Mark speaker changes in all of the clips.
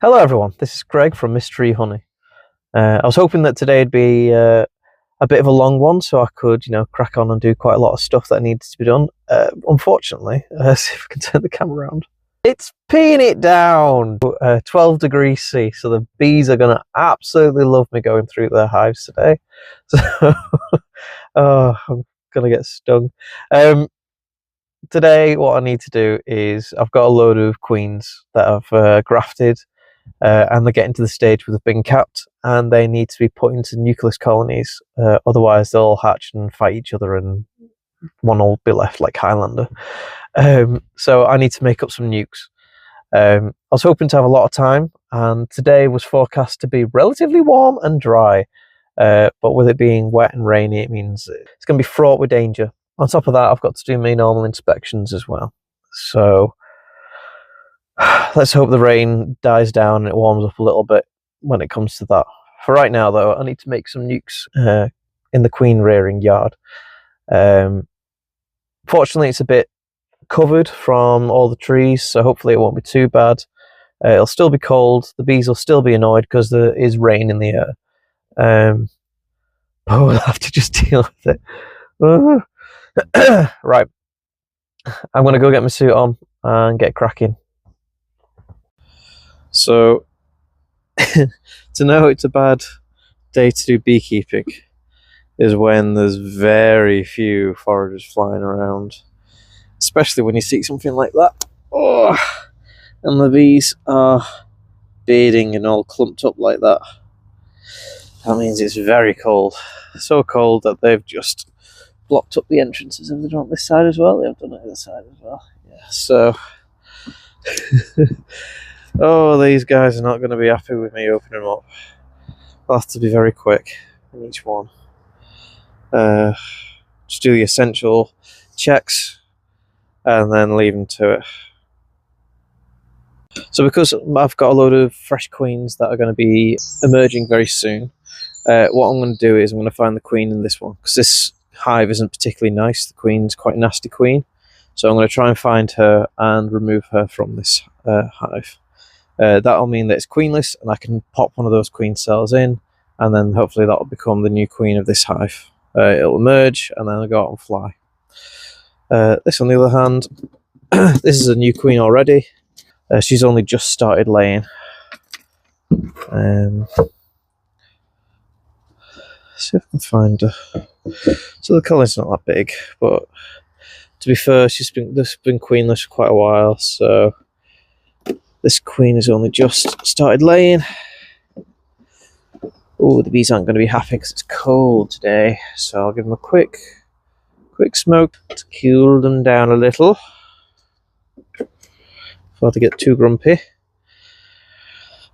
Speaker 1: Hello everyone, this is Greg from Mystery Honey. I was hoping that today'd be a bit of a long one so I could, crack on and do quite a lot of stuff that needs to be done. Unfortunately, see if I can turn the camera around. It's peeing it down! 12 degrees C, so the bees are going to absolutely love me going through their hives today. So, I'm going to get stung. Today, what I need to do is, I've got a load of queens that I've grafted. And they're getting to the stage where they've been capped and they need to be put into nucleus colonies, otherwise they'll all hatch and fight each other and one will be left like Highlander. So I need to make up some nukes. I was hoping to have a lot of time, and today was forecast to be relatively warm and dry, but with it being wet and rainy it means it's going to be fraught with danger. On top of that, I've got to do my normal inspections as well, so let's hope the rain dies down and it warms up a little bit when it comes to that. For right now, though, I need to make some nukes in the queen rearing yard. Fortunately, it's a bit covered from all the trees, so hopefully it won't be too bad. It'll still be cold. The bees will still be annoyed because there is rain in the air. But we'll have to just deal with it. Right. I'm going to go get my suit on and get cracking. So, to know it's a bad day to do beekeeping is when there's very few foragers flying around, especially when you see something like that. Oh, and the bees are bearding and all clumped up like that. That means it's very cold. So cold that they've just blocked up the entrances. Have they done it this side as well? They've done it this side as well. Yeah, so oh, these guys are not going to be happy with me opening them up. I'll have to be very quick in each one. Just do the essential checks and then leave them to it. So because I've got a load of fresh queens that are going to be emerging very soon, what I'm going to do is I'm going to find the queen in this one, because this hive isn't particularly nice. The queen's quite a nasty queen, so I'm going to try and find her and remove her from this hive. That'll mean that it's queenless and I can pop one of those queen cells in, and then hopefully that'll become the new queen of this hive. It'll emerge and then it'll go out and fly. This, on the other hand, this is a new queen already. She's only just started laying. See if I can find her. So the colony's not that big, but to be fair, she's been queenless for quite a while, so this queen has only just started laying. Oh, the bees aren't going to be happy because it's cold today, so I'll give them a quick smoke to cool them down a little before they get too grumpy.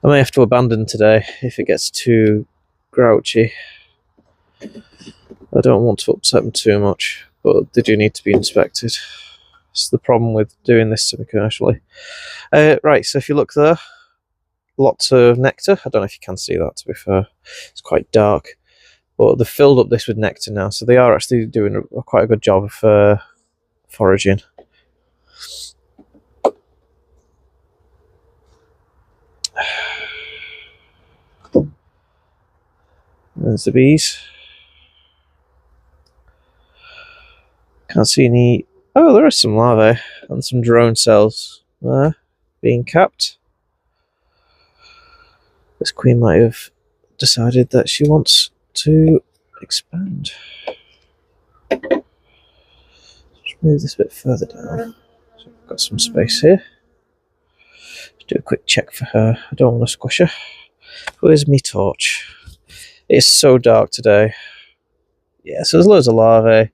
Speaker 1: I may have to abandon today if it gets too grouchy. I don't want to upset them too much, but they do need to be inspected. That's the problem with doing this semi-commercially. Right, so if you look there, lots of nectar. I don't know if you can see that, to be fair. It's quite dark. But they've filled up this with nectar now, so they are actually doing quite a good job of foraging. There's the bees. Can't see any... Oh, there are some larvae and some drone cells there being capped. This queen might have decided that she wants to expand. Let's move this a bit further down. So I've got some space here. Let's do a quick check for her. I don't want to squish her. Where's my torch? It's so dark today. Yeah, so there's loads of larvae.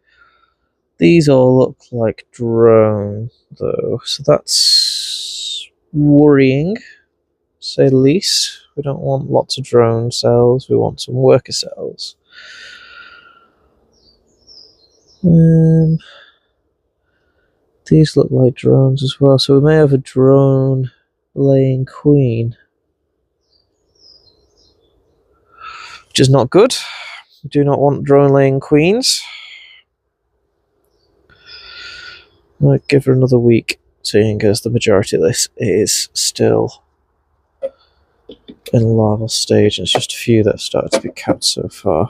Speaker 1: These all look like drone, though, so that's worrying, to say the least. We don't want lots of drone cells, we want some worker cells. These look like drones as well, so we may have a drone laying queen, which is not good. We do not want drone laying queens. I'll give her another week, seeing as the majority of this is still in larval stage, and it's just a few that have started to be capped so far.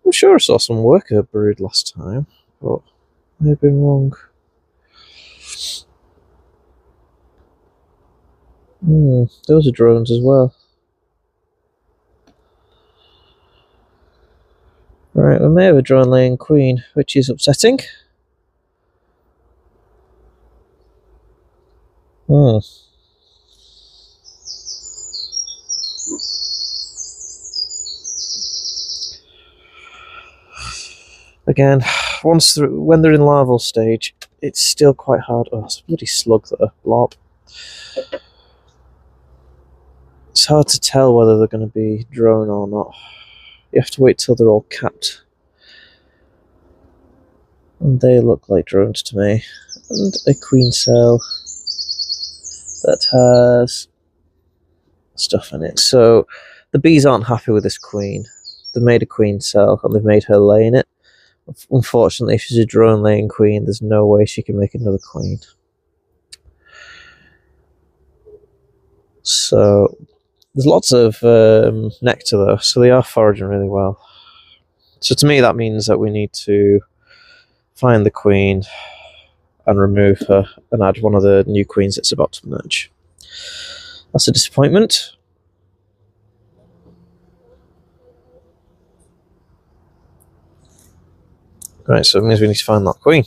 Speaker 1: I'm sure I saw some worker brood last time, but I may have been wrong. Those are drones as well. Right, we may have a drone laying queen, which is upsetting. Again, when they're in larval stage, it's still quite hard. Oh, it's a bloody slug there. Blob. It's hard to tell whether they're going to be drone or not. You have to wait till they're all capped. And they look like drones to me. And a queen cell that has stuff in it. So the bees aren't happy with this queen. They've made a queen cell and they've made her lay in it. Unfortunately, if she's a drone laying queen, there's no way she can make another queen. So there's lots of nectar though, so they are foraging really well. So to me that means that we need to find the queen and remove her and add one of the new queens that's about to emerge. That's a disappointment. Right, so it means we need to find that queen.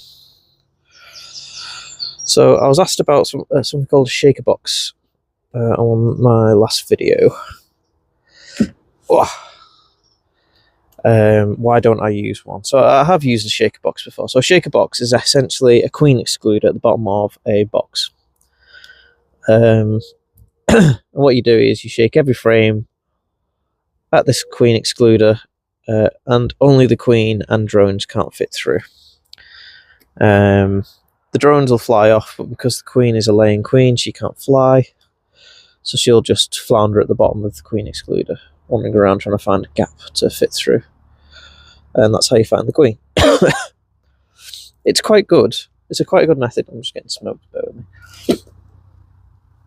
Speaker 1: So I was asked about something called a shaker box on my last video. Why don't I use one? So I have used a shaker box before. So a shaker box is essentially a queen excluder at the bottom of a box. And what you do is you shake every frame at this queen excluder, and only the queen and drones can't fit through. The drones will fly off, but because the queen is a laying queen, she can't fly. So she'll just flounder at the bottom of the queen excluder, wandering around trying to find a gap to fit through. And that's how you find the queen. It's quite good. It's a quite good method. I'm just getting smoked, bear with me.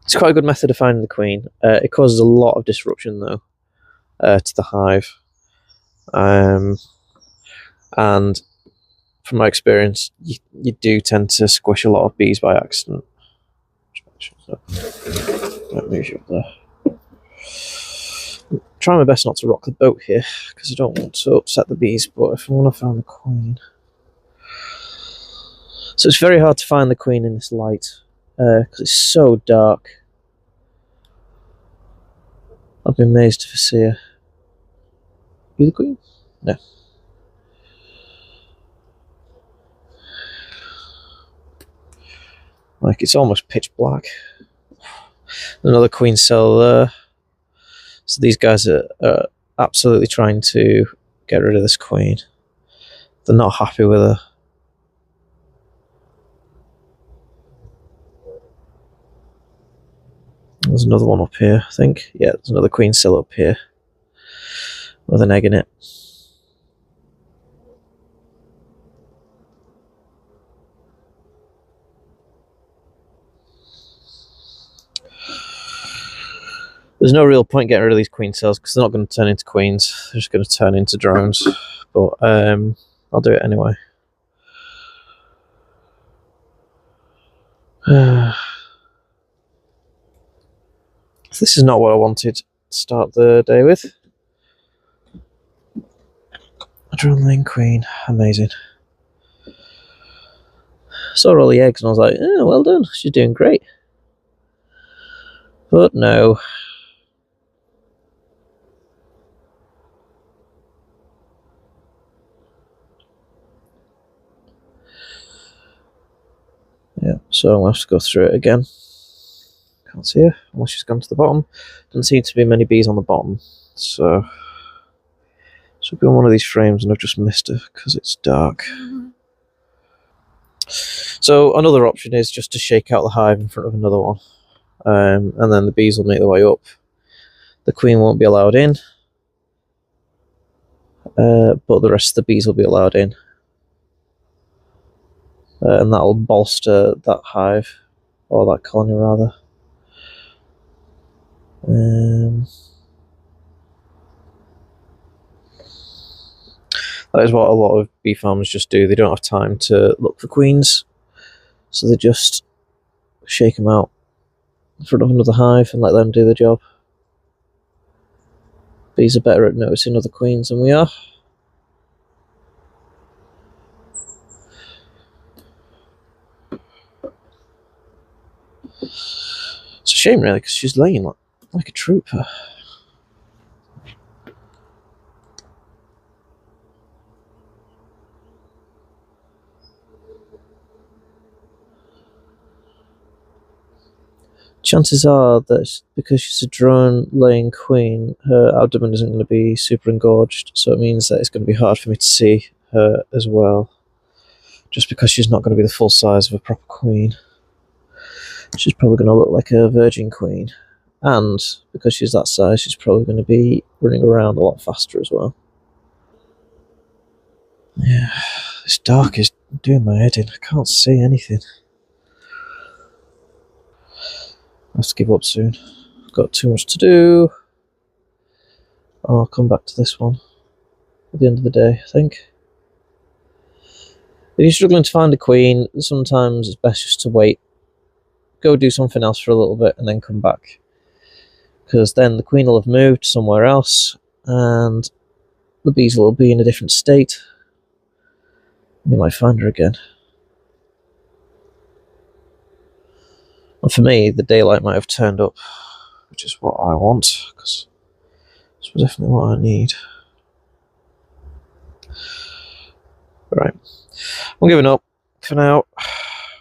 Speaker 1: It's quite a good method of finding the queen. It causes a lot of disruption though to the hive. And from my experience, you do tend to squish a lot of bees by accident. Let me move you up there. I'm trying my best not to rock the boat here because I don't want to upset the bees, but if I want to find the queen. So it's very hard to find the queen in this light because it's so dark. I'd be amazed if I see her. You the queen? No. Like, it's almost pitch black. Another queen cell there. So these guys are absolutely trying to get rid of this queen. They're not happy with her. There's another one up here, I think. Yeah, there's another queen cell up here with an egg in it. There's no real point getting rid of these queen cells because they're not going to turn into queens. They're just going to turn into drones. But I'll do it anyway. This is not what I wanted to start the day with. A drone laying queen. Amazing. Saw all the eggs and I was like, oh, well done. She's doing great. But no. Yeah, so I'm going to have to go through it again. Can't see her, unless she's gone to the bottom. Doesn't seem to be many bees on the bottom. So she'll be on one of these frames and I've just missed her because it's dark. So another option is just to shake out the hive in front of another one. And then the bees will make their way up. The queen won't be allowed in. But the rest of the bees will be allowed in. And that'll bolster that hive, or that colony rather. That is what a lot of bee farmers just do. They don't have time to look for queens, so they just shake them out in front of another hive and let them do the job. Bees are better at noticing other queens than we are. It's a shame, really, because she's laying like a trooper. Chances are that because she's a drone-laying queen, her abdomen isn't going to be super engorged, so it means that it's going to be hard for me to see her as well. Just because she's not going to be the full size of a proper queen. She's probably going to look like a virgin queen. And because she's that size, she's probably going to be running around a lot faster as well. Yeah, this dark is doing my head in. I can't see anything. I have to give up soon. I've got too much to do. I'll come back to this one at the end of the day, I think. If you're struggling to find a queen, sometimes it's best just to wait. Go do something else for a little bit and then come back. Because then the queen will have moved somewhere else and the bees will be in a different state. You might find her again. And for me, the daylight might have turned up, which is what I want, because it's definitely what I need. Right, I'm giving up for now.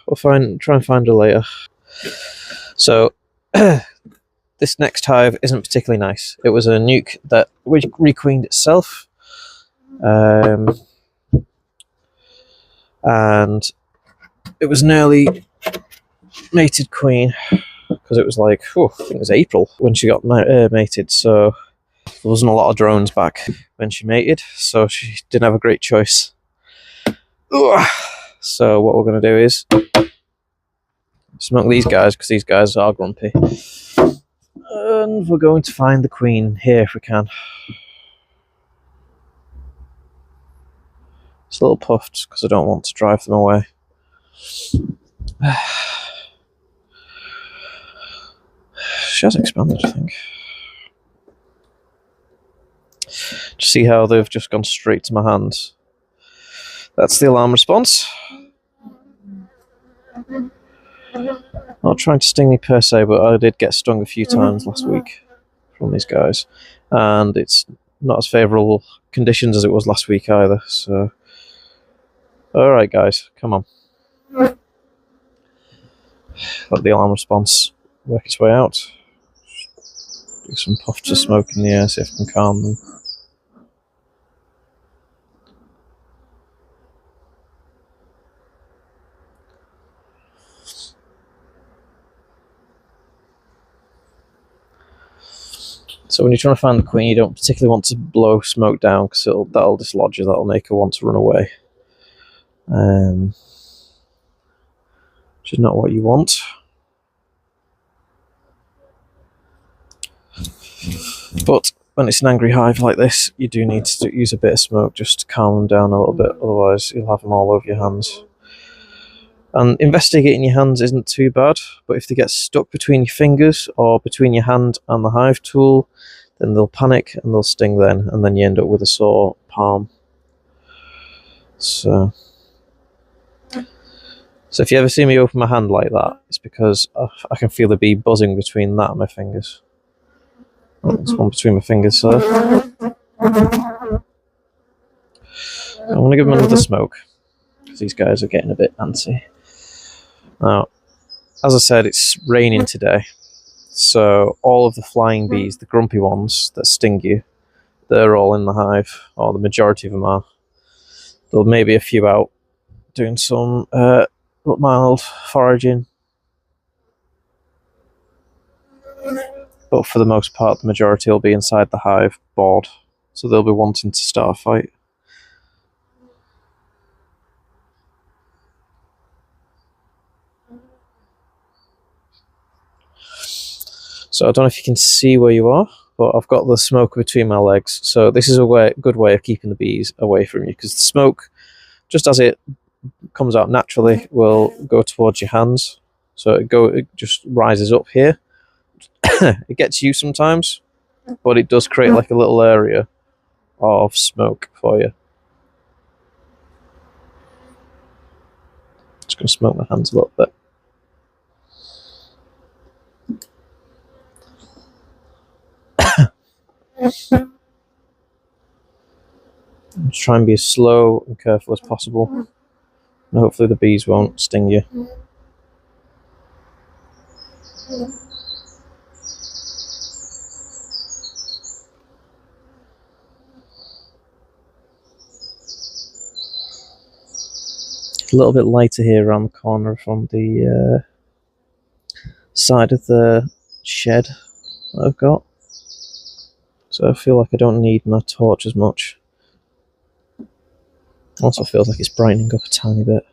Speaker 1: We'll try and find her later. So, this next hive isn't particularly nice. It was a nuc that requeened itself. And it was an early mated queen, because it was like, I think it was April when she got mated, so there wasn't a lot of drones back when she mated, so she didn't have a great choice. Ugh. So what we're going to do is smoke these guys, because these guys are grumpy. And we're going to find the queen here if we can. It's a little puffed, because I don't want to drive them away. She has expanded, I think. Just see how they've just gone straight to my hands. That's the alarm response. Not trying to sting me per se, but I did get stung a few times last week from these guys. And it's not as favourable conditions as it was last week either, so... Alright guys, come on. Let the alarm response work its way out. Do some puffs of smoke in the air, see if I can calm them. So when you're trying to find the queen, you don't particularly want to blow smoke down, because that'll dislodge her, that'll make her want to run away. Which is not what you want. But when it's an angry hive like this, you do need to use a bit of smoke just to calm them down a little bit, otherwise you'll have them all over your hands. And investigating your hands isn't too bad, but if they get stuck between your fingers or between your hand and the hive tool, then they'll panic and they'll sting then, and then you end up with a sore palm. So if you ever see me open my hand like that, it's because I can feel the bee buzzing between that and my fingers. Oh, there's one between my fingers, so I'm going to give them another smoke, because these guys are getting a bit antsy. Now, as I said, it's raining today, so all of the flying bees, the grumpy ones that sting you, they're all in the hive, or the majority of them are. There'll maybe a few out doing some mild foraging, but for the most part, the majority will be inside the hive, bored, so they'll be wanting to start a fight. So I don't know if you can see where you are. but I've got the smoke between my legs, so this is a good way of keeping the bees away from you, because the smoke, just as it comes out naturally, will go towards your hands. So it just rises up here. It gets you sometimes, but it does create like a little area of smoke for you. Just going to smoke my hands a little bit. Just try and be as slow and careful as possible, and hopefully the bees won't sting you. A little bit lighter here around the corner from the side of the shed that I've got, so I feel like I don't need my torch as much. Also feels like it's brightening up a tiny bit.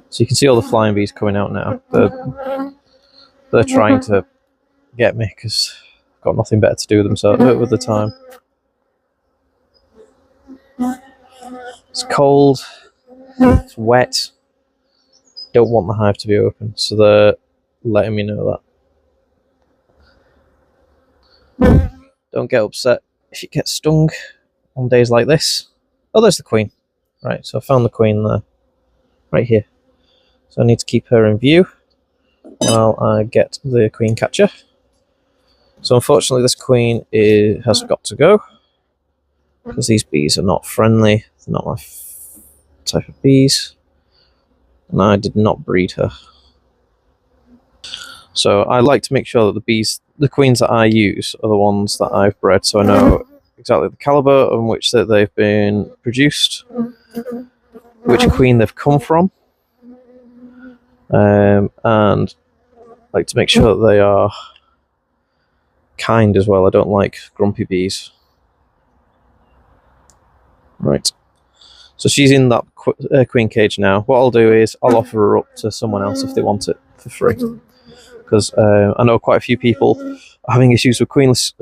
Speaker 1: So you can see all the flying bees coming out now. They're trying to get me because I've got nothing better to do with the time. It's cold, it's wet, don't want the hive to be open, so they're letting me know that. Don't get upset if you get stung on days like this. Oh, there's the queen. Right, so I found the queen there, right here. So I need to keep her in view while I get the queen catcher. So unfortunately this queen has got to go, because these bees are not friendly. They're not my type of bees, and I did not breed her. So I like to make sure that the queens that I use are the ones that I've bred, so I know exactly the caliber on which that they've been produced, which queen they've come from, and I like to make sure that they are kind as well. I don't like grumpy bees. Right, so she's in that queen cage now. What I'll do is I'll offer her up to someone else if they want it for free, because I know quite a few people are having issues with queenless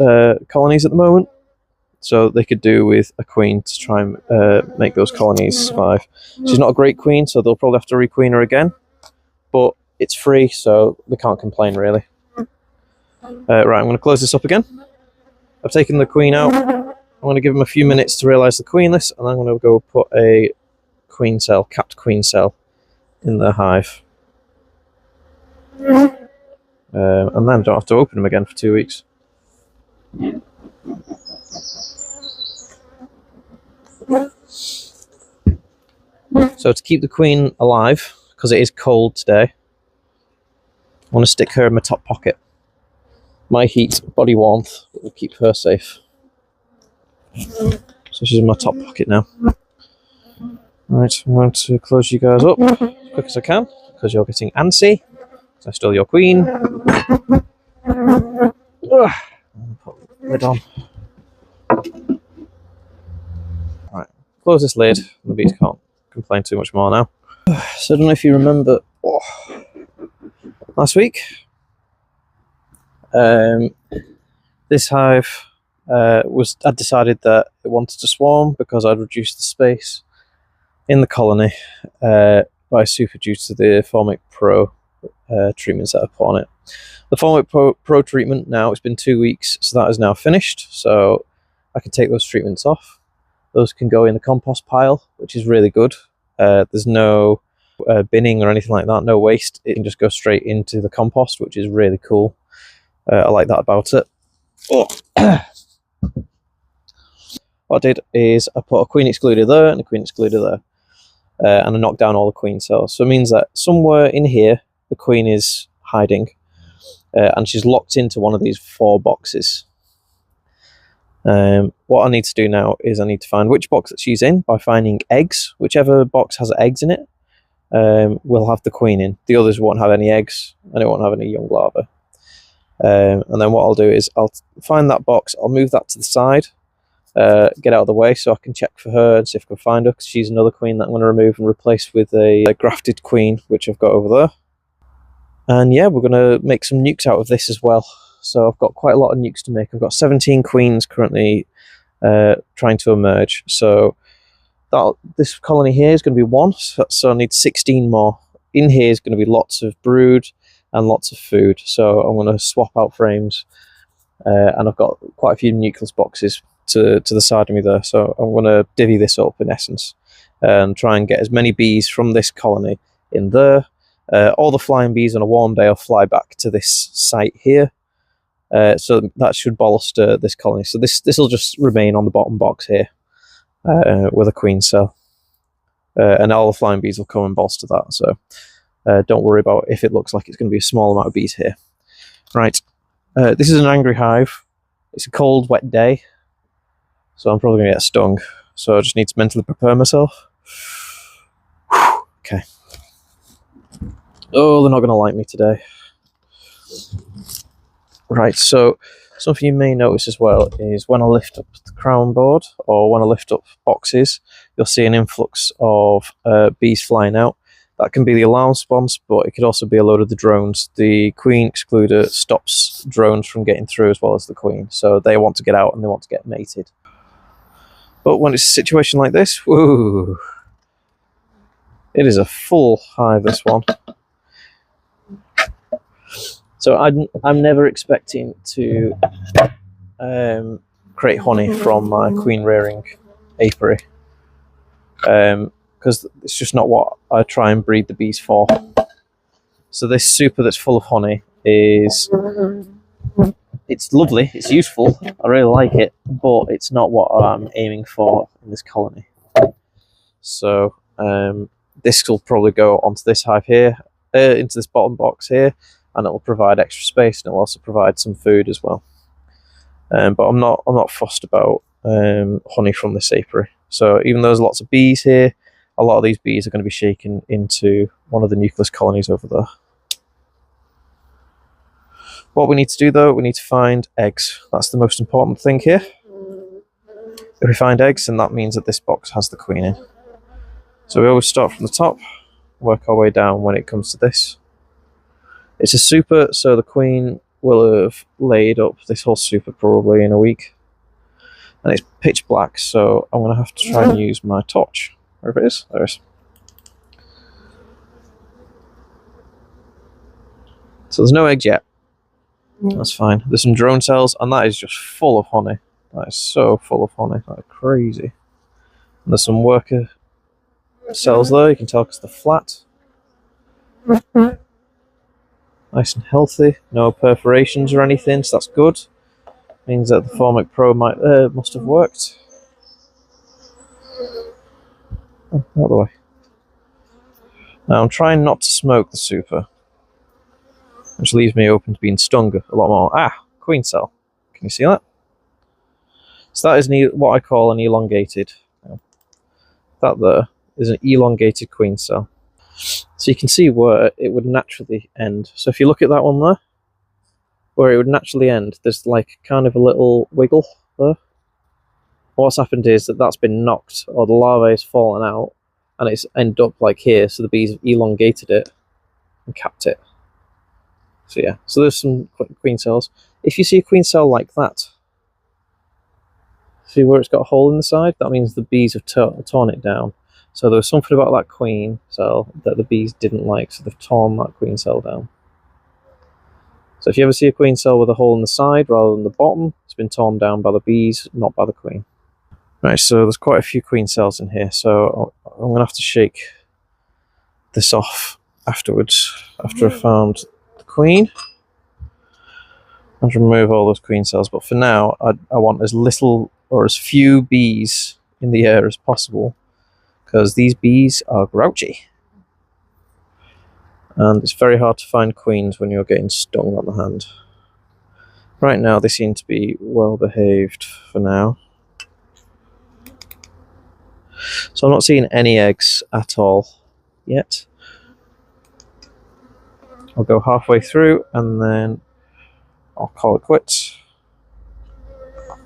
Speaker 1: colonies at the moment, so they could do with a queen to try and make those colonies survive. She's not a great queen, so they'll probably have to requeen her again, but it's free, so they can't complain really. Right, I'm going to close this up again. I've taken the queen out. I'm going to give them a few minutes to realise the queenless, and I'm going to go put a queen cell, capped queen cell, in the hive. And then I don't have to open them again for 2 weeks. So to keep the queen alive, because it is cold today, I want to stick her in my top pocket. My heat, body warmth, will keep her safe. So she's in my top pocket now. Right, I'm going to close you guys up as quick as I can, because you're getting antsy. I stole your queen. Put the lid on. Right, close this lid, and the bees can't complain too much more now. So I don't know if you remember last week. This hive I'd decided that it wanted to swarm because I'd reduced the space in the colony by super due to the Formic Pro treatments that I put on it. The Formic Pro treatment now, it's been 2 weeks, so that is now finished, so I can take those treatments off. Those can go in the compost pile, which is really good. There's no binning or anything like that, no waste. It can just go straight into the compost, which is really cool. I like that about it. Oh. What I did is I put a queen excluder there and a queen excluder there, and I knocked down all the queen cells. So it means that somewhere in here the queen is hiding, and she's locked into one of these 4 boxes. What I need to do now is I need to find which box that she's in by finding eggs. Whichever box has eggs in it will have the queen in. The others won't have any eggs, and it won't have any young larvae. And then what I'll do is I'll find that box, I'll move that to the side, get out of the way so I can check for her and see if I can find her, because she's another queen that I'm going to remove and replace with a grafted queen, which I've got over there. And yeah, we're going to make some nukes out of this as well. So I've got quite a lot of nukes to make. I've got 17 queens currently trying to emerge. So this colony here is going to be 1, so I need 16 more. In here is going to be lots of brood and lots of food. So I'm going to swap out frames. And I've got quite a few nucleus boxes to the side of me there. So I'm going to divvy this up in essence and try and get as many bees from this colony in there. All the flying bees on a warm day will fly back to this site here. So that should bolster this colony. So this will just remain on the bottom box here with a queen cell. And all the flying bees will come and bolster that. So don't worry about if it looks like it's going to be a small amount of bees here. Right. This is an angry hive. It's a cold, wet day. So I'm probably going to get stung. So I just need to mentally prepare myself. Okay. Oh, they're not going to like me today. Right, so something you may notice as well is when I lift up the crown board, or when I lift up boxes, you'll see an influx of bees flying out. That can be the alarm response, but it could also be a load of the drones. The queen excluder stops drones from getting through as well as the queen, so they want to get out and they want to get mated. But when it's a situation like this, whoa, it is a full hive, this one. So I'm never expecting to create honey from my queen rearing apiary, because it's just not what I try and breed the bees for. So this super that's full of honey it's lovely, it's useful, I really like it, but it's not what I'm aiming for in this colony. So this will probably go onto this hive here, into this bottom box here, and it will provide extra space, and it will also provide some food as well. But I'm not fussed about honey from this apiary. So even though there's lots of bees here, a lot of these bees are going to be shaken into one of the nucleus colonies over there. What we need to do though, we need to find eggs. That's the most important thing here. If we find eggs, then that means that this box has the queen in. So we always start from the top, work our way down when it comes to this. It's a super, so the queen will have laid up this whole super probably in a week. And it's pitch black, so I'm going to have to try and use my torch. Wherever it is, there it is. So there's no eggs yet. That's fine. There's some drone cells, and that is just full of honey. That is so full of honey. That is crazy. And there's some worker cells there, you can tell because they're flat. Nice and healthy. No perforations or anything, so that's good. Means that the Formic Pro must have worked. Oh, out of the way. Now I'm trying not to smoke the super, which leaves me open to being stung a lot more. Ah, queen cell. Can you see that? So that is what I call an elongated. That there is an elongated queen cell. So you can see where it would naturally end. So if you look at that one there, where it would naturally end, there's like kind of a little wiggle there. What's happened is that that's been knocked, or the larvae has fallen out, and it's ended up like here, so the bees have elongated it and capped it. So yeah, so there's some queen cells. If you see a queen cell like that, see where it's got a hole in the side? That means the bees have torn it down. So there was something about that queen cell that the bees didn't like, so they've torn that queen cell down. So if you ever see a queen cell with a hole in the side rather than the bottom, it's been torn down by the bees, not by the queen. Right, so there's quite a few queen cells in here, so I'm going to have to shake this off afterwards, after I've found the queen. And remove all those queen cells, but for now, I want as little or as few bees in the air as possible, because these bees are grouchy. And it's very hard to find queens when you're getting stung on the hand. Right now, they seem to be well behaved for now. So I'm not seeing any eggs at all yet. I'll go halfway through and then I'll call it quits.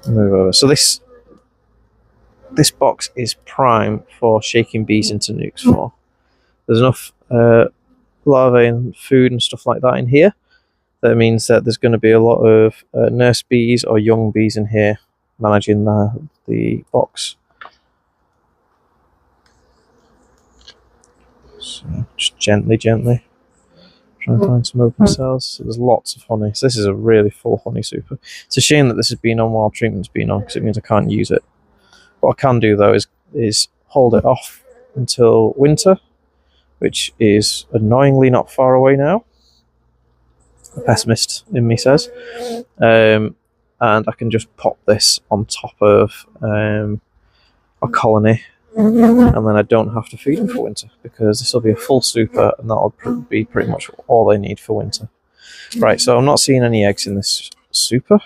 Speaker 1: Move over. So this this box is prime for shaking bees into nukes for. There's enough larvae and food and stuff like that in here. That means that there's going to be a lot of nurse bees or young bees in here managing the box. So just gently try and find some open cells. So there's lots of honey. So this is a really full honey super. It's a shame that this has been on while treatment's been on, because it means I can't use it. What I can do though is hold it off until winter, which is annoyingly not far away now. The pessimist in me says. And I can just pop this on top of a colony, and then I don't have to feed them for winter, because this will be a full super, and that'll be pretty much all they need for winter. Right, so I'm not seeing any eggs in this super.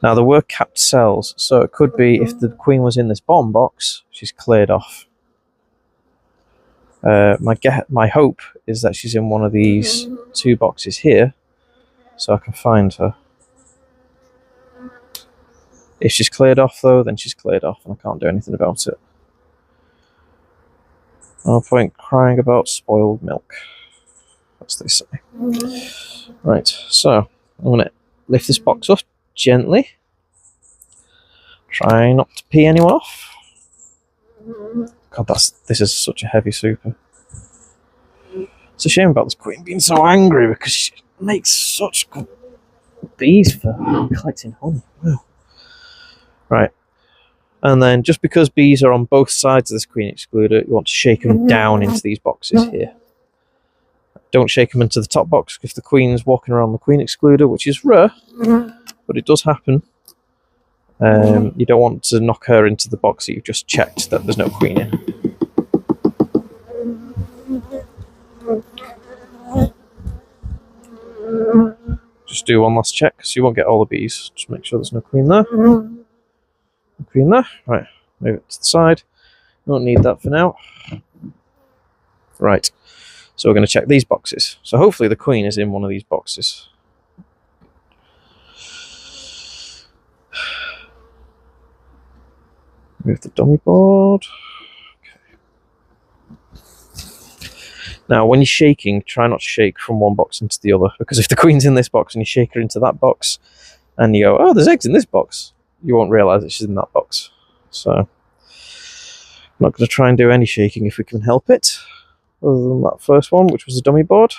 Speaker 1: Now there were capped cells, so it could be if the queen was in this bottom box, she's cleared off. My hope is that she's in one of these two boxes here, so I can find her. If she's cleared off though, then she's cleared off and I can't do anything about it. No point crying about spoiled milk, as they say. Right, so I'm going to lift this box up gently. Try not to pee anyone off. God, this is such a heavy super. It's a shame about this queen being so angry, because she makes such good bees for collecting honey. Wow. Right, and then just because bees are on both sides of this queen excluder, you want to shake them down into these boxes here. Don't shake them into the top box if the queen's walking around the queen excluder, which is rare, but it does happen. You don't want to knock her into the box that you've just checked that there's no queen in. Just do one last check, so you won't get all the bees. Just make sure there's no queen there. Queen there. Right, move it to the side. Don't need that for now. Right, so we're going to check these boxes. So hopefully the queen is in one of these boxes. Move the dummy board. Okay. Now, when you're shaking, try not to shake from one box into the other, because if the queen's in this box and you shake her into that box, and you go, oh, there's eggs in this box, you won't realise that she's in that box. So I'm not going to try and do any shaking if we can help it, other than that first one, which was a dummy board.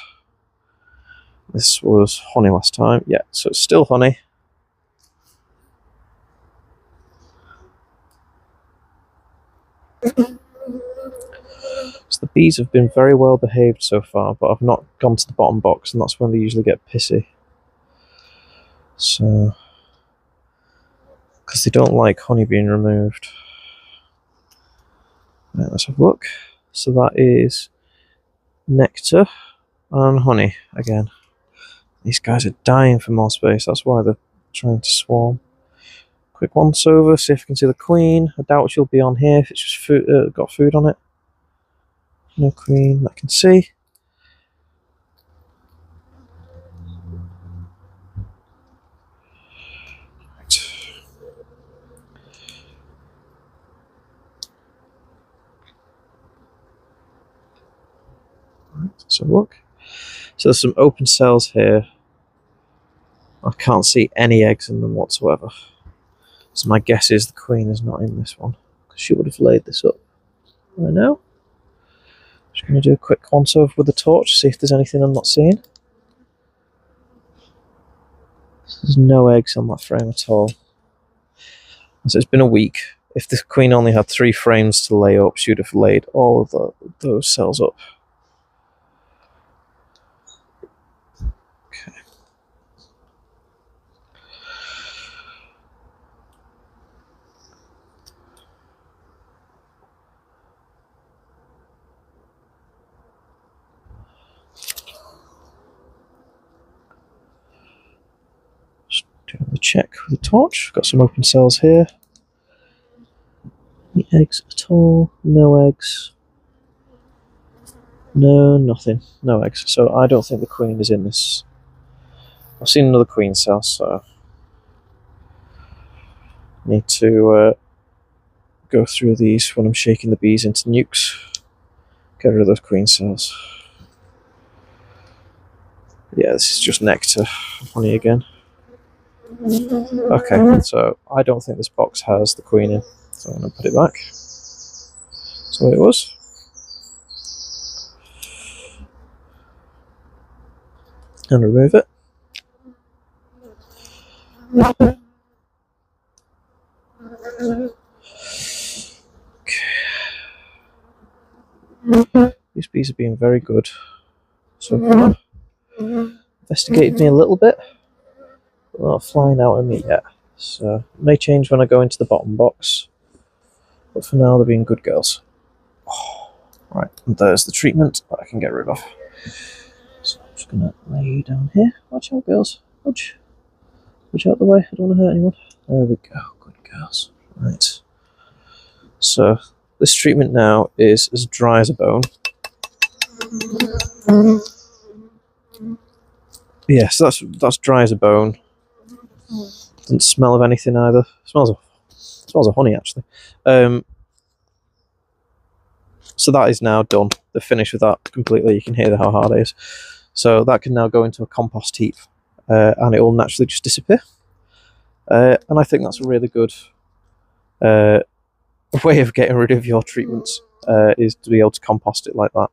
Speaker 1: This was honey last time. Yeah, so it's still honey. So the bees have been very well behaved so far, but I've not gone to the bottom box, and that's when they usually get pissy. So, because they don't like honey being removed. Right, let's have a look. So that is nectar and honey again. These guys are dying for more space, that's why they're trying to swarm. Quick once over, see if we can see the queen. I doubt she'll be on here if it's just food, got food on it. No queen that I can see. Right, so look. So there's some open cells here. I can't see any eggs in them whatsoever. So my guess is the queen is not in this one, because she would have laid this up right now. Just going to do a quick once over with the torch, see if there's anything I'm not seeing. So there's no eggs on that frame at all. So it's been a week. If the queen only had 3 frames to lay up, she would have laid all of those cells up. Okay. Just doing the check with the torch. Got some open cells here. Any eggs at all? No eggs. No, nothing. No eggs. So I don't think the queen is in this. I've seen another queen cell, so need to go through these when I'm shaking the bees into nukes. Get rid of those queen cells. Yeah, this is just nectar, honey again. Okay, so I don't think this box has the queen in, so I'm going to put it back. That's what it was. And remove it. Okay. These bees are being very good so far. Investigated me a little bit, but not flying out at me yet. So it may change when I go into the bottom box, but for now they're being good girls. Oh, right, and there's the treatment that I can get rid of. So I'm just going to lay you down here. Watch out, girls. Watch out the way. I don't want to hurt anyone. There we go. Good girls. Right. So this treatment now is as dry as a bone. Yes, that's dry as a bone. Doesn't smell of anything either. Smells of honey actually. So that is now done. They're finished with that completely. You can hear how hard it is. So that can now go into a compost heap, and it will naturally just disappear. And I think that's a really good way of getting rid of your treatments, is to be able to compost it like that.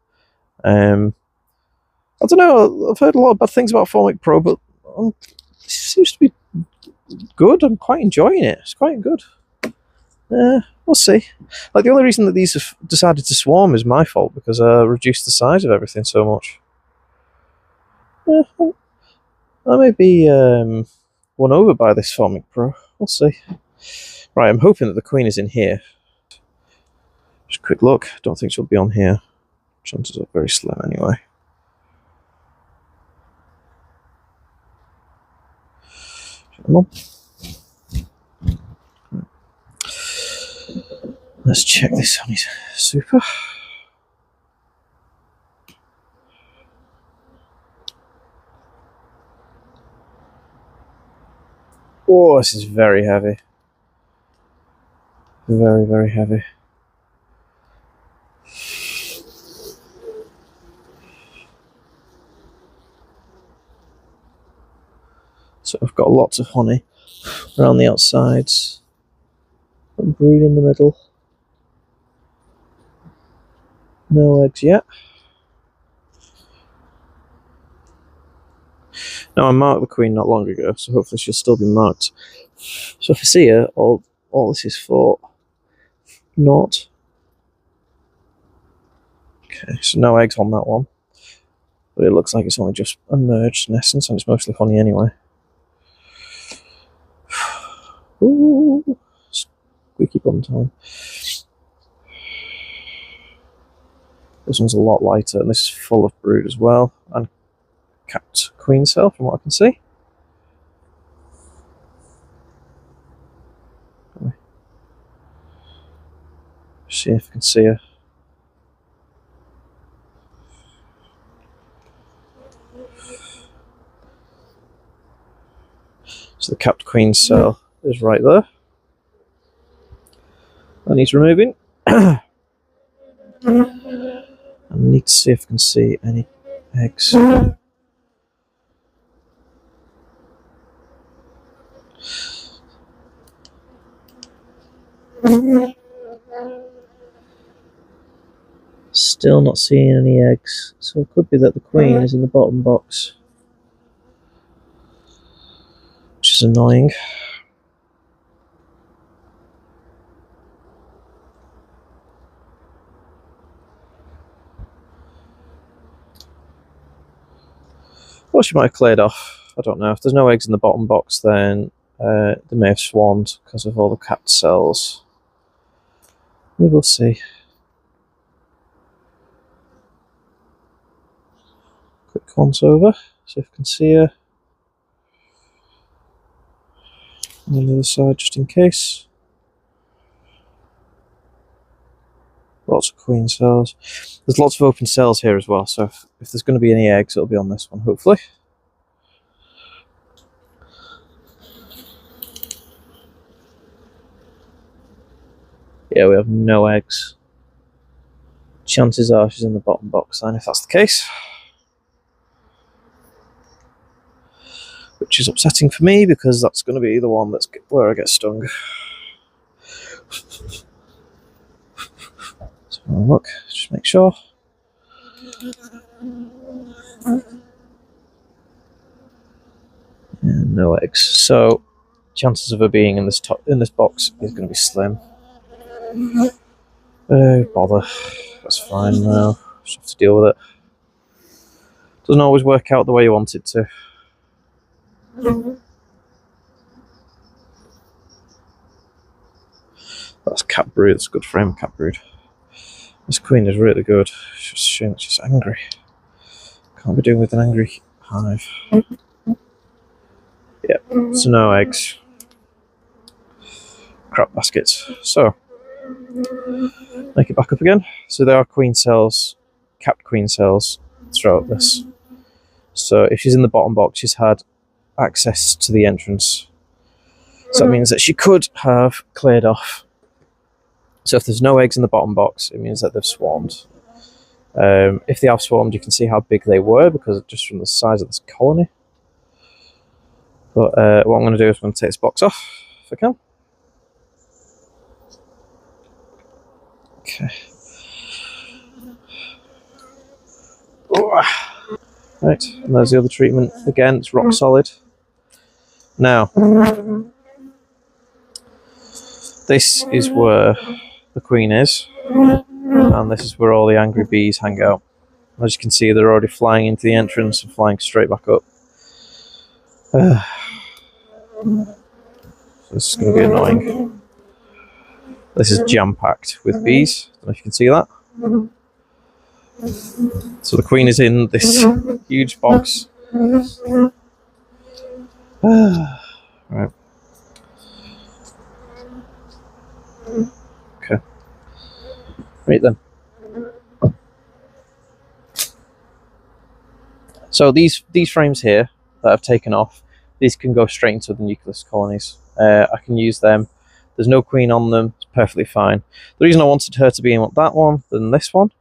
Speaker 1: I don't know, I've heard a lot of bad things about Formic Pro, but it seems to be good. I'm quite enjoying it. It's quite good. We'll see. Like, the only reason that these have decided to swarm is my fault, because I reduced the size of everything so much. I may be won over by this Formic Pro. We'll see. Right, I'm hoping that the queen is in here. Just a quick look. Don't think she'll be on here. Chances are very slim anyway. Come on. Let's check this on his super. Oh, this is very heavy. Very, very heavy. So I've got lots of honey around the outsides, and brood in the middle. No eggs yet. Now, I marked the queen not long ago, so hopefully she'll still be marked. So if I see her, all this is for naught. Okay, so no eggs on that one. But it looks like it's only just emerged in essence, and it's mostly honey anyway. Ooh, squeaky bum time. This one's a lot lighter, and this is full of brood as well, and capped queen cell from what I can see. See if I can see her. So the capped queen cell is right there. That needs removing. I need to see if I can see any eggs. Still not seeing any eggs, so it could be that the queen is in the bottom box, which is annoying. Or she might have cleared off. I don't know. If there's no eggs in the bottom box, then they may have swarmed because of all the capped cells. We will see. Quick once over, see if I can see her. On the other side, just in case. Lots of queen cells. There's lots of open cells here as well, so if there's going to be any eggs, it'll be on this one, hopefully. Yeah, we have no eggs. Chances are she's in the bottom box then, if that's the case. Which is upsetting for me, because that's going to be the one that's where I get stung. So look, just make sure. And no eggs. So chances of her being in this box is going to be slim. Oh bother. That's fine now. Just have to deal with it. Doesn't always work out the way you want it to. That's cat brood. That's a good frame cat brood. This queen is really good. It's just a shame that she's angry. Can't be doing with an angry hive. Yep, so no eggs. Crap baskets. So, make it back up again. So there are queen cells, capped queen cells throughout this. So if she's in the bottom box, she's had access to the entrance. So that means that she could have cleared off. So if there's no eggs in the bottom box, it means that they've swarmed. If they have swarmed, you can see how big they were, because just from the size of this colony. But what I'm going to do is I'm going to take this box off, if I can. Okay. Right, and there's the other treatment. Again, it's rock solid. Now, this is where the queen is, and this is where all the angry bees hang out. As you can see, they're already flying into the entrance and flying straight back up. This is going to be annoying. This is jam-packed with bees. I don't know if you can see that. So the queen is in this huge box. Right. Okay. Right then. So these frames here that I've taken off, these can go straight into the nucleus colonies. I can use them. There's no queen on them. It's perfectly fine. The reason I wanted her to be in that one than this one,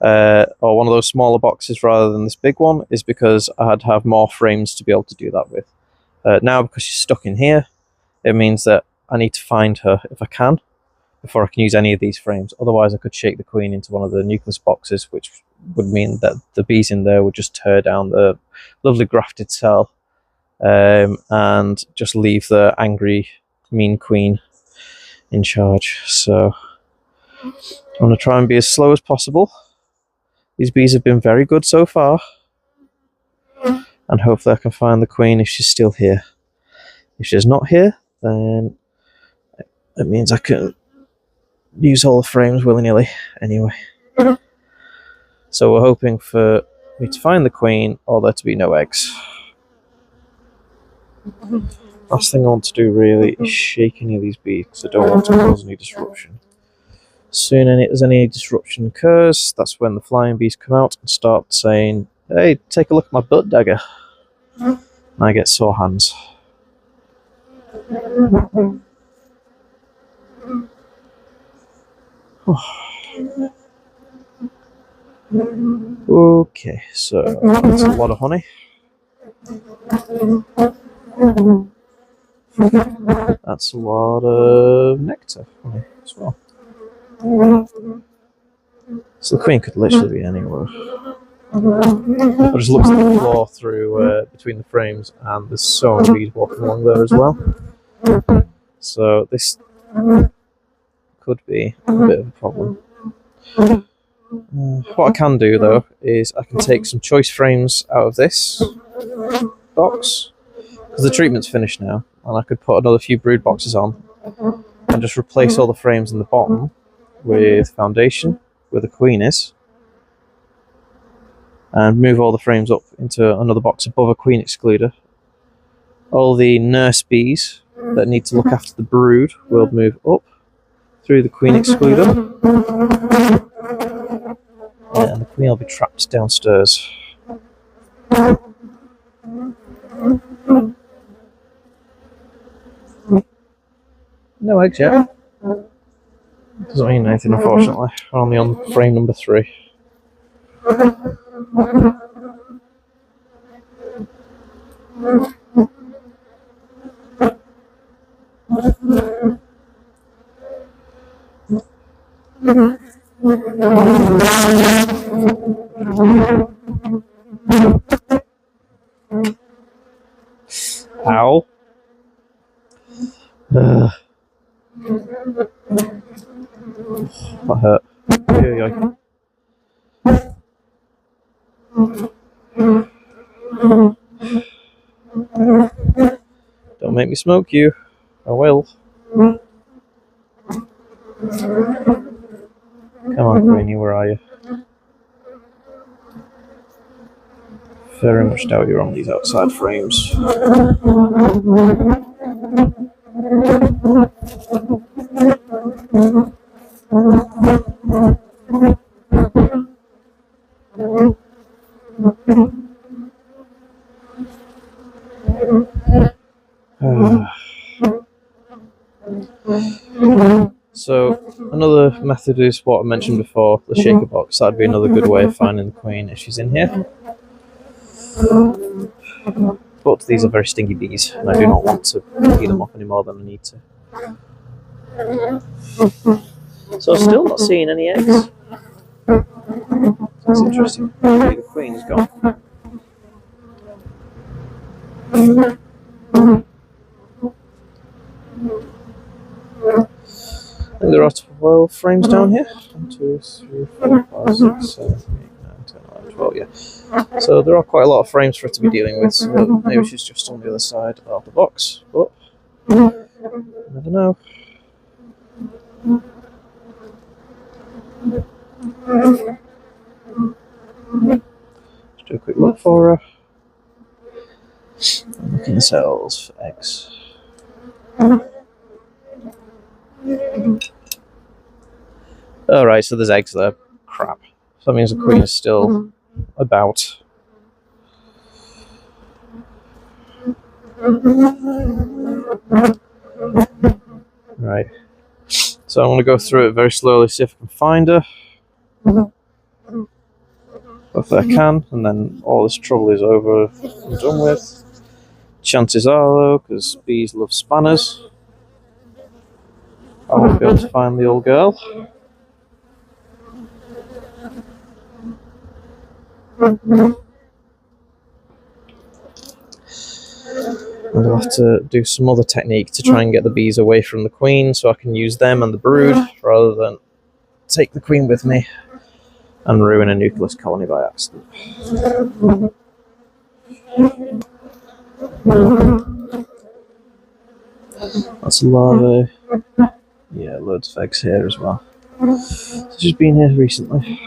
Speaker 1: or one of those smaller boxes rather than this big one, is because I'd have more frames to be able to do that with. Now, because she's stuck in here, it means that I need to find her if I can, before I can use any of these frames. Otherwise, I could shake the queen into one of the nucleus boxes, which would mean that the bees in there would just tear down the lovely grafted cell, and just leave the angry, mean queen in charge. So I'm going to try and be as slow as possible. These bees have been very good so far, and hopefully I can find the queen if she's still here. If she's not here, then it means I can use all the frames willy-nilly anyway. So we're hoping for me to find the queen, or there to be no eggs. Last thing I want to do really is shake any of these bees, because I don't want to cause any disruption. Soon as any disruption occurs, that's when the flying bees come out and start saying, "Hey, take a look at my butt dagger." And I get sore hands. Okay, so that's a lot of honey. That's a lot of nectar honey as well. So the queen could literally be anywhere. I just looked at the floor through between the frames, and there's so many bees walking along there as well. So this could be a bit of a problem. What I can do though is I can take some choice frames out of this box, because the treatment's finished now, and I could put another few brood boxes on and just replace all the frames in the bottom with foundation, where the queen is, and move all the frames up into another box above a queen excluder. All the nurse bees that need to look after the brood will move up through the queen excluder, and the queen will be trapped downstairs. No eggs yet. Doesn't mean anything, unfortunately. We're only on frame number 3. Ow. That hurt. Don't make me smoke you. I will. Come on, Queenie, where are you? Very much doubt you're on these outside frames. So another method is what I mentioned before, the shaker box. That'd be another good way of finding the queen if she's in here. But these are very stingy bees, and I do not want to heat them up any more than I need to. So still not seeing any eggs. That's interesting. Maybe the queen's gone. I think there are 12 frames down here. 1, 2, 3, 4, 5, 6, 7, 8, 9, 10, 11, 12, yeah. So there are quite a lot of frames for it to be dealing with, so maybe she's just on the other side of the box, but you never know. Just do a quick look for her. I'm looking in the cells for eggs. Alright, so there's eggs there. Crap. So that means the queen is still about. Right. So I'm going to go through it very slowly, see if I can find her. Hopefully I can, and then all this trouble is over and done with. Chances are, though, because bees love spanners, I won't be able to find the old girl. And I'll have to do some other technique to try and get the bees away from the queen so I can use them and the brood rather than take the queen with me and ruin a nucleus colony by accident. That's larvae. Yeah, loads of eggs here as well. So she's been here recently.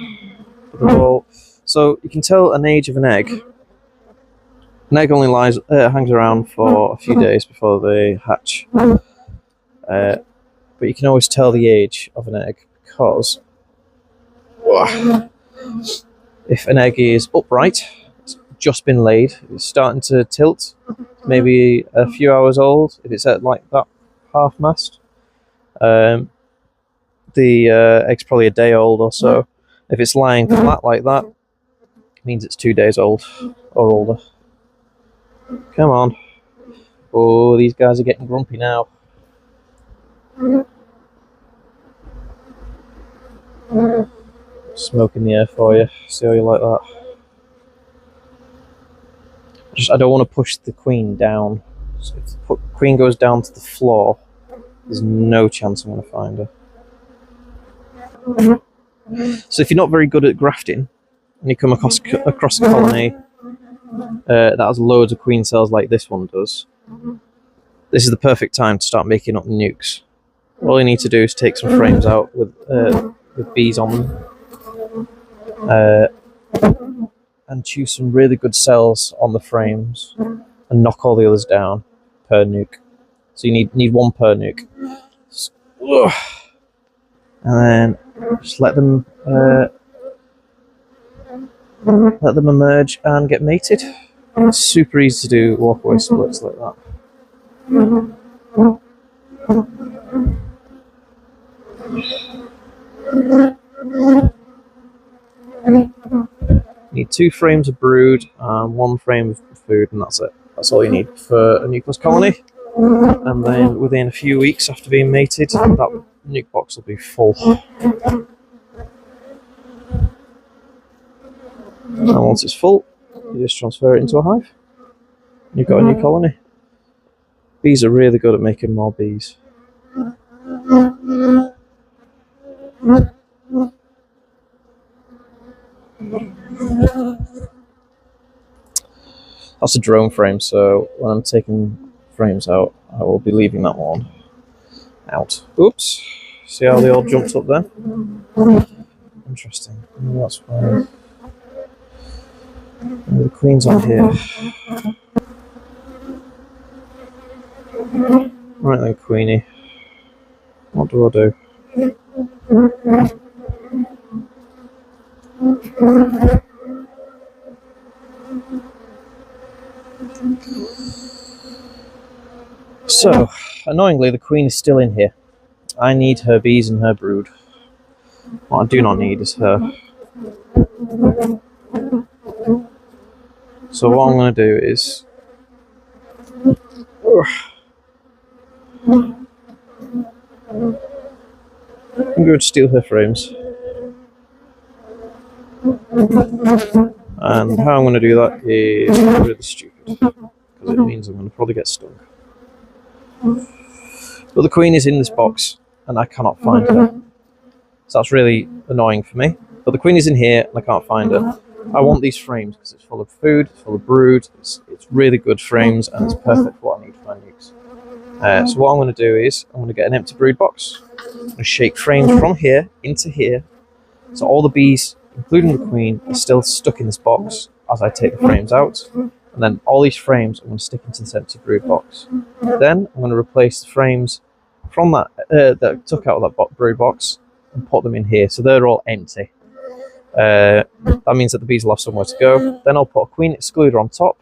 Speaker 1: So you can tell an age of an egg. An egg only hangs around for a few days before they hatch. But you can always tell the age of an egg because if an egg is upright, it's just been laid, it's starting to tilt, maybe a few hours old, if it's at like that half mast, the egg's probably a day old or so. If it's lying flat like that, it means it's 2 days old or older. Come on. Oh, these guys are getting grumpy now. Smoke in the air for you. See how you like that. I don't want to push the queen down. So if the queen goes down to the floor, there's no chance I'm going to find her. So if you're not very good at grafting, and you come across a colony that has loads of queen cells like this one does, this is the perfect time to start making up nukes. All you need to do is take some frames out with bees on them, and choose some really good cells on the frames, and knock all the others down per nuke. So you need one per nuke, and then just let them emerge and get mated. It's super easy to do walkaway splits like that. Need 2 frames of brood and 1 frame of food, and that's it. That's all you need for a nucleus colony. And then within a few weeks after being mated, that nuc box will be full. And once it's full, you just transfer it into a hive. You've got a new colony. Bees are really good at making more bees. That's a drone frame, so when I'm taking frames out, I will be leaving that one out. Oops. See how they all jumped up there? Interesting. Maybe that's why. Maybe the queen's on here. Right then, Queenie. What do I do? So, annoyingly, the queen is still in here. I need her bees and her brood. What I do not need is her. So what I'm going to do is... I'm going to steal her frames. And how I'm going to do that is really stupid, because it means I'm going to probably get stung. But the queen is in this box, and I cannot find her. So that's really annoying for me. But the queen is in here, and I can't find her. I want these frames because it's full of food, it's full of brood, it's really good frames, and it's perfect for what I need for my nukes. So what I'm going to do is, I'm going to get an empty brood box. I'm going to shake frames from here into here. So all the bees, including the queen, are still stuck in this box as I take the frames out. And then all these frames I'm going to stick into this empty brood box. Then I'm going to replace the frames from that that I took out of that brood box and put them in here. So they're all empty. That means that the bees will have somewhere to go. Then I'll put a queen excluder on top.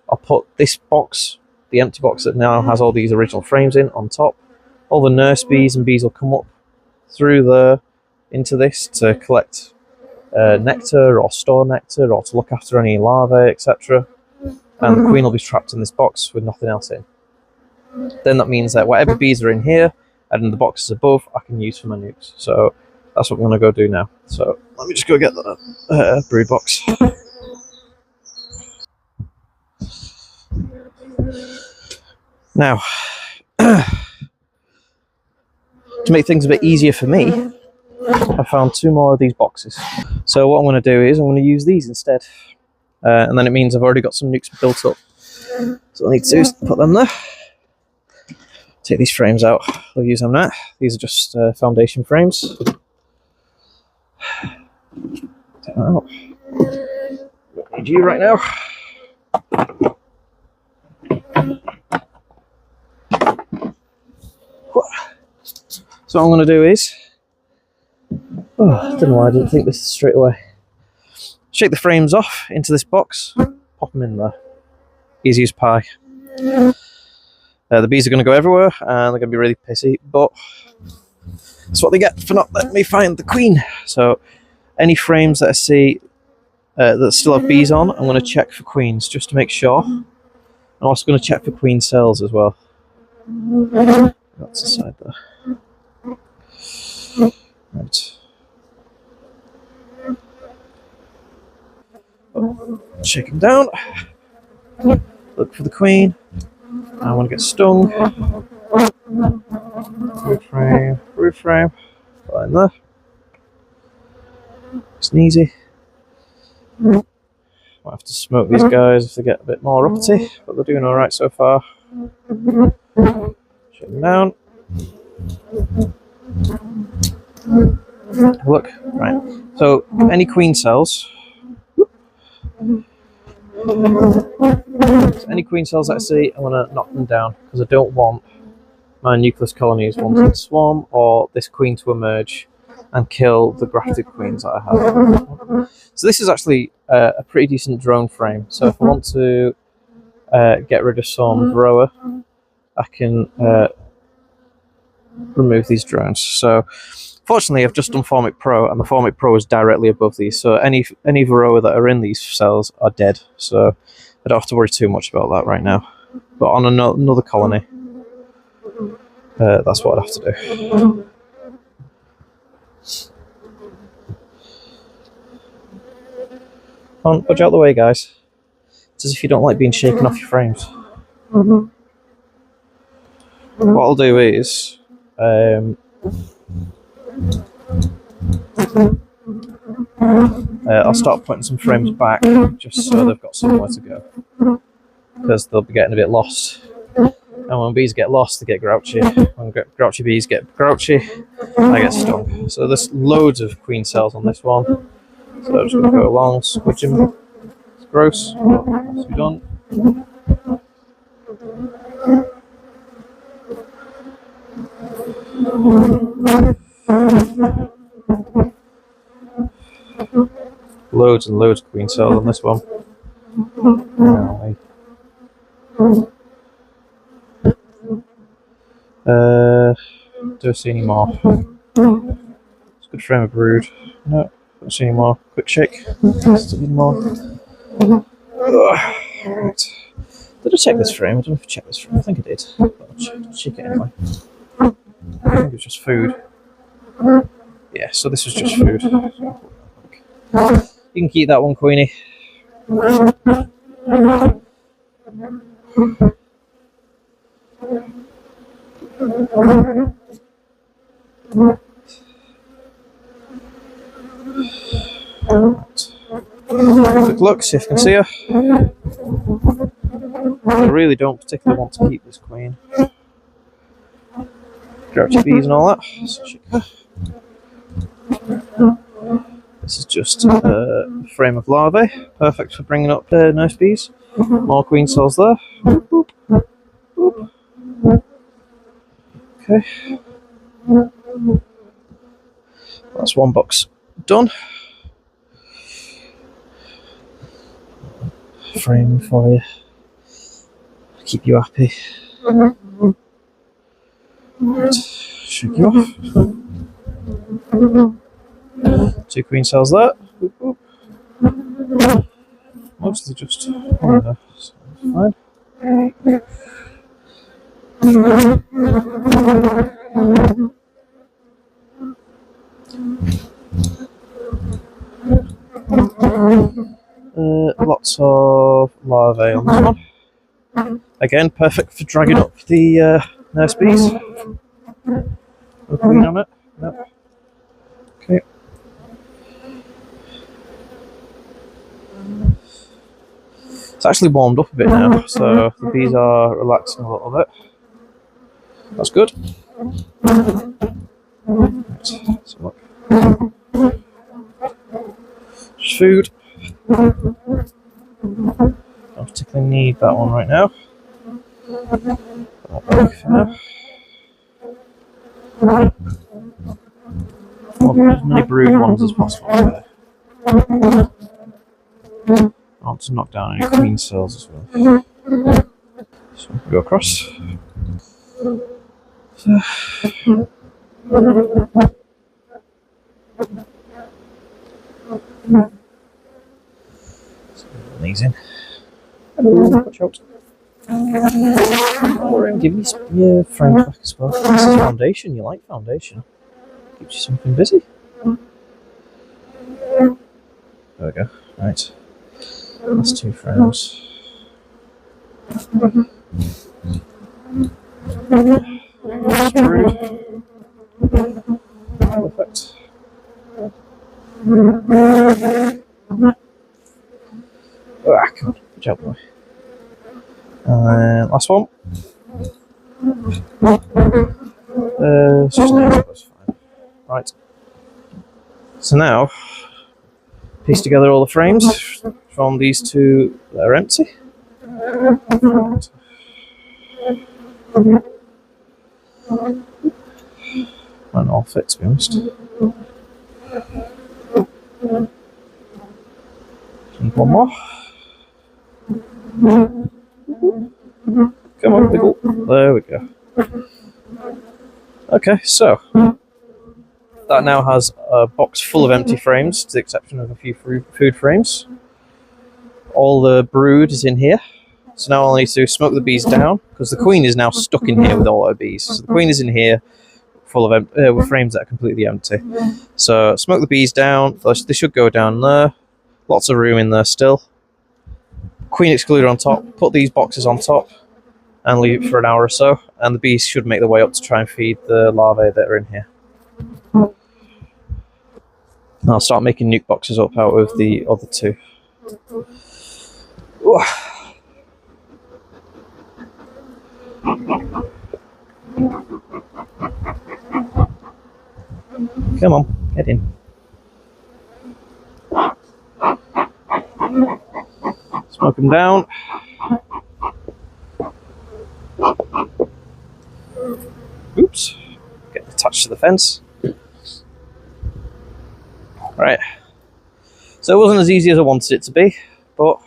Speaker 1: I'll put this box, the empty box that now has all these original frames in, on top. All the nurse bees and bees will come up through there into this to collect nectar or store nectar or to look after any larvae, etc. And the queen will be trapped in this box with nothing else in. Then that means that whatever bees are in here and in the boxes above, I can use for my nukes. So that's what I'm going to go do now. So let me just go get the brood box. Now, to make things a bit easier for me, I found 2 more of these boxes. So what I'm going to do is I'm going to use these instead. And then it means I've already got some nukes built up. So what I need to do is put them there. Take these frames out. I'll use them now. These are just foundation frames. Take that out. Don't need you right now. So what I'm going to do is... Oh, I don't know why I didn't think this straight away. Shake the frames off into this box, pop them in there. Easy as pie. The bees are going to go everywhere and they're going to be really pissy, but that's what they get for not letting me find the queen. So any frames that I see that still have bees on, I'm going to check for queens just to make sure. I'm also going to check for queen cells as well. That's the side there. Right. Shake them down. Look for the queen. I want to get stung. Brood frame. Put in there. It's easy. Might have to smoke these guys if they get a bit more uppity, but they're doing alright so far. Shake them down. Look, right. So any queen cells. So any queen cells that I see, I'm going to knock them down because I don't want my nucleus colonies wanting to swarm or this queen to emerge and kill the grafted queens that I have. So this is actually a pretty decent drone frame. So if I want to get rid of some varroa, I can remove these drones. So Fortunately, I've just done Formic Pro, and the Formic Pro is directly above these, so any Varroa that are in these cells are dead, so I don't have to worry too much about that right now. But on another colony, that's what I'd have to do. Come on, budge out the way, guys. It's as if you don't like being shaken off your frames. What I'll do is... I'll start putting some frames back, just so they've got somewhere to go. Because they'll be getting a bit lost. And when bees get lost, they get grouchy. When grouchy bees get grouchy, I get stung. So there's loads of queen cells on this one. So I'm just going to go along, squidge them. It's gross. Has to be done. Loads and loads of queen cells on this one. Do I see any more? It's a good frame of brood. No, don't see any more. Quick shake. Still need more. Right. Did I check this frame? I don't know if I checked this frame. I think I did. But I'll check it anyway. I think it was just food. Yeah, so this was just food. You can keep that one, Queenie. Quick look, see if you can see her. I really don't particularly want to keep this queen. Grouchy bees and all that. This is just a frame of larvae, perfect for bringing up nurse bees. More queen cells there. Boop, boop. Okay. That's one box done. Frame for you. Keep you happy. Right. Shake you off. 2 queen cells there. Boop, boop. Mostly just one there, so fine. Lots of larvae on this one. Again, perfect for dragging up the nurse bees. No queen on it. Nope. Okay. It's actually warmed up a bit now, so the bees are relaxing a little bit. That's good. Right, so look. Just food. Don't particularly need that one right now. Want as many brood ones as possible there. I want to knock down any queen cells as well. So we go across. These in. Hello, watch out. Give me your frame back as well. This is foundation. You like foundation? Keeps you something busy. There we go. Right. That's 2 frames. Perfect. Ah, come on. Good job, boy. And last one. That's fine. Right. So now, piece together all the frames from these 2 that are empty. Right. Might all fit, to be honest. Need one more. Come on, wiggle. There we go. Okay, so that now has a box full of empty frames, to the exception of a few food frames. All the brood is in here. So now I'll need to smoke the bees down, because the queen is now stuck in here with all her bees. So the queen is in here full of with frames that are completely empty. So smoke the bees down. They should go down there. Lots of room in there still. Queen excluder on top. Put these boxes on top and leave it for an hour or so, and the bees should make their way up to try and feed the larvae that are in here. I'll start making nuc boxes up out of the other two. Ooh. Come on, get in. Smoke them down. Oops, get attached to the fence. Right, so it wasn't as easy as I wanted it to be, but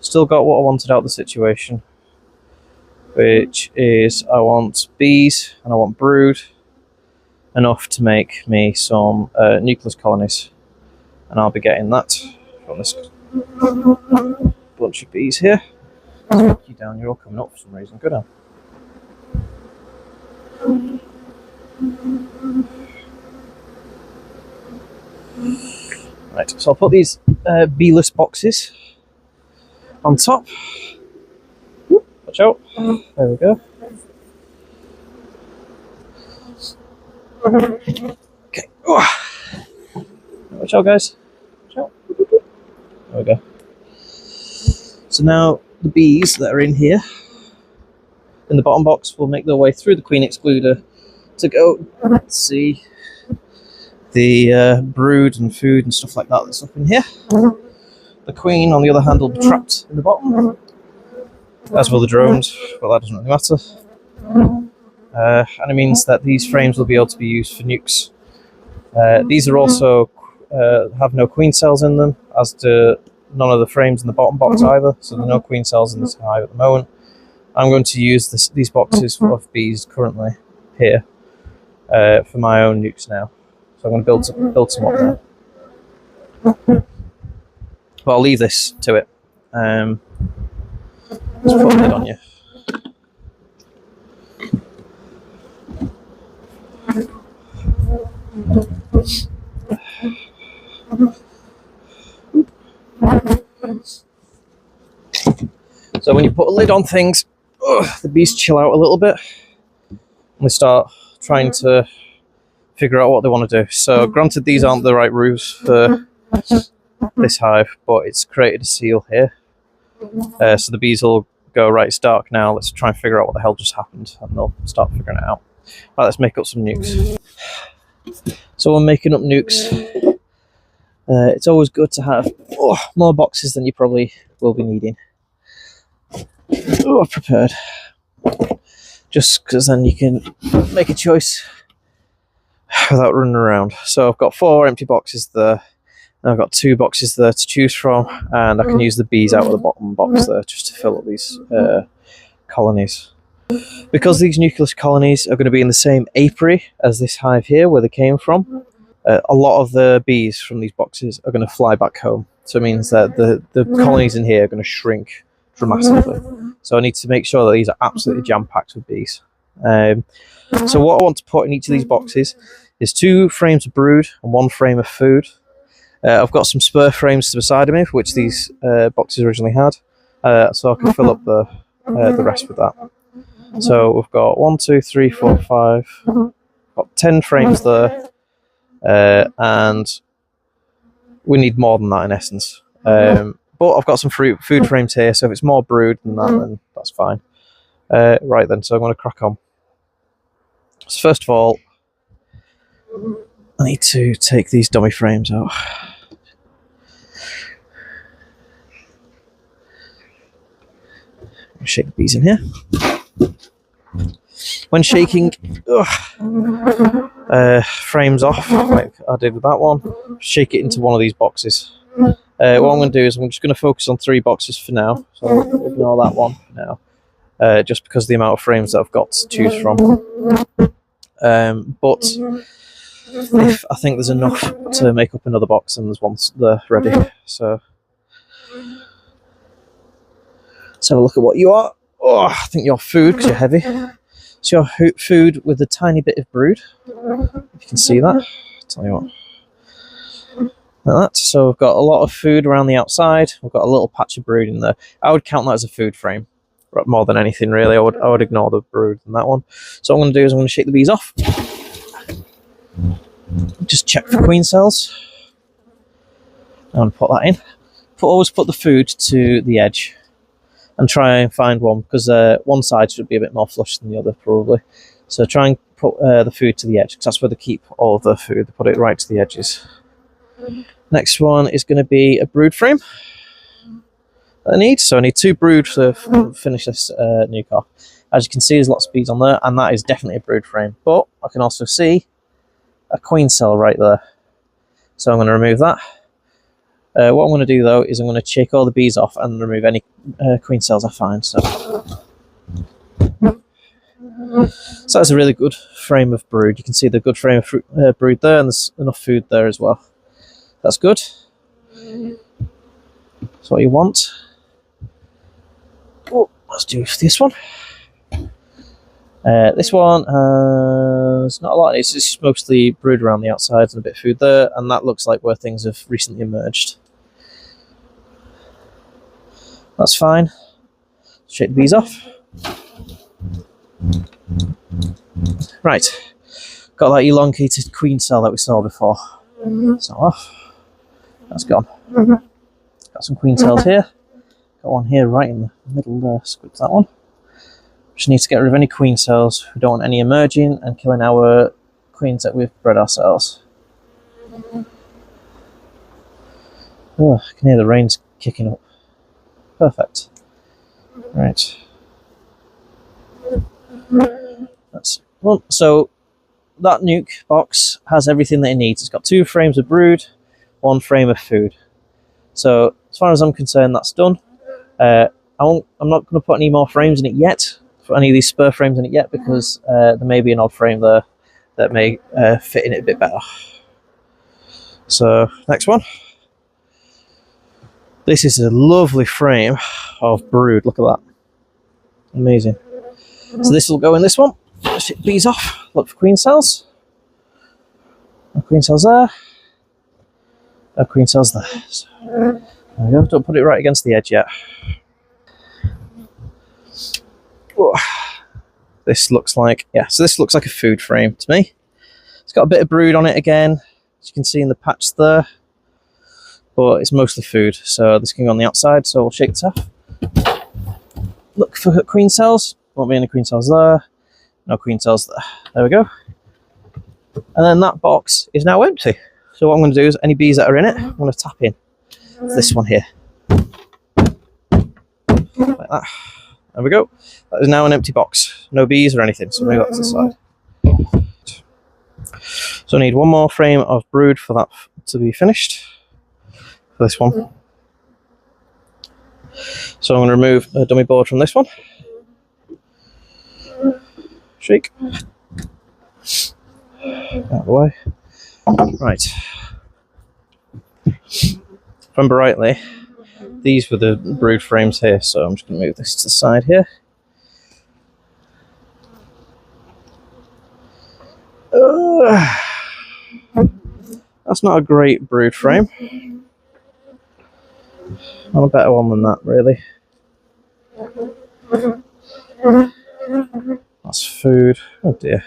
Speaker 1: still got what I wanted out of the situation, which is I want bees and I want brood enough to make me some nucleus colonies, and I'll be getting that from this bunch of bees here. Take you down, you're all coming up for some reason. Go down. Right, so I'll put these beeless boxes on top. Watch out. There we go. Okay. Watch out, guys. Watch out. There we go. So now the bees that are in here, in the bottom box, will make their way through the queen excluder to go see the brood and food and stuff like that that's up in here. The queen, on the other hand, will be trapped in the bottom, as will the drones, but that doesn't really matter. And it means that these frames will be able to be used for nukes. These are also have no queen cells in them, as do none of the frames in the bottom box either, so there are no queen cells in this hive at the moment. I'm going to use these boxes of bees currently here for my own nukes now. So I'm going to build some up now. But I'll leave this to it. Let's put a lid on you. So when you put a lid on things, the bees chill out a little bit and they start trying to figure out what they want to do. So granted, these aren't the right roofs for this hive, but it's created a seal here. So the bees will go, right, it's dark now, let's try and figure out what the hell just happened, and they'll start figuring it out. Right, let's make up some nukes. So we're making up nukes. It's always good to have more boxes than you probably will be needing. I've prepared. Just because then you can make a choice without running around. So I've got 4 empty boxes there, and I've got 2 boxes there to choose from, and I can use the bees out of the bottom box there just to fill up these colonies. Because these nucleus colonies are going to be in the same apiary as this hive here where they came from, a lot of the bees from these boxes are going to fly back home. So it means that the colonies in here are going to shrink dramatically. So I need to make sure that these are absolutely jam-packed with bees. So what I want to put in each of these boxes is 2 frames of brood and 1 frame of food. I've got some spare frames to the side of me, which these boxes originally had, so I can fill up the rest with that. So we've got 1, 2, 3, 4, 5, got 10 frames there, and we need more than that in essence. But I've got some food frames here, so if it's more brood than that, then that's fine. Right then, so I'm going to crack on. So first of all, I need to take these dummy frames out. Shake the bees in here. When shaking frames off, like I did with that one, shake it into one of these boxes. What I'm going to do is I'm just going to focus on 3 boxes for now, so I'll ignore that one for now, just because of the amount of frames that I've got to choose from. But if I think there's enough to make up another box, and there's one there ready. So let's have a look at what you are. Oh, I think you're food because you're heavy. So you're food with a tiny bit of brood. If you can see that, tell you what. Like that. So we've got a lot of food around the outside. We've got a little patch of brood in there. I would count that as a food frame more than anything, really. I would ignore the brood in that one. So what I'm going to do is I'm going to shake the bees off. Just check for queen cells. I'm going to put that in. Always put the food to the edge and try and find one, because one side should be a bit more flush than the other, probably. So try and put the food to the edge, because that's where they keep all of the food. They put it right to the edges. Next one is going to be a brood frame that I need. So I need 2 brood to finish this nuc off. As you can see, there's lots of bees on there, and that is definitely a brood frame. But I can also see a queen cell right there. So I'm going to remove that. What I'm going to do, though, is I'm going to shake all the bees off and remove any queen cells I find. So that's a really good frame of brood. You can see the good frame of brood there, and there's enough food there as well. That's good. That's what you want. Oh, let's do this one. This one has not a lot. It's just mostly brood around the outside and a bit of food there, and that looks like where things have recently emerged. That's fine. Shake the bees off. Right, got that elongated queen cell that we saw before. It's not off. That's gone. Got some queen cells here. Got one here right in the middle there. Squeeze that one. Just need to get rid of any queen cells. We don't want any emerging and killing our queens that we've bred ourselves. Oh, I can hear the rain's kicking up. Perfect. Right. That's well. So that nuc box has everything that it needs. It's got 2 frames of brood, 1 frame of food. So as far as I'm concerned, that's done. I'm not going to put any more frames in it yet, for any of these spur frames in it yet, because there may be an odd frame there that may fit in it a bit better. So next one. This is a lovely frame of brood. Look at that. Amazing. So this will go in this one. Shake bees off. Look for queen cells. No queen cells there. No queen cells there. So, there we go. Don't put it right against the edge yet. Whoa. This looks like, yeah, so this looks like a food frame to me. It's got a bit of brood on it again, as you can see in the patch there. But it's mostly food, so this can go on the outside, so we'll shake this off. Look for queen cells. Won't be any queen cells there. No queen cells there. There we go. And then that box is now empty. So what I'm going to do is any bees that are in it, I'm going to tap in this one here. Like that. There we go. That is now an empty box. No bees or anything, so move that to the side. So I need 1 more frame of brood for that to be finished. For this one. So I'm going to remove a dummy board from this one. Shake. Out of the way. Right. If I remember rightly, these were the brood frames here, so I'm just going to move this to the side here. That's not a great brood frame. Not a better one than that, really. That's food. Oh dear.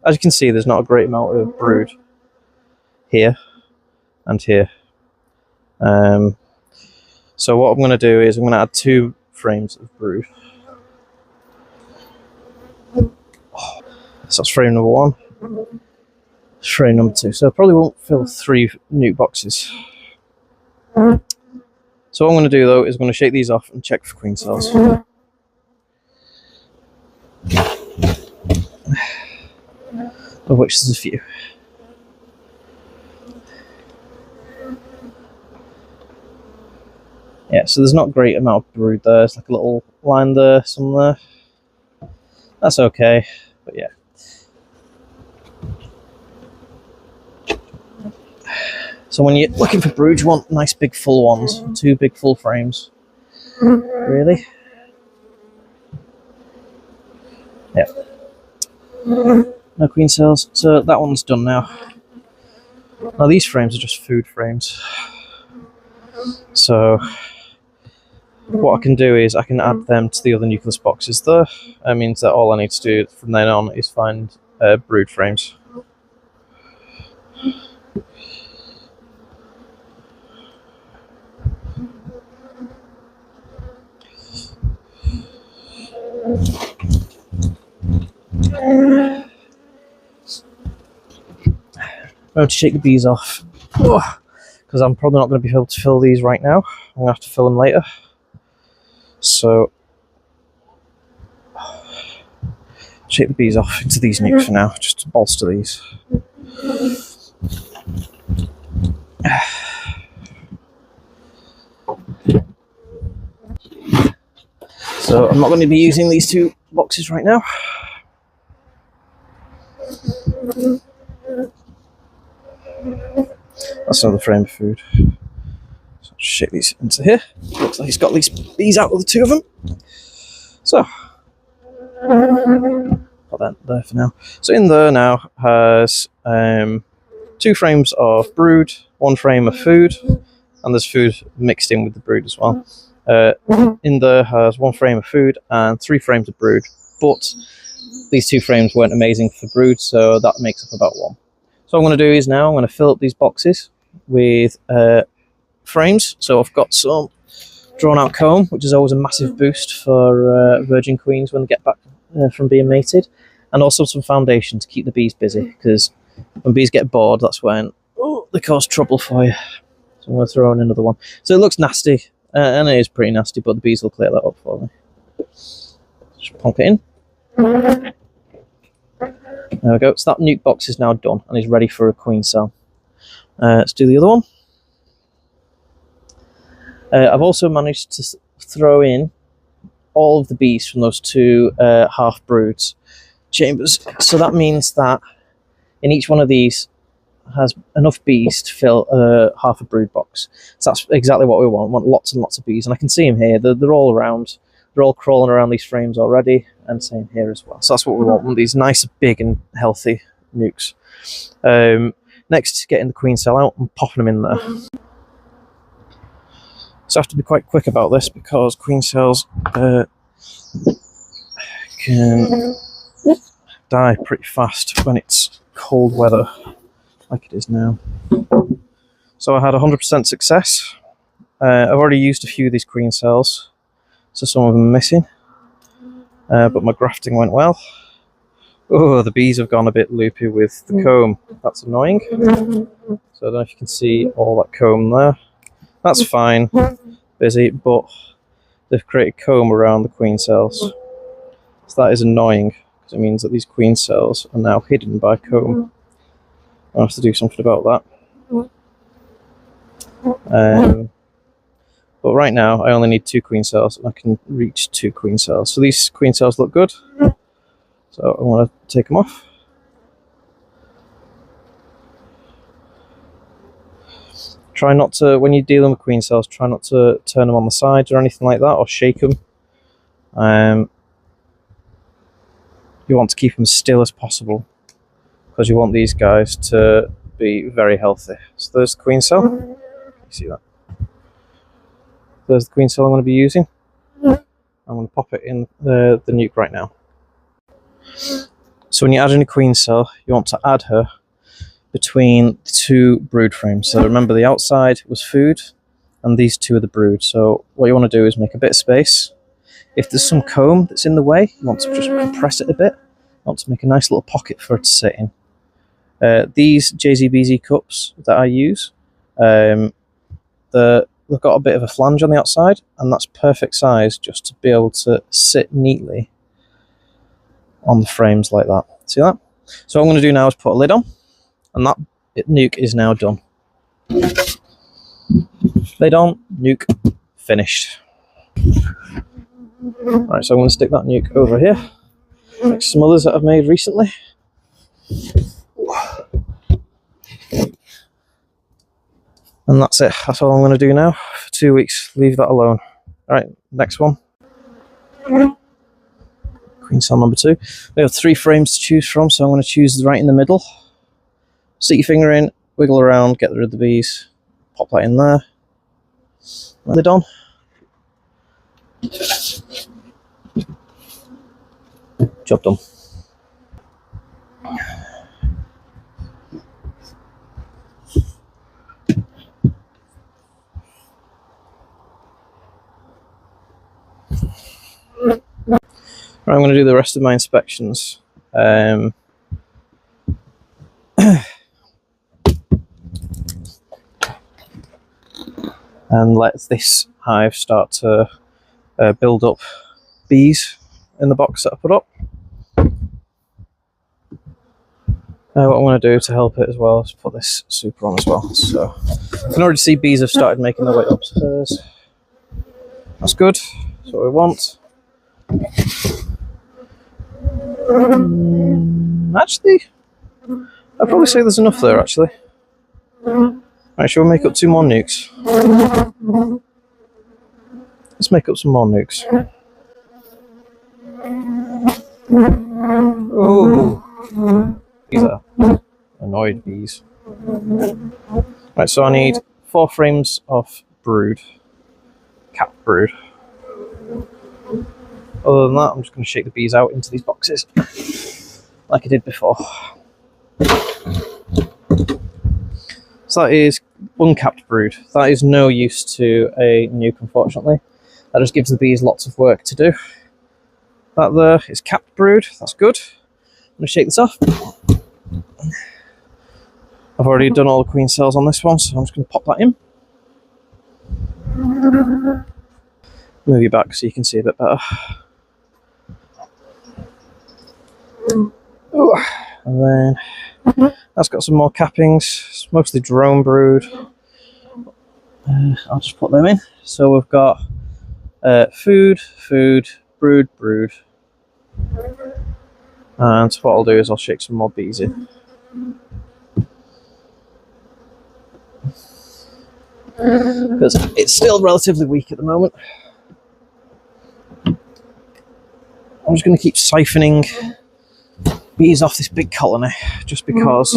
Speaker 1: As you can see, there's not a great amount of brood here and here. So what I'm going to do is I'm going to add 2 frames of brood. So that's frame number 1. Frame number 2. So I probably won't fill 3 nuc boxes. So what I'm going to do, though, is I'm going to shake these off and check for queen cells. Of which there's a few. Yeah, so there's not a great amount of brood there. There's like a little line there, some there. That's okay, but yeah. So when you're looking for brood, you want nice big full ones. 2 big full frames. Really? Yeah. No queen cells. So that one's done now. Now these frames are just food frames. So what I can do is I can add them to the other nucleus boxes there. That means that all I need to do from then on is find brood frames. I'm going to shake the bees off because I'm probably not going to be able to fill these right now. I'm going to have to fill them later. So shake the bees off into these nucs for now, just to bolster these. So I'm not going to be using these 2 boxes right now. That's another frame of food. So shake these into here. Looks like he's got these bees out of the 2 of them. So put that there for now. So in there now has 2 frames of brood, 1 frame of food, and there's food mixed in with the brood as well. In there has 1 frame of food and 3 frames of brood, but these 2 frames weren't amazing for brood, so that makes up about 1. So what I'm going to do is now I'm going to fill up these boxes with frames. So I've got some drawn out comb, which is always a massive boost for virgin queens when they get back from being mated, and also some foundation to keep the bees busy, because when bees get bored, that's when they cause trouble for you. So I'm going to throw in another one. So it looks nasty, and it is pretty nasty, but the bees will clear that up for me. Just plonk it in. There we go. So that nuc box is now done and is ready for a queen cell. Let's do the other one. I've also managed to throw in all of the bees from those 2 half broods chambers. So that means that in each one of these has enough bees to fill half a brood box. So that's exactly what we want. We want lots and lots of bees. And I can see them here. They're all around. They're all crawling around these frames already, and same here as well. So that's what we want. We want these nice, big and healthy nucs. Next, getting the queen cell out and popping them in there. So I have to be quite quick about this because queen cells can die pretty fast when it's cold weather, like it is now. So I had 100% success. I've already used a few of these queen cells, so some of them are missing, but my grafting went well. Oh, the bees have gone a bit loopy with the comb. That's annoying. So I don't know if you can see all that comb there. That's fine, busy, but they've created comb around the queen cells. So that is annoying, because it means that these queen cells are now hidden by comb. I'll have to do something about that. But right now, I only need 2 queen cells, and I can reach 2 queen cells. So these queen cells look good. So I want to take them off. Try not to, when you're dealing with queen cells, try not to turn them on the sides or anything like that, or shake them. You want to keep them as still as possible, because you want these guys to be very healthy. So there's the queen cell. You see that? There's the queen cell I'm going to be using. I'm going to pop it in the nuc right now. So when you're adding a queen cell, you want to add her between the 2 brood frames. So remember, the outside was food, and these 2 are the brood. So what you want to do is make a bit of space. If there's some comb that's in the way, you want to just compress it a bit. You want to make a nice little pocket for it to sit in. These JZBZ cups that I use, they've got a bit of a flange on the outside, and that's perfect size just to be able to sit neatly on the frames like that. See that? So what I'm going to do now is put a lid on, and that nuc is now done. Lid on, nuc finished. Right, so I'm going to stick that nuke over here, like some others that I've made recently. And that's it. That's all I'm going to do now for 2 weeks. Leave that alone. Alright, next one. Queen cell number 2. We have 3 frames to choose from, so I'm going to choose right in the middle. Stick your finger in, wiggle around, get rid of the bees. Pop that in there. Lid on. Job done. Right, I'm going to do the rest of my inspections. And let this hive start to build up bees in the box that I put up. What I'm going to do to help it as well is put this super on as well. So you can already see bees have started making their way upstairs. That's good. That's what we want. Actually, I'd probably say there's enough there actually. Right, shall we make up 2 more nukes? Let's make up some more nukes. Oh, these are annoyed bees. Right, so I need 4 frames of brood, capped brood. Other than that, I'm just going to shake the bees out into these boxes, like I did before. So that is uncapped brood. That is no use to a nuke, unfortunately. That just gives the bees lots of work to do. That there is capped brood. That's good. I'm going to shake this off. I've already done all the queen cells on this one, so I'm just going to pop that in. Move you back so you can see a bit better. Ooh. And then that's got some more cappings. It's mostly drone brood. I'll just put them in. So we've got food, brood. And what I'll do is I'll shake some more bees in. Because it's still relatively weak at the moment. I'm just going to keep siphoning bees off this big colony, just because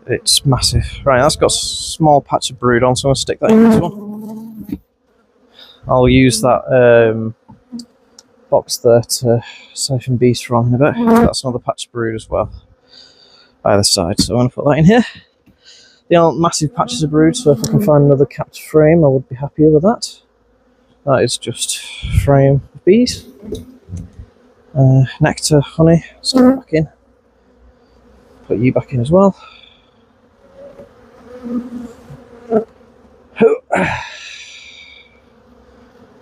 Speaker 1: it's massive. Right, that's got a small patch of brood on, so I'm going to stick that in this one. I'll use that box there to siphon bees from in a bit. That's another patch of brood as well, either side, so I'm going to put that in here. They aren't massive patches of brood, so if I can find another capped frame, I would be happier with that. That is just frame of bees. Nectar, honey, stick it back in. Put you back in as well.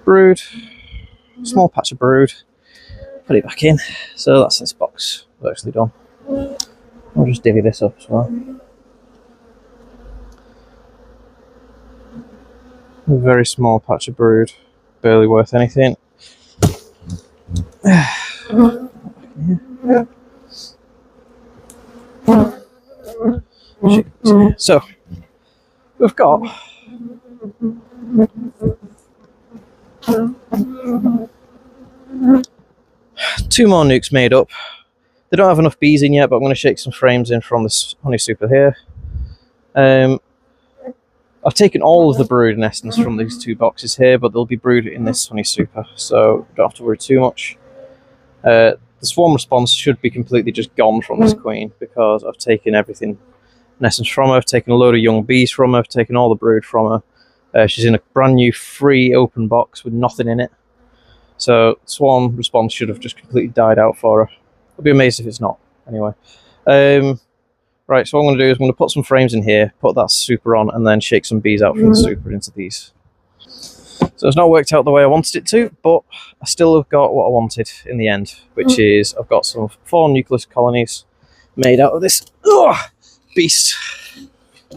Speaker 1: Brood, small patch of brood. Put it back in. So that's this box virtually done. I'll just divvy this up as well. A very small patch of brood, barely worth anything. So we've got two more nukes made up. They don't have enough bees in yet, but I'm going to shake some frames in from this honey super here. I've taken all of the brood in essence from these 2 boxes here, but there'll be brood in this honey super, so don't have to worry too much. The swarm response should be completely just gone from this queen, because I've taken everything in essence from her. I've taken a load of young bees from her, I've taken all the brood from her. She's in a brand new free open box with nothing in it. So swarm response should have just completely died out for her. I'll be amazed if it's not, anyway. Right, so what I'm going to do is I'm going to put some frames in here, put that super on, and then shake some bees out from the super into these. So it's not worked out the way I wanted it to, but I still have got what I wanted in the end, which is I've got some 4 nucleus colonies made out of this beast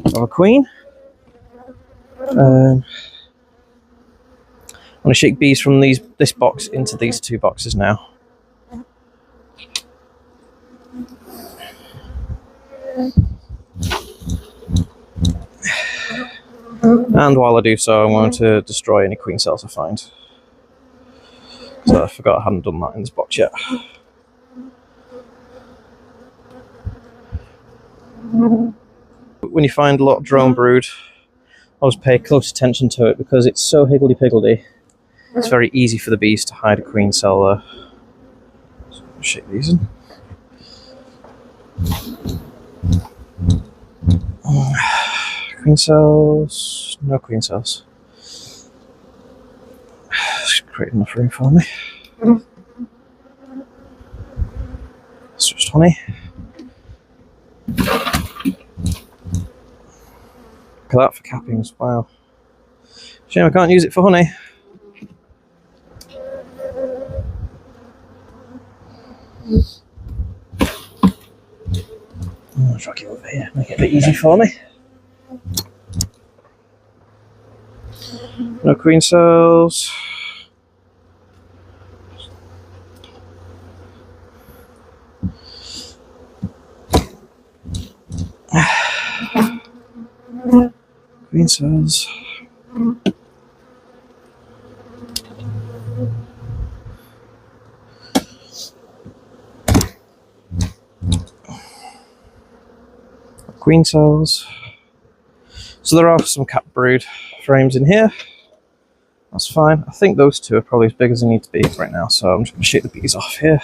Speaker 1: of a queen. I'm going to shake bees from this box into these 2 boxes now. And while I do so, I'm going to destroy any queen cells I find. So I forgot I hadn't done that in this box yet. When you find a lot of drone brood, always pay close attention to it because it's so higgledy-piggledy. It's very easy for the bees to hide a queen cell there. So I'll shake these in. Queen cells, no queen cells. It's create enough room for me. It's just honey. Look at that for cappings, wow. Shame I can't use it for honey. I'll drag it over here, make it a bit easy for me. No queen cells. Queen cells. Queen cells. So there are some cap brood frames in here. That's fine. I think those 2 are probably as big as they need to be right now, so I'm just going to shake the bees off here.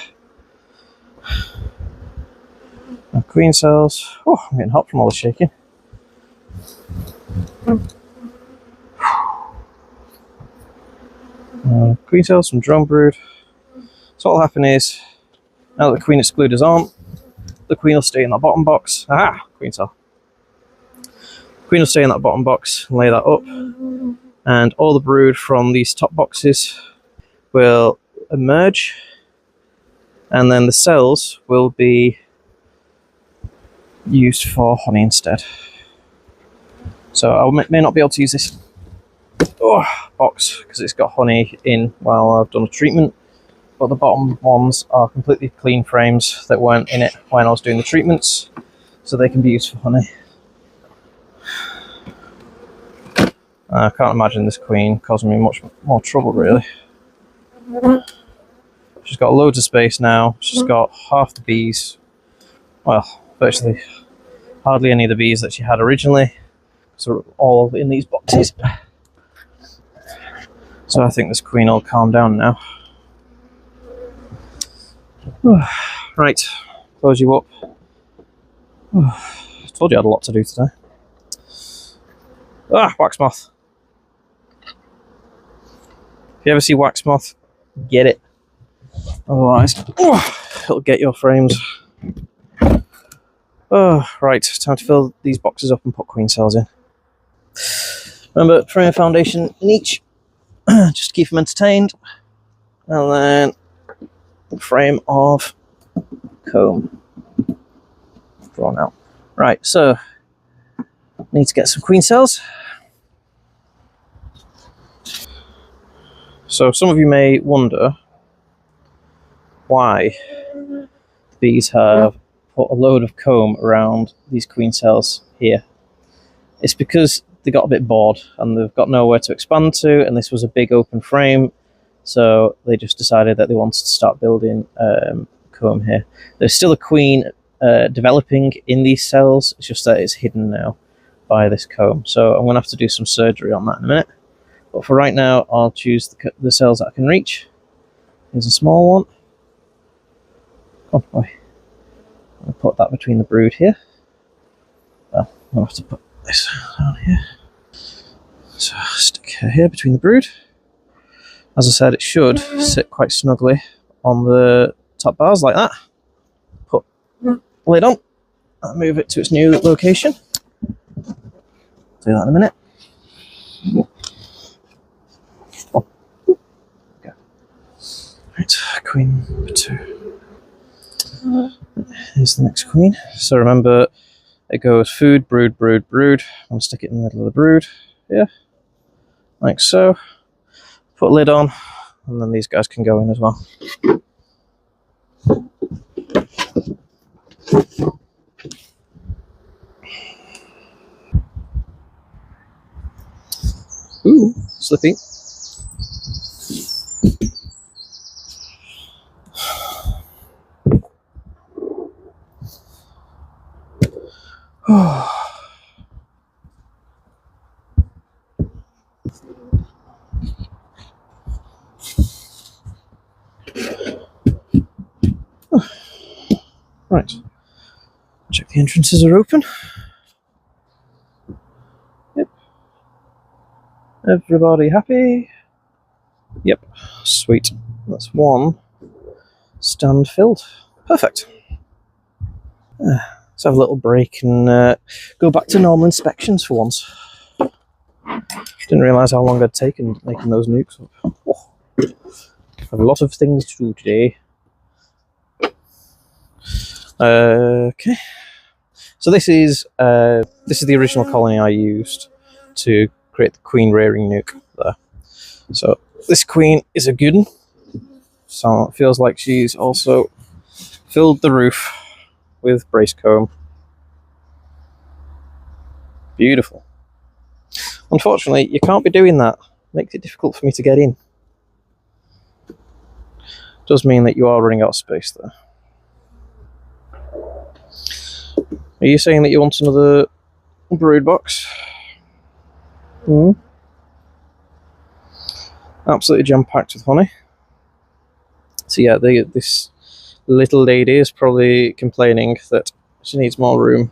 Speaker 1: Now, queen cells. Oh, I'm getting hot from all the shaking. Queen cells, some drone brood. So what will happen is, now that the queen excluders aren't, the queen will stay in that bottom box. Ah, queen cell. Queen will stay in that bottom box and lay that up. And all the brood from these top boxes will emerge. And then the cells will be used for honey instead. So I may not be able to use this box because it's got honey in while I've done a treatment. But the bottom ones are completely clean frames that weren't in it when I was doing the treatments, so they can be used for honey. I can't imagine this queen causing me much more trouble, really. She's got loads of space now. She's got half the bees. Well, virtually hardly any of the bees that she had originally. So all in these boxes. So I think this queen will calm down now. Right, close you up. I told you I had a lot to do today. Wax moth. If you ever see wax moth, get it. Otherwise, it'll get your frames. Right, time to fill these boxes up and put queen cells in. Remember, frame a foundation in each, just to keep them entertained. And then the frame of comb drawn out. Right, so need to get some queen cells. So some of you may wonder why bees have put a load of comb around these queen cells here. It's because they got a bit bored and they've got nowhere to expand to, and this was a big open frame, so they just decided that they wanted to start building comb here. There's still a queen developing in these cells, it's just that it's hidden now by this comb. So I'm going to have to do some surgery on that in a minute. But for right now, I'll choose the cells that I can reach. Here's a small one. Oh boy. I'll put that between the brood here. Well, I'll have to put this down here. So I'll stick her here between the brood. As I said, it should sit quite snugly on the top bars like that. Put the lid on and move it to its new location. Do that in a minute. Okay. Right, queen number 2. Here's the next queen. So remember, it goes food, brood, brood, brood. I'm going to stick it in the middle of the brood here, like so. Put a lid on, and then these guys can go in as well. Ooh, slippy. Right. Check the entrances are open. Yep. Everybody happy? Yep. Sweet. That's one stand filled. Perfect. Let's have a little break and go back to normal inspections for once. Didn't realise how long I'd taken making those nukes up. Oh, I have a lot of things to do today. Okay. So this is the original colony I used to create the queen rearing nuc there. So this queen is a good one. So it feels like she's also filled the roof with brace comb. Beautiful. Unfortunately, you can't be doing that. Makes it difficult for me to get in. Does mean that you are running out of space there. Are you saying that you want another brood box? Absolutely jam-packed with honey. So yeah, this little lady is probably complaining that she needs more room.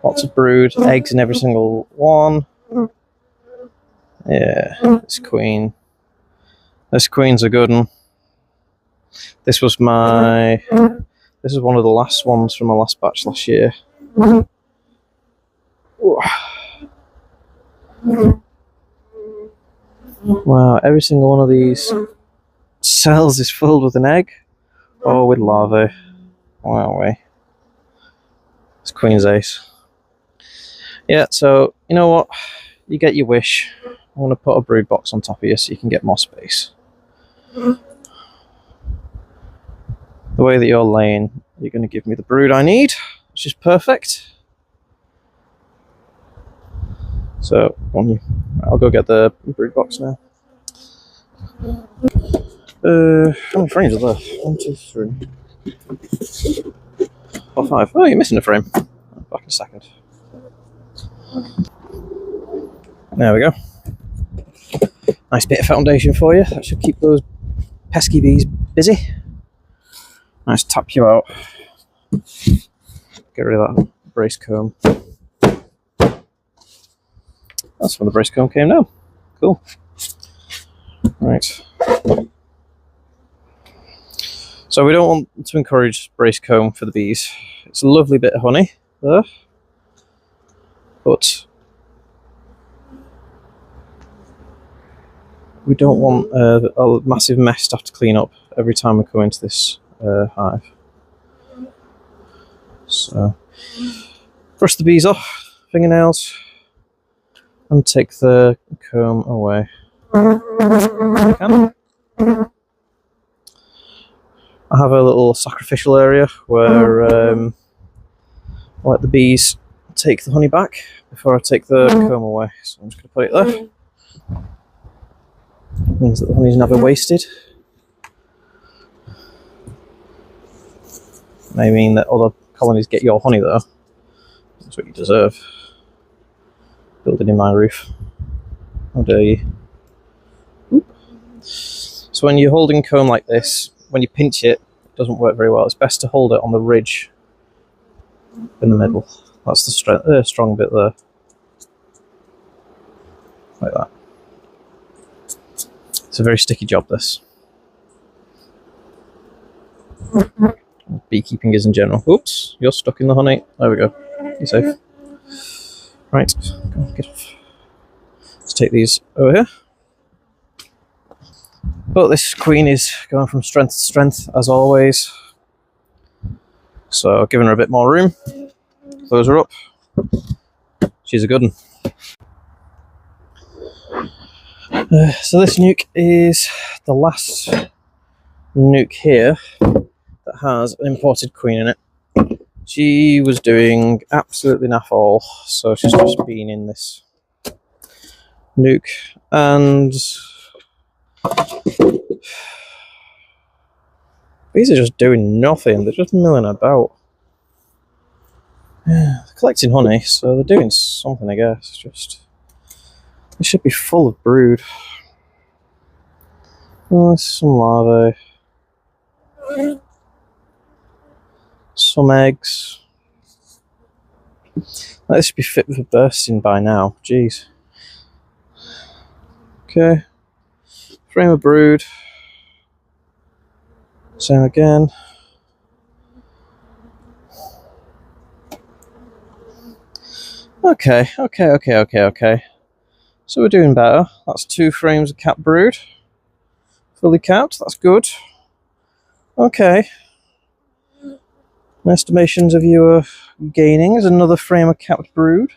Speaker 1: Lots of brood, eggs in every single one. Yeah, this queen's a good one. This is one of the last ones from my last batch last year. Wow, every single one of these cells is filled with an egg or with larvae. Wow, it's queen's ace. Yeah, so you know what? You get your wish. I'm going to put a brood box on top of you so you can get more space. The way that you're laying, you're going to give me the brood I need, which is perfect. So, I'll go get the brood box now. How many frames are there? 1, 2, 3, 4, 5. Oh, you're missing a frame. Back in a second. There we go. Nice bit of foundation for you. That should keep those pesky bees busy. Nice tap you out. Get rid of that brace comb. That's where the brace comb came down. Cool. Right. So we don't want to encourage brace comb for the bees. It's a lovely bit of honey there. But we don't want a massive mess to have to clean up every time we come into this hive. So brush the bees off, fingernails, and take the comb away. I have a little sacrificial area where I let the bees take the honey back before I take the comb away. So I'm just going to put it there. Means that the honey's never wasted. May mean that other colonies get your honey though. That's what you deserve. Building in my roof. How dare you? Oop. So when you're holding comb like this, when you pinch it, it doesn't work very well. It's best to hold it on the ridge in the middle. That's the strong bit there. Like that. It's a very sticky job, this. Beekeeping is in general. Oops, you're stuck in the honey. There we go. You're safe. Right, get off. Let's take these over here. But this queen is going from strength to strength, as always. So, giving her a bit more room. Close her up. She's a good one. So this nuc is the last nuc here that has an imported queen in it. She was doing absolutely naff all, so she's just been in this nuc, and these are just doing nothing. They're just milling about. Yeah, they're collecting honey, so they're doing something, I guess. Just they should be full of brood. Oh, some larvae, some eggs. This should be fit for bursting by now. Jeez. Okay. Frame of brood. Same again. Okay. So we're doing better. That's 2 frames of capped brood. Fully capped, that's good. Okay. My estimations of you are gaining is another frame of capped brood.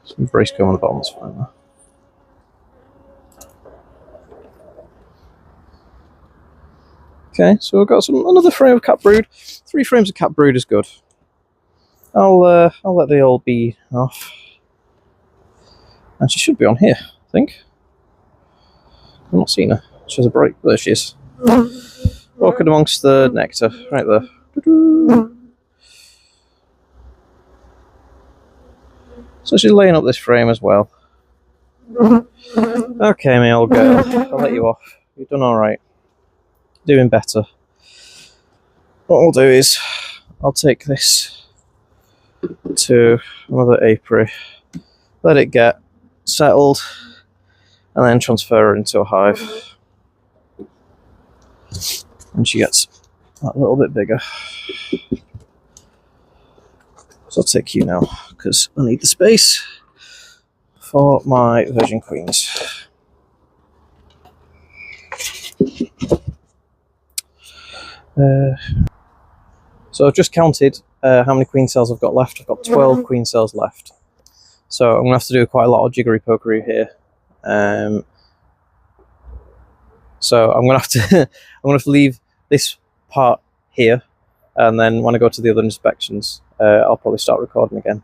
Speaker 1: Some brace comb on the bottom, that's fine though. Okay, so we've got another frame of capped brood. 3 frames of capped brood is good. I'll let the old bee off. And she should be on here, I think. I'm not seeing her. She has a break. There she is. Walking amongst the nectar, right there. So she's laying up this frame as well. Okay, my old girl, I'll let you off. You've done alright. Doing better. What I'll do is, I'll take this to another apiary, let it get settled, and then transfer her into a hive. And she gets that little bit bigger. So I'll take you now, because I need the space for my virgin queens. So I've just counted how many queen cells I've got left. I've got 12 queen cells left. So I'm going to have to do quite a lot of jiggery pokery here. So I'm going to have to leave this part here, and then when I go to the other inspections, I'll probably start recording again.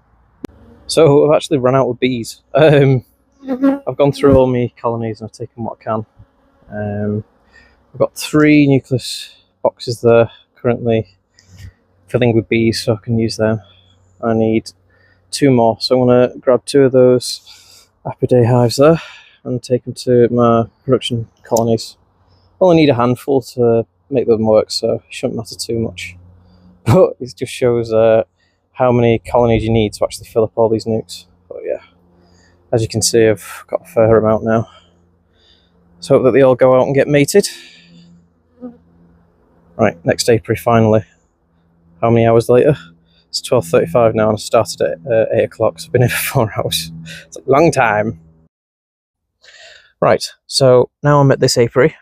Speaker 1: So I've actually run out of bees. I've gone through all my colonies and I've taken what I can. I've got 3 nucleus boxes there currently filling with bees, so I can use them. I need 2 more, so I'm going to grab 2 of those Apidae hives there and take them to my production colonies. I only need a handful to make them work, so it shouldn't matter too much. But it just shows how many colonies you need to actually fill up all these nucs. But yeah, as you can see, I've got a fair amount now. So hope that they all go out and get mated. Right, next apiary finally. How many hours later? It's 12:35 now and I started at 8 o'clock, so I've been here for 4 hours. It's a long time. Right, so now I'm at this apiary.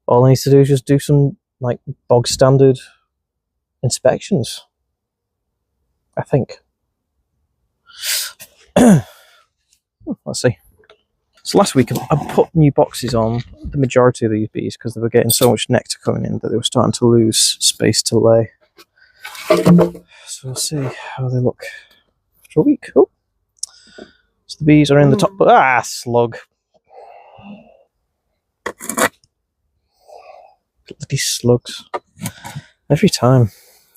Speaker 1: All I need to do is just do some like bog standard inspections, I think. Let's see. So last week I put new boxes on the majority of these bees because they were getting so much nectar coming in that they were starting to lose space to lay. So we'll see how they look after a week. Oh, so the bees are in the top. Ah, slug! Bloody slugs! Every time.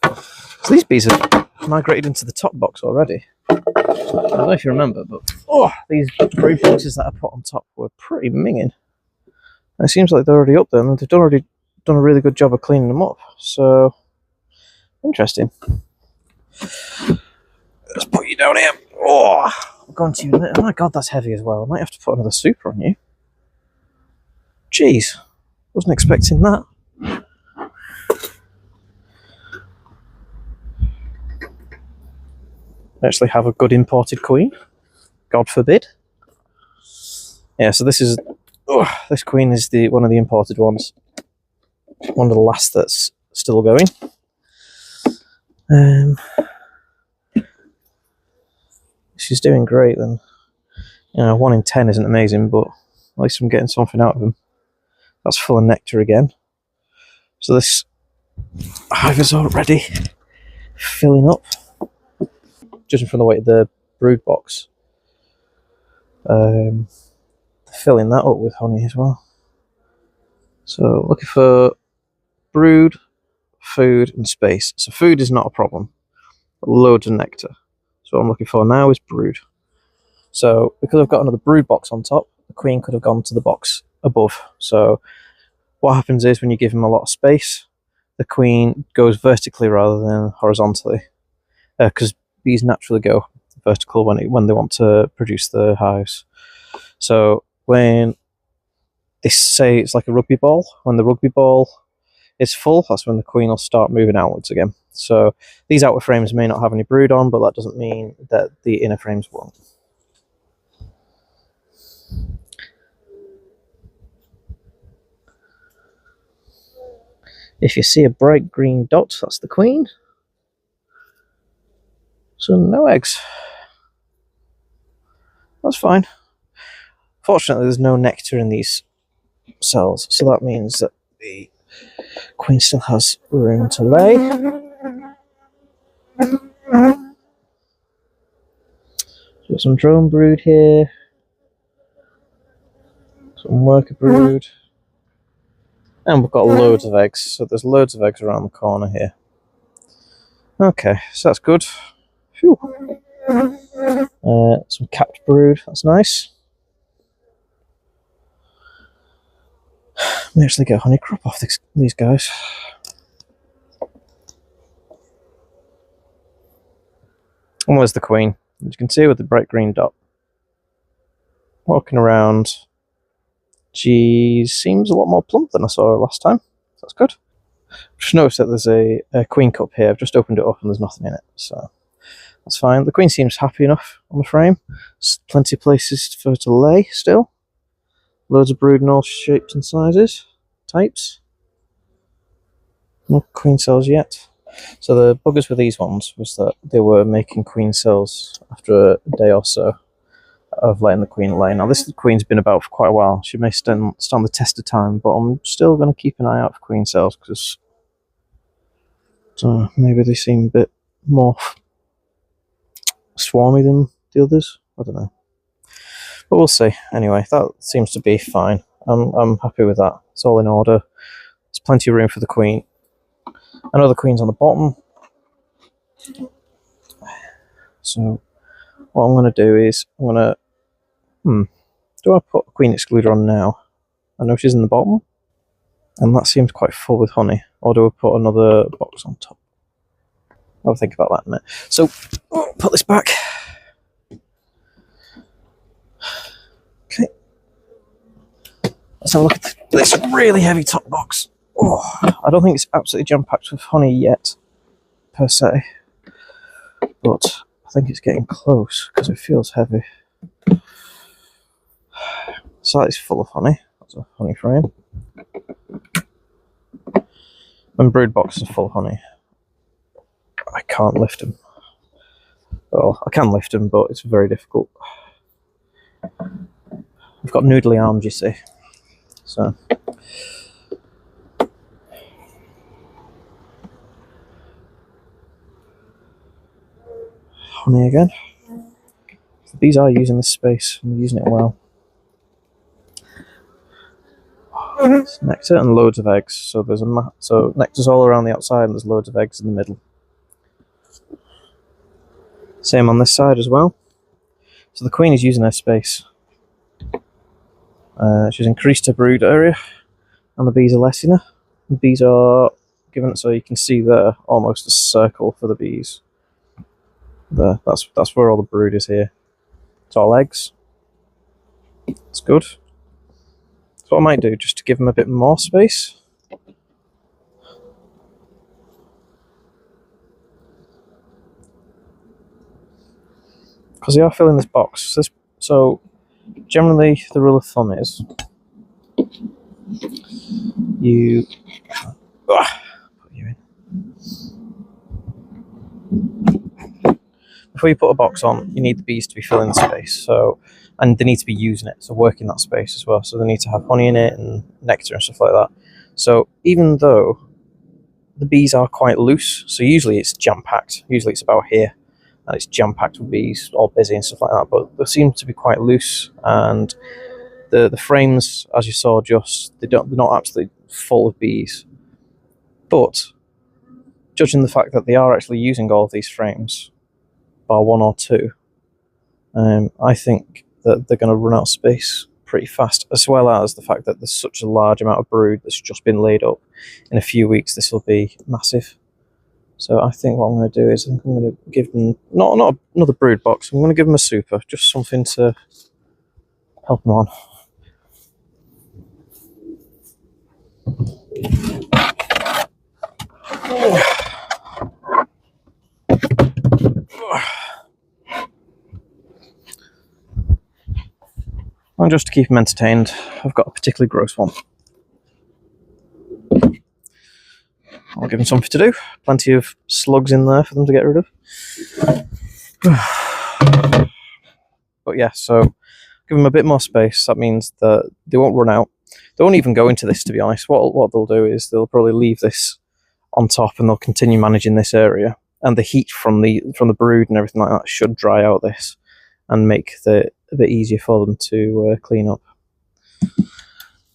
Speaker 1: So these bees have migrated into the top box already. I don't know if you remember, but these brood boxes that I put on top were pretty minging. And it seems like they're already up there, and they've already done a really good job of cleaning them up. So interesting. Let's put you down here. Oh, I'm going to you. Oh my god, that's heavy as well. I might have to put another super on you. Jeez, wasn't expecting that. I actually have a good imported queen. God forbid. Yeah, so this is this queen is one of the imported ones. One of the last that's still going. she's doing great, then 1 in 10 isn't amazing, but at least I'm getting something out of them. That's full of nectar again. So this hive is already filling up, judging from the weight of the brood box. Filling that up with honey as well. So looking for brood, food and space. So food is not a problem, but loads of nectar. So what I'm looking for now is brood. So because I've got another brood box on top, the queen could have gone to the box above. So what happens is when you give them a lot of space, the queen goes vertically rather than horizontally, because bees naturally go vertical when they want to produce the hives. So when they say it's like a rugby ball, when the rugby ball is full, that's when the queen will start moving outwards again. So these outer frames may not have any brood on, but that doesn't mean that the inner frames won't. If you see a bright green dot, that's the queen. So no eggs. That's fine. Fortunately, there's no nectar in these cells, so that means that the queen still has room to lay. Got some drone brood here, some worker brood, and we've got loads of eggs, so there's loads of eggs around the corner here. Okay, so that's good. Phew. Some capped brood, that's nice. May actually get a honey crop off these guys. And where's the queen? As you can see with the bright green dot. Walking around. She seems a lot more plump than I saw her last time. So that's good. Just noticed that there's a queen cup here. I've just opened it up and there's nothing in it. So that's fine. The queen seems happy enough on the frame. There's plenty of places for her to lay still. Loads of brood in all shapes and sizes, types. No queen cells yet. So the buggers with these ones was that they were making queen cells after a day or so of letting the queen lay. Now this queen's been about for quite a while. She may stand the test of time, but I'm still going to keep an eye out for queen cells because maybe they seem a bit more swarmy than the others. I don't know. But we'll see. Anyway, that seems to be fine. I'm happy with that. It's all in order. There's plenty of room for the queen. Another queen's on the bottom. So what I'm going to do is I'm going to... do I put a queen excluder on now? I know she's in the bottom. And that seems quite full with honey. Or do I put another box on top? I'll think about that in a minute. So, put this back. Okay. Let's have a look at this really heavy top box. Oh, I don't think it's absolutely jam-packed with honey yet, per se. But I think it's getting close because it feels heavy. So that is full of honey. That's a honey frame. When brood boxes are full of honey, I can't lift them. Well, I can lift them, but it's very difficult. I've got noodly arms, you see. So honey again. The bees are using this space and using it well. It's nectar and loads of eggs. So there's so nectar's all around the outside and there's loads of eggs in the middle. Same on this side as well. So the queen is using her space. She's increased her brood area and the bees are less in her. The bees are given, so you can see there almost a circle for the bees. There, that's where all the brood is here. It's all eggs. It's good. So what I might do, just to give them a bit more space, because they are filling this box. So generally the rule of thumb is you put you in. before you put a box on, you need the bees to be filling the space. So, and they need to be using it, so working that space as well. So they need to have honey in it and nectar and stuff like that. So even though the bees are quite loose, so usually it's jam-packed. Usually it's about here, and it's jam-packed with bees, all busy and stuff like that. But they seem to be quite loose, and the frames, as you saw, they're not absolutely full of bees. But judging the fact that they are actually using all of these frames, bar one or two, I think that they're going to run out of space pretty fast, as well as the fact that there's such a large amount of brood that's just been laid up. In a few weeks, this will be massive. So I think what I'm going to do is I'm going to give them, not another brood box, I'm going to give them a super, just something to help them on. And just to keep them entertained, I've got a particularly gross one. I'll give them something to do. Plenty of slugs in there for them to get rid of. But yeah, so give them a bit more space. That means that they won't run out. They won't even go into this, to be honest. What they'll do is they'll probably leave this on top and they'll continue managing this area. And the heat from the brood and everything like that should dry out this and make it a bit easier for them to clean up.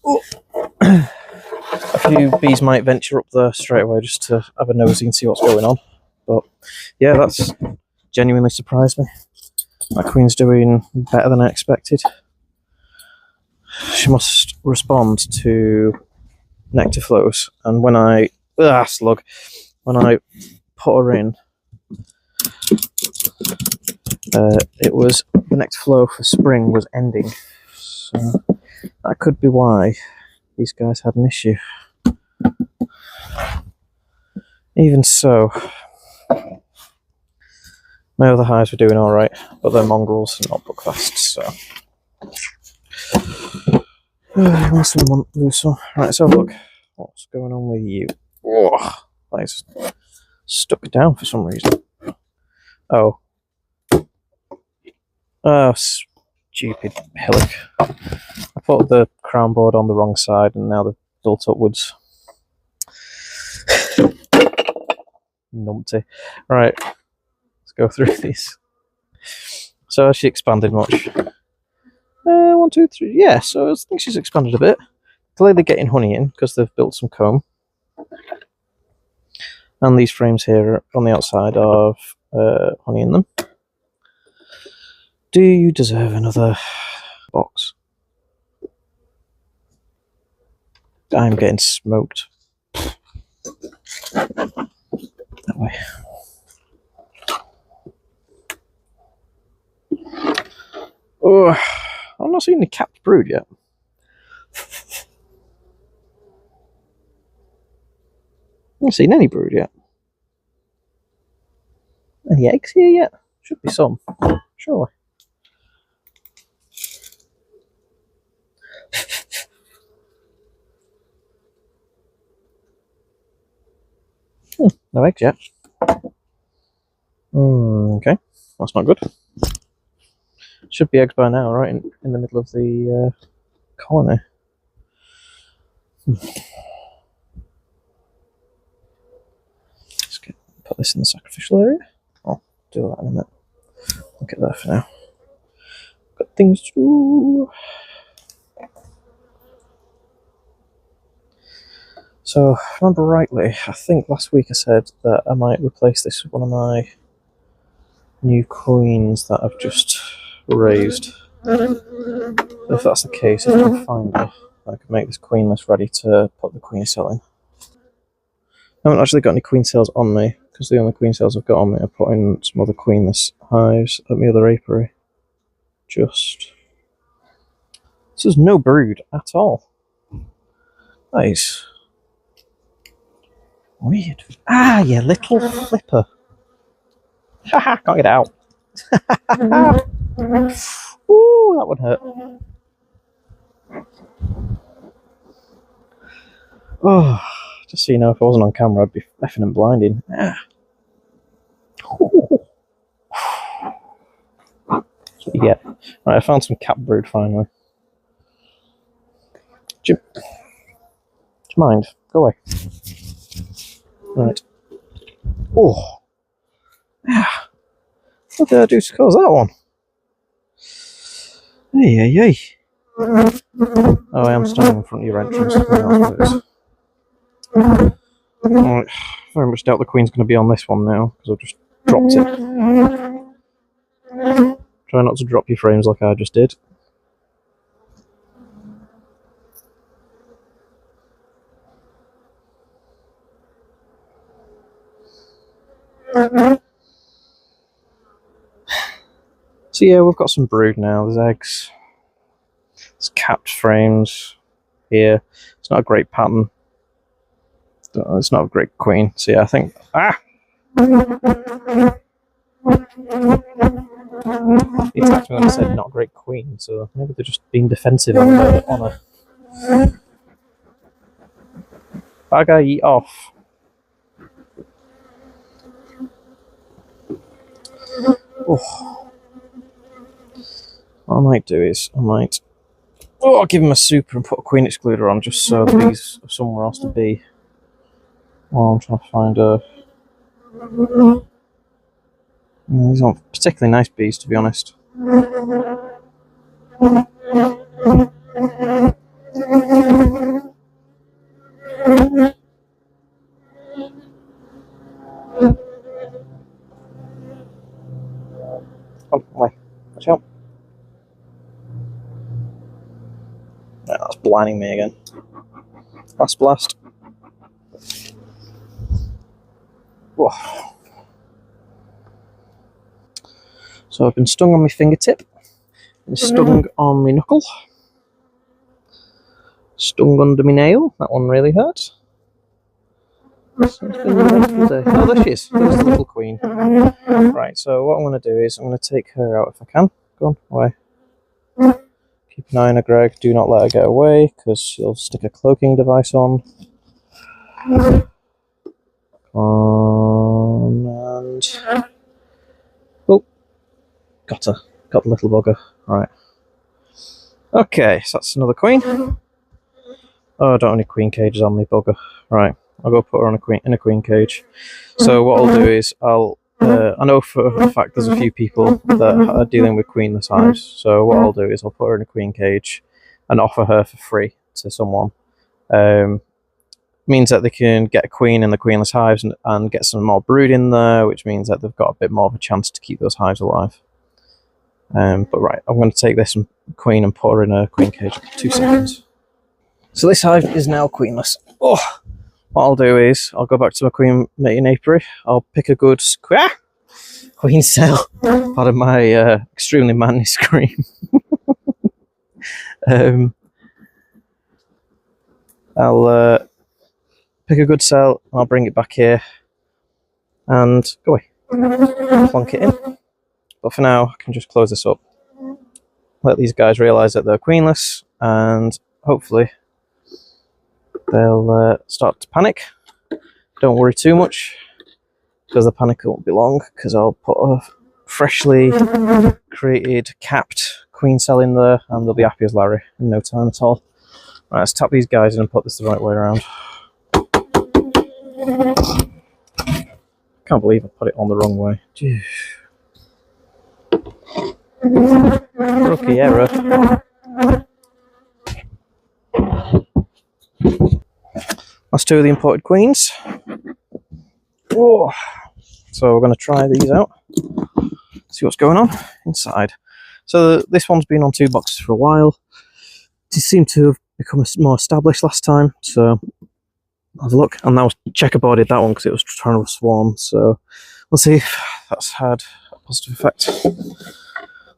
Speaker 1: Oh. A few bees might venture up there straight away just to have a nosy and see what's going on. But yeah, that's genuinely surprised me. My queen's doing better than I expected. She must respond to nectar flows, and when I when I put her in, it was the nectar flow for spring was ending, so that could be why these guys had an issue. Even so, my other hives were doing alright, but they're mongrels and not buckfast, so. Nice one, loose one. Right, so look, what's going on with you? Oh, that is stuck down for some reason. Oh. Oh, stupid hillock. I put the crown board on the wrong side and now they've built upwards. Numpty. Right, let's go through these. So has she expanded much? 1, 2, 3. Yeah, so I think she's expanded a bit. Clearly getting honey in because they've built some comb. And these frames here on the outside have honey in them. Do you deserve another box? I'm getting smoked. That way. Oh, I'm not seeing the capped brood yet. I haven't seen any brood yet. Any eggs here yet? Should be some, surely. No eggs yet. Okay, that's not good. Should be eggs by now, right in the middle of the colony. Let's put this in the sacrificial area. I'll do that in a minute. Look at that for now. Got things to do. So, if I remember rightly, I think last week I said that I might replace this with one of my new queens that I've just raised. If that's the case, if I can find it, I could make this queenless ready to put the queen cell in. I haven't actually got any queen cells on me, because the only queen cells I've got on me are putting some other queenless hives at my other apiary. This is no brood at all. That is weird. Ah, you little flipper. Haha, can't get out. Ooh, that would hurt. Oh, just so you know, if I wasn't on camera, I'd be effing and blinding. Ah. Yeah. Right, I found some cat brood finally. Do you mind? Go away. Right. Oh. Yeah. What did I do to cause that one? Hey, hey, hey. Oh, I am standing in front of your entrance. Right. Very much doubt the queen's going to be on this one now, because I've just dropped it. Try not to drop your frames like I just did. So yeah, we've got some brood now. There's eggs. There's capped frames here. It's not a great pattern. It's not a great queen. So yeah, I think... Ah! He attacked me when I said not a great queen, so maybe they're just being defensive on a... Bagger, eat off. Oh. What I might do is, I'll give him a super and put a queen excluder on just so the bees have somewhere else to be. Well, I'm trying to find a... These aren't particularly nice bees, to be honest. Come away. Watch out. Yeah, that's blinding me again. Last blast. Whoa. So I've been stung on my fingertip, been stung on my knuckle, stung under my nail. That one really hurt. So it's been an eventful day. Oh, there she is. There's the little queen. Right, so what I'm going to do is I'm going to take her out if I can. Go on, away. Keep an eye on her, Greg. Do not let her get away, because she'll stick a cloaking device on. And... Oh, got her. Got the little bugger. Right. Okay, so that's another queen. Oh, I don't have any queen cages on me, bugger. Right, I'll go put her on in a queen cage. So what I'll do is I know for a fact there's a few people that are dealing with queenless hives. So what I'll do is I'll put her in a queen cage and offer her for free to someone. Means that they can get a queen in the queenless hives and get some more brood in there, which means that they've got a bit more of a chance to keep those hives alive. But right, I'm going to take this queen and put her in a queen cage. 2 seconds. So this hive is now queenless. Oh, what I'll do is I'll go back to my queen mating apiary. I'll pick a good queen cell. Pardon my extremely manly scream. I'll pick a good cell. I'll bring it back here and go away. Plonk it in. But for now, I can just close this up. Let these guys realise that they're queenless, and hopefully they'll start to panic. Don't worry too much, because the panic won't be long, because I'll put a freshly created capped queen cell in there, and they'll be happy as Larry in no time at all. Right, let's tap these guys in and put this the right way around. Can't believe I put it on the wrong way. Jeez. Rookie error. That's 2 of the imported queens. Oh. So we're going to try these out. See what's going on inside. So this one's been on 2 boxes for a while. It seemed to have become more established last time. So have a look. And that was checkerboarded, that one, because it was trying to swarm. So we'll see if that's had a positive effect.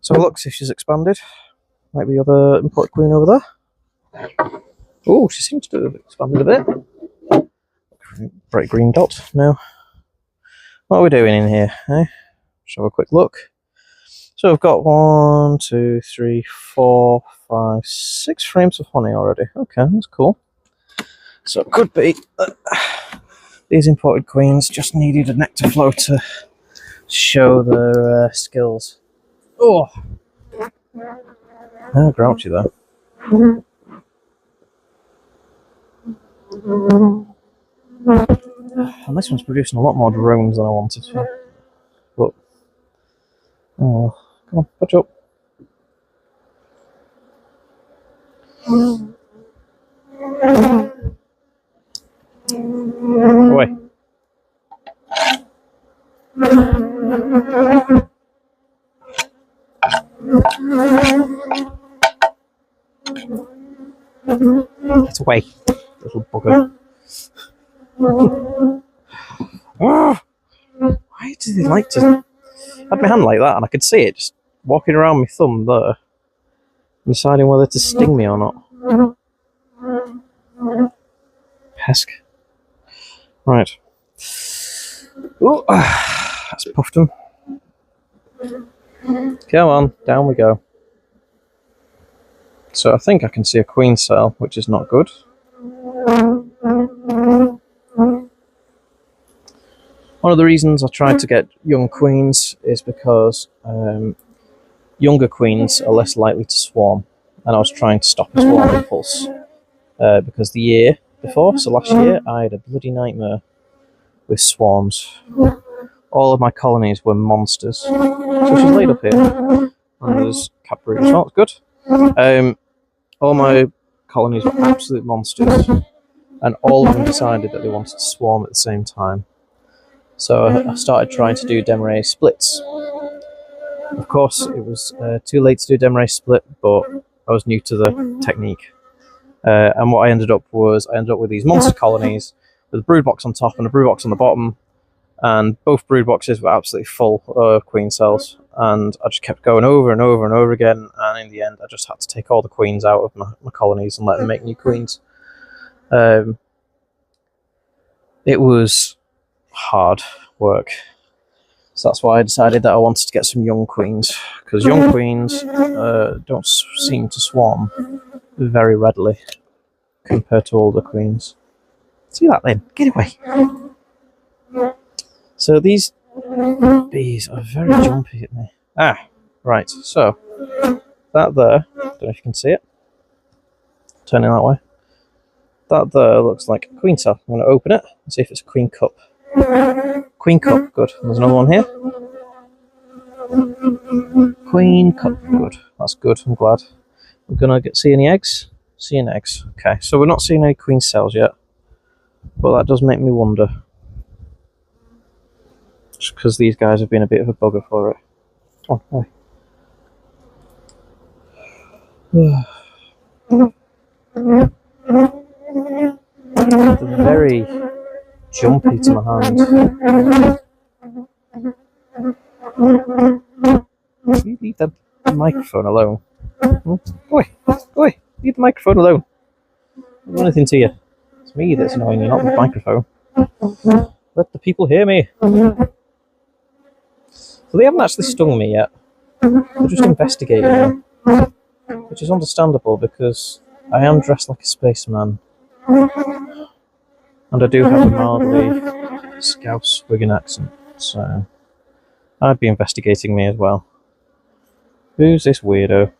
Speaker 1: So look, see if she's expanded. Like the other import queen over there. Oh, she seems to have expanded a bit. Bright green dot now. What are we doing in here? Eh? Let's have a quick look. So we've got 1, 2, 3, 4, 5, 6 frames of honey already. Okay, that's cool. So it could be that these imported queens just needed a nectar flow to show their skills. Oh, Oh, grouchy though. And this one's producing a lot more drones than I wanted to. But, oh, come on, patch up. Away. Get away, little bugger. Oh, why do they like to... I had my hand like that and I could see it just walking around my thumb there, deciding whether to sting me or not. Pesk. Right. Oh, that's puffed him. Come on, down we go. So I think I can see a queen cell, which is not good. One of the reasons I tried to get young queens is because younger queens are less likely to swarm, and I was trying to stop a swarm impulse. Because the year before, so last year, I had a bloody nightmare with swarms. All of my colonies were monsters. So she's laid up here, and there's cat brood as well, it's good. All my colonies were absolute monsters, and all of them decided that they wanted to swarm at the same time. So I started trying to do Demarest splits. Of course, it was too late to do Demarest split, but I was new to the technique. And what I ended up with these monster colonies with a brood box on top and a brood box on the bottom, and both brood boxes were absolutely full of queen cells, and I just kept going over and over and over again, and in the end I just had to take all the queens out of my colonies and let them make new queens. It was hard work, so that's why I decided that I wanted to get some young queens, because young queens don't seem to swarm very readily compared to older queens. See that then? Get away! So these bees are very jumpy at me. Ah, right, so that there, don't know if you can see it, turning that way. That there looks like a queen cell. I'm going to open it and see if it's a queen cup. Queen cup, good. There's another one here. Queen cup, good. That's good, I'm glad. We're going to see any eggs? Seeing eggs. Okay, so we're not seeing any queen cells yet, but that does make me wonder. Just because these guys have been a bit of a bugger for it. Oh, hi. They're very jumpy to my hand. Can you leave the microphone alone? Go away, go away, leave the microphone alone. I don't do anything to you. It's me that's annoying you, not the microphone. Let the people hear me. So they haven't actually stung me yet. They're just investigating me, which is understandable because I am dressed like a spaceman, and I do have a mildly Scouse Wigan accent, so I'd be investigating me as well. Who's this weirdo?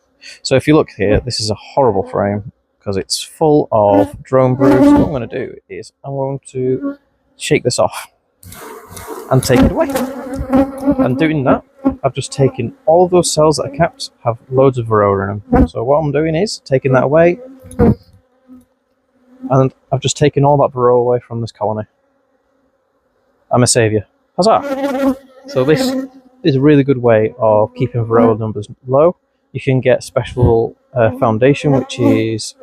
Speaker 1: So if you look here, this is a horrible frame because it's full of drone broods. What I'm going to do is I'm going to shake this off and take it away. And doing that, I've just taken all of those cells that I kept, have loads of varroa in them. So what I'm doing is taking that away, and I've just taken all that varroa away from this colony. I'm a saviour. Huzzah! So this is a really good way of keeping varroa numbers low. You can get special foundation, which is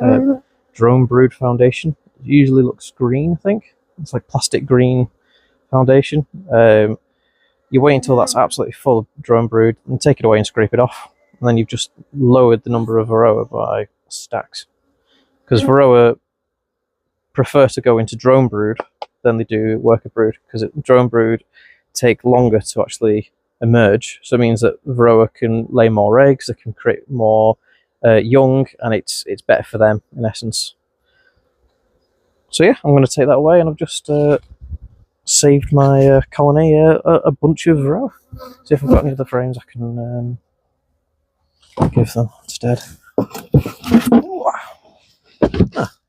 Speaker 1: drone brood foundation. It usually looks green, I think. It's like plastic green foundation. You wait until that's absolutely full of drone brood and take it away and scrape it off. And then you've just lowered the number of varroa by stacks. Because varroa prefer to go into drone brood than they do worker brood, because drone brood take longer to actually emerge. So it means that varroa can lay more eggs, they can create more young, and it's better for them in essence. So yeah, I'm going to take that away, and I've just saved my colony a bunch of varroa. See if I've got any other frames I can give them instead.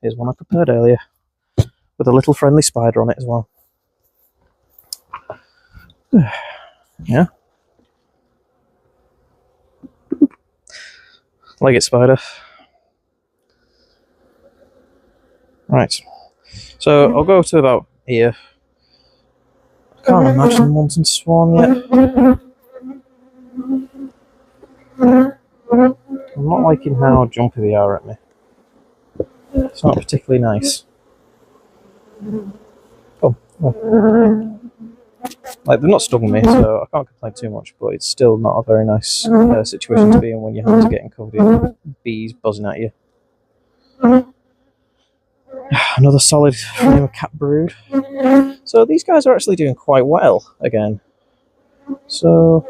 Speaker 1: Here's one I prepared earlier with a little friendly spider on it as well. Yeah. Like it, spider. Right. So I'll go to about here. I can't imagine wanting to swarm yet. I'm not liking how jumpy they are at me. It's not particularly nice. Oh, well. Like, they're not stung me, so I can't complain too much, but it's still not a very nice situation to be in when your hands are getting covered in bees buzzing at you. Another solid frame of cat brood. So these guys are actually doing quite well again. So,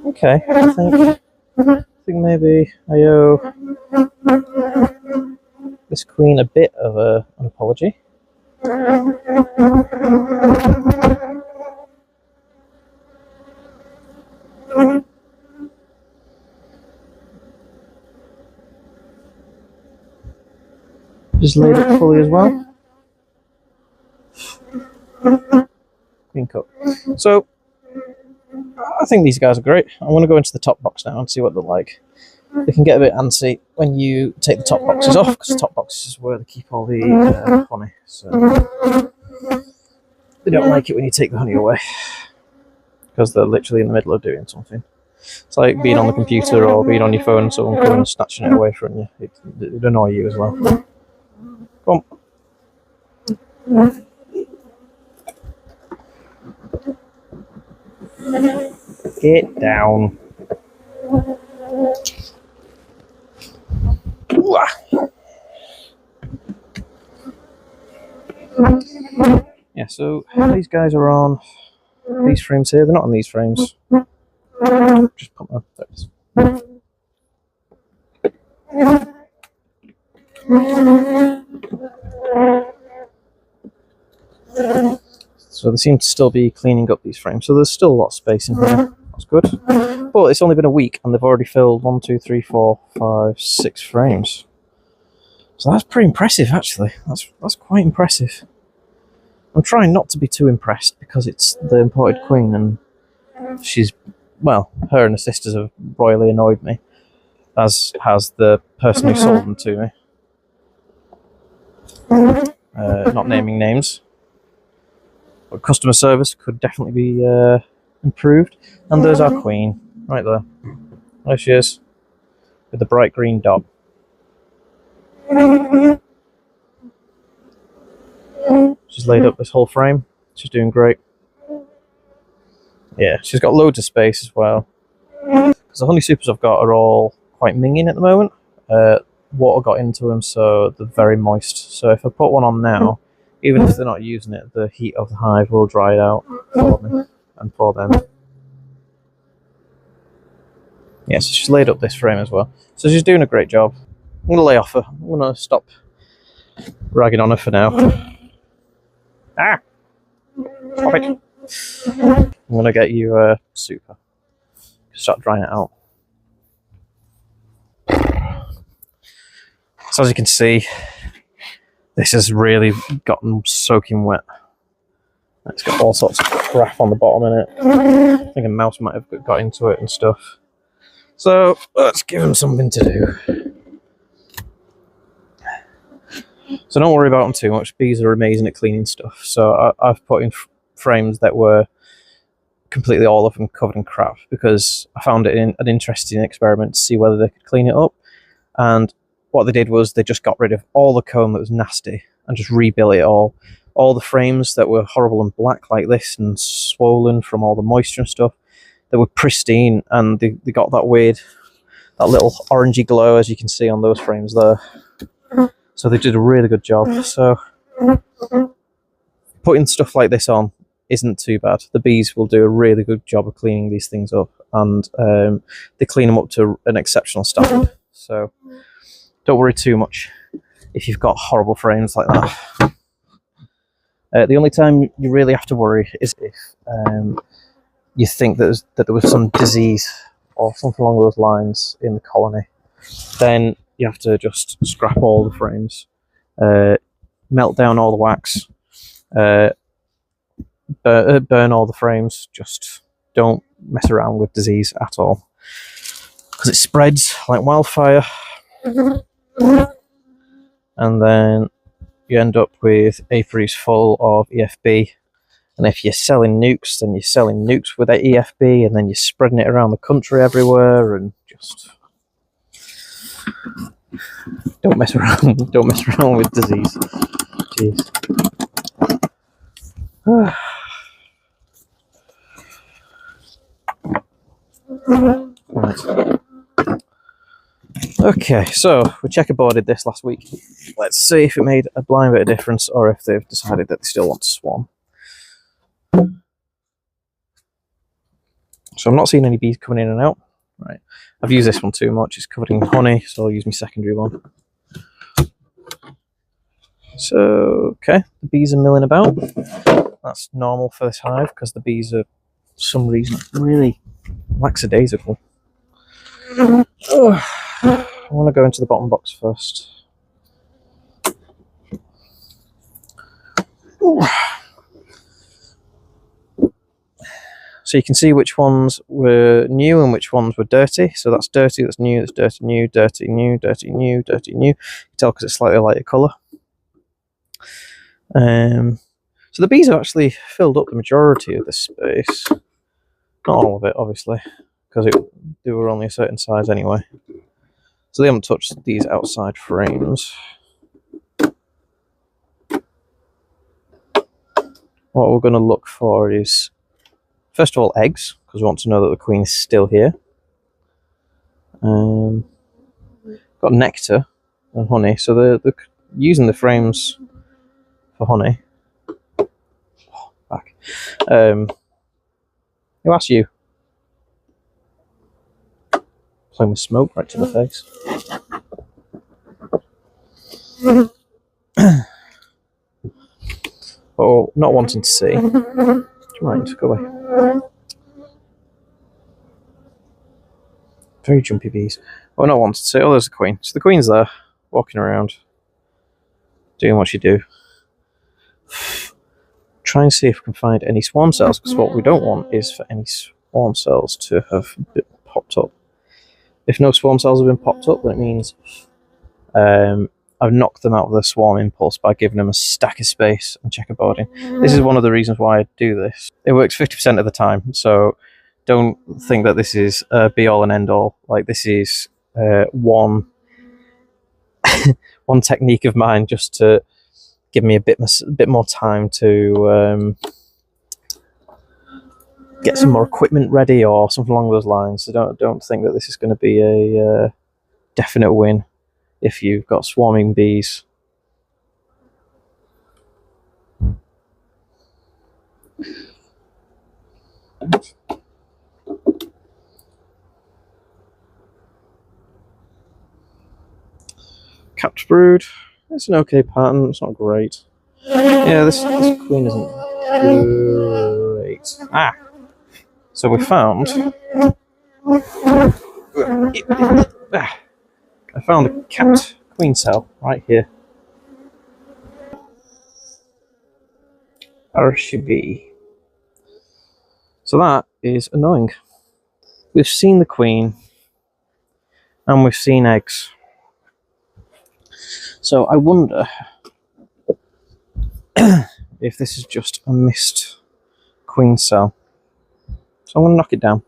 Speaker 1: okay, I think maybe I owe this queen a bit of an apology. Just laid it fully as well. Queen cup. So, I think these guys are great. I'm going to go into the top box now and see what they're like. They can get a bit antsy when you take the top boxes off, because the top boxes is where they keep all the honey. So they don't like it when you take the honey away, because they're literally in the middle of doing something. It's like being on the computer or being on your phone and someone coming and snatching it away from you. It'd annoy you as well. Come on. Get down. Yeah, so these guys are on these frames here. They're not on these frames. Just put them there. So they seem to still be cleaning up these frames. So there's still a lot of space in here. That's good. But it's only been a week and they've already filled 1, 2, 3, 4, 5, 6 frames. So that's pretty impressive, actually. That's quite impressive. I'm trying not to be too impressed because it's the imported queen and she's, well, her and her sisters have royally annoyed me, as has the person who sold them to me. Not naming names. But customer service could definitely be improved. And there's our queen, right there. There she is, with the bright green dot. She's laid up this whole frame. She's doing great. Yeah, she's got loads of space as well. Because the honey supers I've got are all quite minging at the moment. Water got into them, so they're very moist. So if I put one on now, even if they're not using it, the heat of the hive will dry it out for me and for them. Yeah, so she's laid up this frame as well. So she's doing a great job. I'm going to lay off her. I'm going to stop ragging on her for now. Ah! Stop it! I'm going to get you a super. Start drying it out. So as you can see, this has really gotten soaking wet. It's got all sorts of crap on the bottom in it. I think a mouse might have got into it and stuff. So let's give them something to do. So don't worry about them too much. Bees are amazing at cleaning stuff. So I've put in frames that were completely all of them covered in crap because I found it an interesting experiment to see whether they could clean it up. And what they did was they just got rid of all the comb that was nasty and just rebuilt it all. All the frames that were horrible and black like this and swollen from all the moisture and stuff, they were pristine and they got that weird, that little orangey glow as you can see on those frames there. So they did a really good job. So putting stuff like this on isn't too bad. The bees will do a really good job of cleaning these things up and they clean them up to an exceptional standard. So don't worry too much if you've got horrible frames like that. The only time you really have to worry is if you think that there was some disease or something along those lines in the colony, then you have to just scrap all the frames, melt down all the wax, burn all the frames. Just don't mess around with disease at all, because it spreads like wildfire, and then you end up with apiaries full of EFB. And if you're selling nukes, then you're selling nukes with that EFB, and then you're spreading it around the country everywhere, and just don't mess around. Don't mess around with disease. Jeez. Right. Okay, so we checkerboarded this last week. Let's see if it made a blind bit of difference, or if they've decided that they still want to swarm. So I'm not seeing any bees coming in and out. Right, I've used this one too much. It's covered in honey, so I'll use my secondary one. So, okay, the bees are milling about. That's normal for this hive, because the bees are, for some reason, really lackadaisical. I want to go into the bottom box first. So you can see which ones were new and which ones were dirty. So that's dirty, that's new, that's dirty, new, dirty, new, dirty, new, dirty, new. You can tell because it's slightly lighter colour. So the bees have actually filled up the majority of this space. Not all of it, obviously, because they were only a certain size anyway. So they haven't touched these outside frames. What we're going to look for is, first of all, eggs, because we want to know that the queen is still here. Got nectar and honey, so they're using the frames for honey. Oh, back. Who asked you? Playing with smoke right to the face. Oh, not wanting to see. Do you mind? Go away. Very jumpy bees. Oh, not wanting to see. Oh, there's the queen. So the queen's there, walking around, doing what you do. Try and see if we can find any swarm cells, because what we don't want is for any swarm cells to have been popped up. If no swarm cells have been popped up, then it means I've knocked them out of the swarm impulse by giving them a stack of space and checkerboarding. This is one of the reasons why I do this. It works 50% of the time, so don't think that this is be all and end all. Like, this is one one technique of mine, just to give me a bit more time to get some more equipment ready or something along those lines. So don't think that this is going to be a definite win if you've got swarming bees. Capped brood. It's an okay pattern. It's not great. Yeah, this queen isn't great. Ah! So we found... I found a capped queen cell right here. RCB. So that is annoying. We've seen the queen, and we've seen eggs. So I wonder if this is just a missed queen cell. So I'm going to knock it down.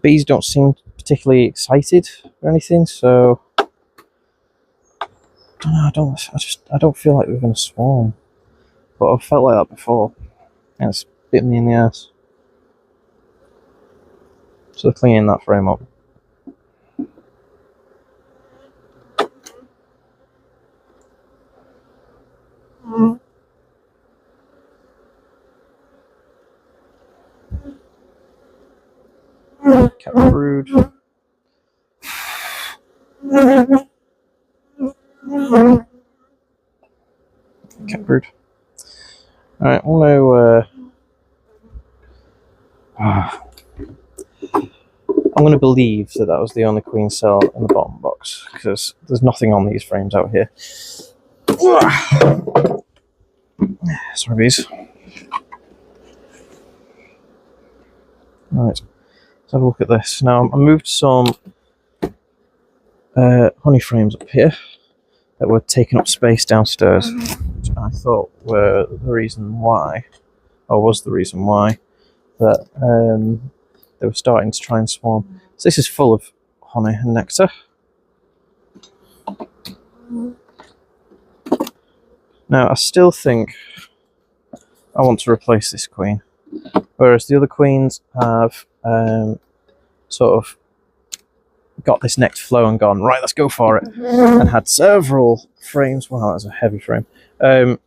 Speaker 1: Bees don't seem particularly excited or anything, so I don't feel like we're going to swarm. But I've felt like that before, and it's bit me in the ass. So they're cleaning that frame up. Cat brood. Cat brood. Alright, I'm going to believe that was the only queen cell in the bottom box, because there's nothing on these frames out here. Sorry, bees. Right, let's have a look at this. Now, I moved some honey frames up here that were taking up space downstairs, which I thought were the reason why, or was the reason why, that they were starting to try and swarm. So this is full of honey and nectar. Now, I still think I want to replace this queen, whereas the other queens have sort of got this next flow and gone, right, let's go for it, and had several frames. Wow, that's a heavy frame. And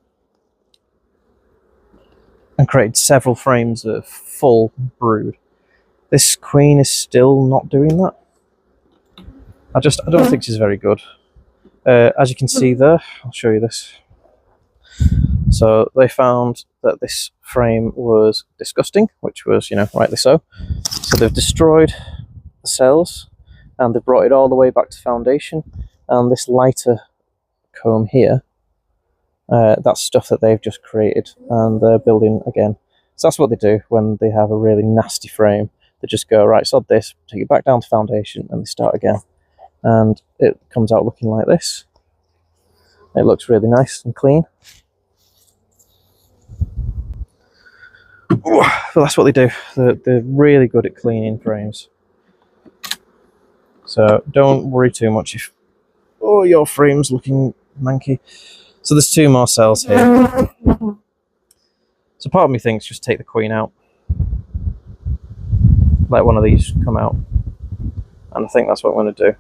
Speaker 1: created several frames of full brood. This queen is still not doing that. I don't think she's very good. As you can see there, I'll show you this. So they found that this frame was disgusting, which was, rightly so. So they've destroyed the cells and they've brought it all the way back to foundation. And this lighter comb here, that's stuff that they've just created and they're building again. So that's what they do when they have a really nasty frame. They just go, right, sod this, take it back down to foundation, and they start again. And it comes out looking like this. It looks really nice and clean. But that's what they do. They're really good at cleaning frames. So don't worry too much if your frame's looking manky. So there's 2 more cells here. So part of me thinks just take the queen out. Let one of these come out. And I think that's what I'm going to do.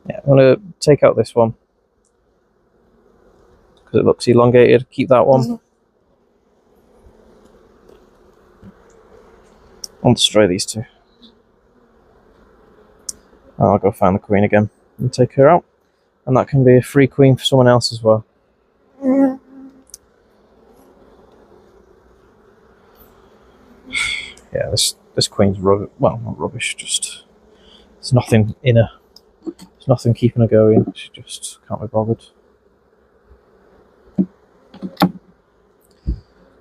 Speaker 1: Yeah, I'm going to take out this one because it looks elongated. Keep that one. I'll destroy these 2. I'll go find the queen again and take her out. And that can be a free queen for someone else as well. Yeah, this queen's rubbish. Well, not rubbish, just there's nothing in her. There's nothing keeping her going. She just can't be bothered.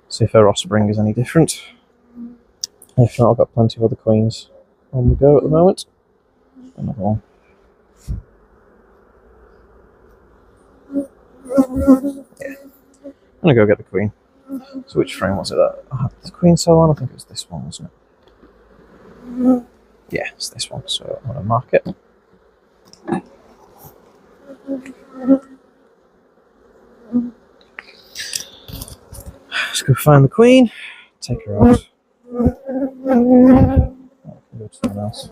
Speaker 1: See if her offspring is any different. If not, I've got plenty of other queens on the go at the moment. Another one. Yeah. I'm gonna go get the queen. So which frame was it that I had the queen cell on? I think it was this one, wasn't it? Yeah, it's this one, so I'm gonna mark it. Let's go find the queen, take her out. Go to someone else.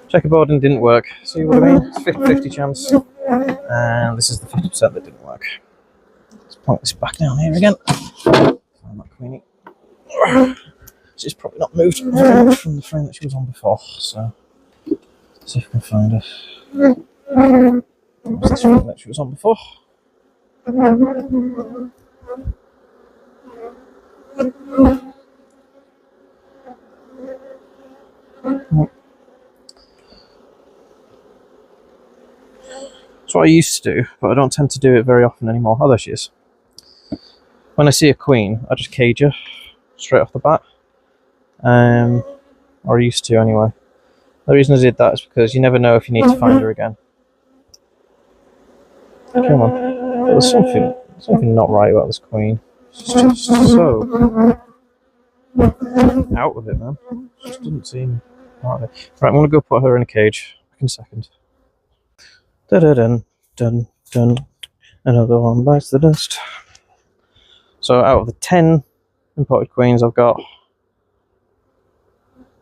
Speaker 1: Checkerboarding didn't work. See what I mean? It's 50-50 chance. And this is the 50% that didn't work. Let's plonk this back down here again. Find that queenie. She's probably not moved very much from the frame that she was on before, so let's see if we can find her. What's this frame that she was on before? That's what I used to do, but I don't tend to do it very often anymore. Oh, there she is. When I see a queen, I just cage her straight off the bat. Or I used to anyway. The reason I did that is because you never know if you need to find her again. Come on. There's something not right about this queen. She's just so out of it, man. She just doesn't seem part of it. Right, I'm going to go put her in a cage. Back in a second. Da-da-dun, dun, dun. Another one bites the dust. So out of the 10 imported queens I've got,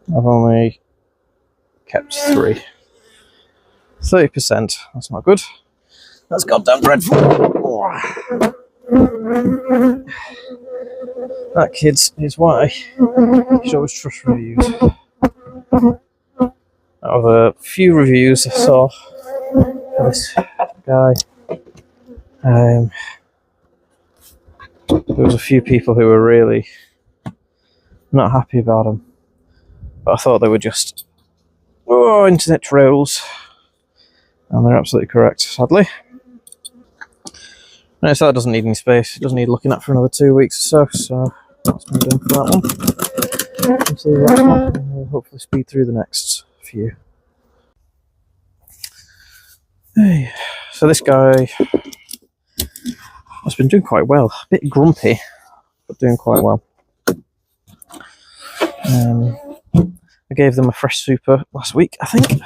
Speaker 1: I've only kept 3. 30%. That's not good. That's goddamn dreadful. That, kids, is why you should always trust reviews. Out of a few reviews I saw for this guy, There was a few people who were really not happy about them, but I thought they were just internet trolls, and they're absolutely correct, sadly. No, so that doesn't need any space. It doesn't need looking at for another 2 weeks or so. So that's me done for that one. Until the next one, and we'll hopefully speed through the next few. Hey, so this guy has been doing quite well. A bit grumpy, but doing quite well. I gave them a fresh super last week, I think,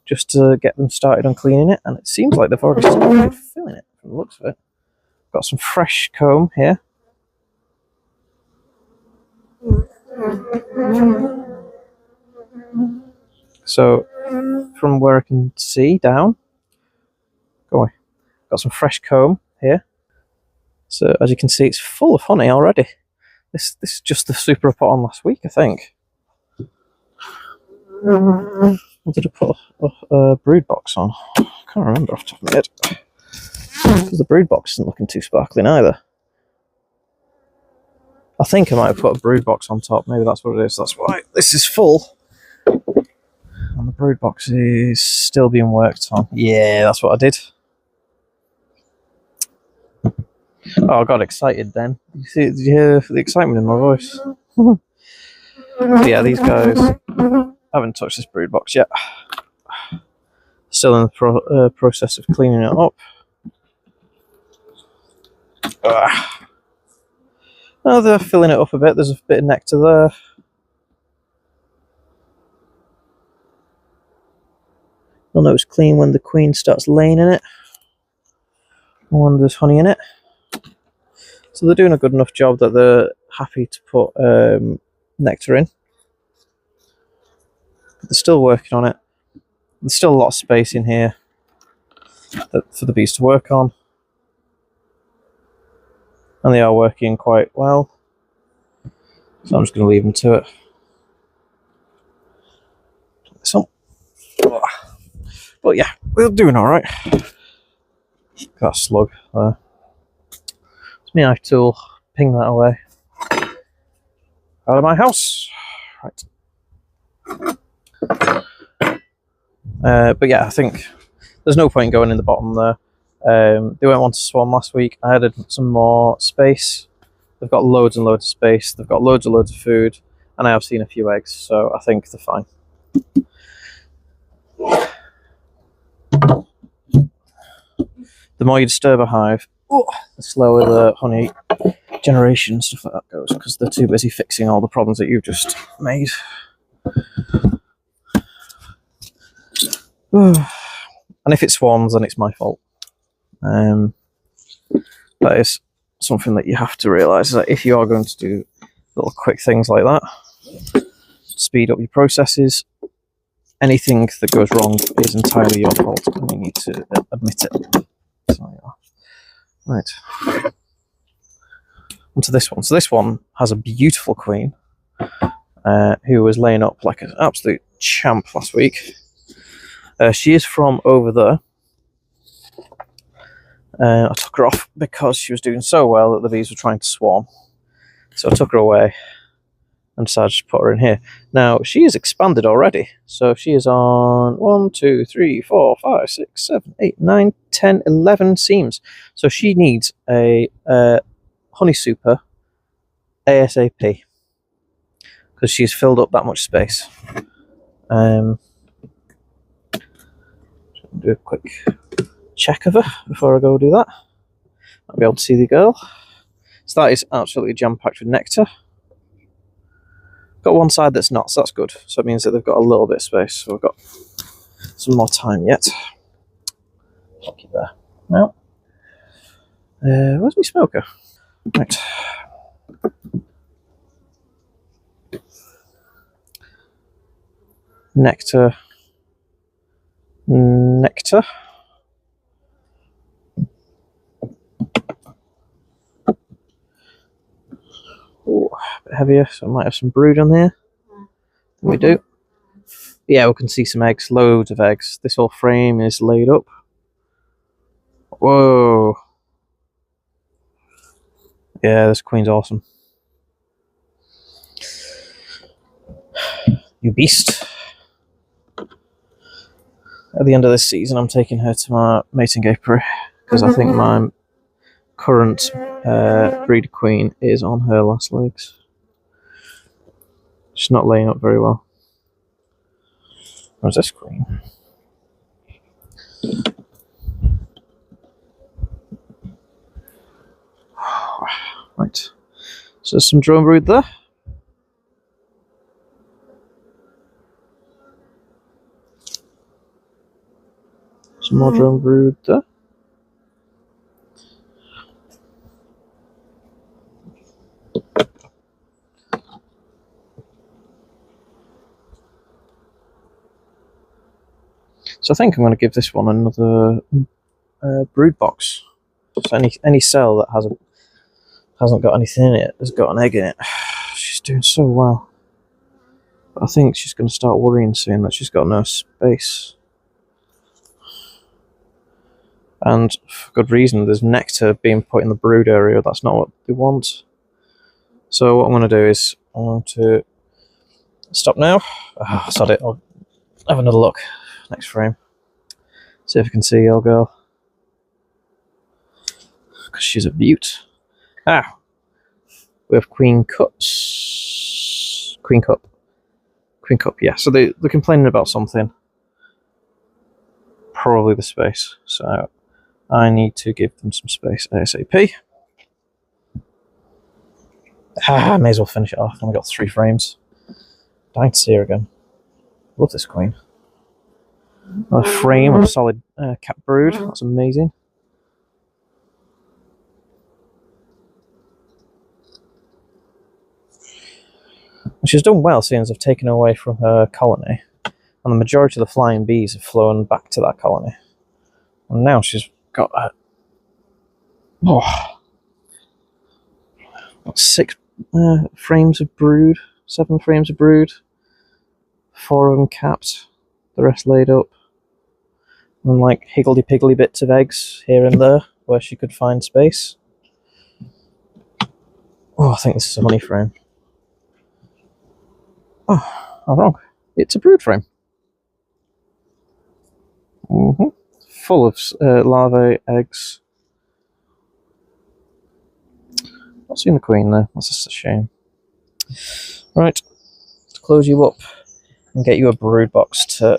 Speaker 1: just to get them started on cleaning it, and it seems like they've already started filling it from the looks of it. Got some fresh comb here. So, from where I can see down, got some fresh comb here. So, as you can see, it's full of honey already. This is just the super I put on last week, I think. Or did I put a brood box on? I can't remember off the top of my head. Because the brood box isn't looking too sparkling either. I think I might have put a brood box on top. Maybe that's what it is. That's why this is full. And the brood box is still being worked on. Yeah, that's what I did. Oh, I got excited then. Did you hear the excitement in my voice? Yeah, these guys haven't touched this brood box yet. Still in the process of cleaning it up. Oh, they're filling it up a bit. There's a bit of nectar there. You'll know it's clean when the queen starts laying in it, or when there's honey in it. So they're doing a good enough job that they're happy to put nectar in. But they're still working on it. There's still a lot of space in here for the bees to work on. And they are working quite well. So I'm just going to leave them to it. So, but yeah, they're doing alright. Got a slug there. It's my knife tool. Ping that away. Out of my house. Right. But yeah, I think there's no point going in the bottom there. They went on to swarm last week. I added some more space. They've got loads and loads of space. They've got loads and loads of food. And I have seen a few eggs, so I think they're fine. The more you disturb a hive, the slower the honey generation and stuff like that goes, because they're too busy fixing all the problems that you've just made. And if it swarms, then it's my fault. That is something that you have to realise, is that if you are going to do little quick things like that, speed up your processes, anything that goes wrong is entirely your fault, and you need to admit it. So, yeah. Right. Onto this one. So this one has a beautiful queen who was laying up like an absolute champ last week. She is from over there. I took her off because she was doing so well that the bees were trying to swarm. So I took her away and decided to put her in here. Now, she is expanded already. So she is on 1, 2, 3, 4, 5, 6, 7, 8, 9, 10, 11 seams. So she needs a honey super ASAP because she's filled up that much space. Do a quick check of her before I go do that. I'll be able to see the girl. So that is absolutely jam-packed with nectar. Got one side that's not, so that's good. So it means that they've got a little bit of space. So we've got some more time yet. Keep it there. Now, where's my smoker? Right. Nectar. Nectar. Ooh, a bit heavier, so I might have some brood on there. We do. Yeah, we can see some eggs, loads of eggs. This whole frame is laid up. Whoa. Yeah, this queen's awesome. You beast. At the end of this season, I'm taking her to my mating apiary because I think my current breeder queen is on her last legs. She's not laying up very well. Where's this queen? Right. So there's some drone brood there. Some more drone brood there. So I think I'm going to give this one another brood box. So any cell that hasn't got anything in it has got an egg in it. She's doing so well. But I think she's going to start worrying soon that she's got no space. And for good reason, there's nectar being put in the brood area. That's not what they want. So what I'm going to do is I'm going to stop now. Oh, sod it. I'll have another look next frame. See if I can see your girl. Because she's a beaut. Ah! We have queen cups. Queen cup. Queen cup, yeah. So they're complaining about something. Probably the space. So I need to give them some space ASAP. I may as well finish it off. I've only got 3 frames. Dying to see her again. Love this queen. A frame of solid cat brood. That's amazing. She's done well, seeing as I've taken her away from her colony, and the majority of the flying bees have flown back to that colony. And now she's got 6 frames of brood, 7 frames of brood, 4 of them capped, the rest laid up, and like higgledy-piggledy bits of eggs here and there where she could find space. Oh, I think this is a honey frame. Oh, I'm wrong. It's a brood frame. Full of larvae, eggs. Not seen the queen though. That's just a shame. Right, let's close you up and get you a brood box to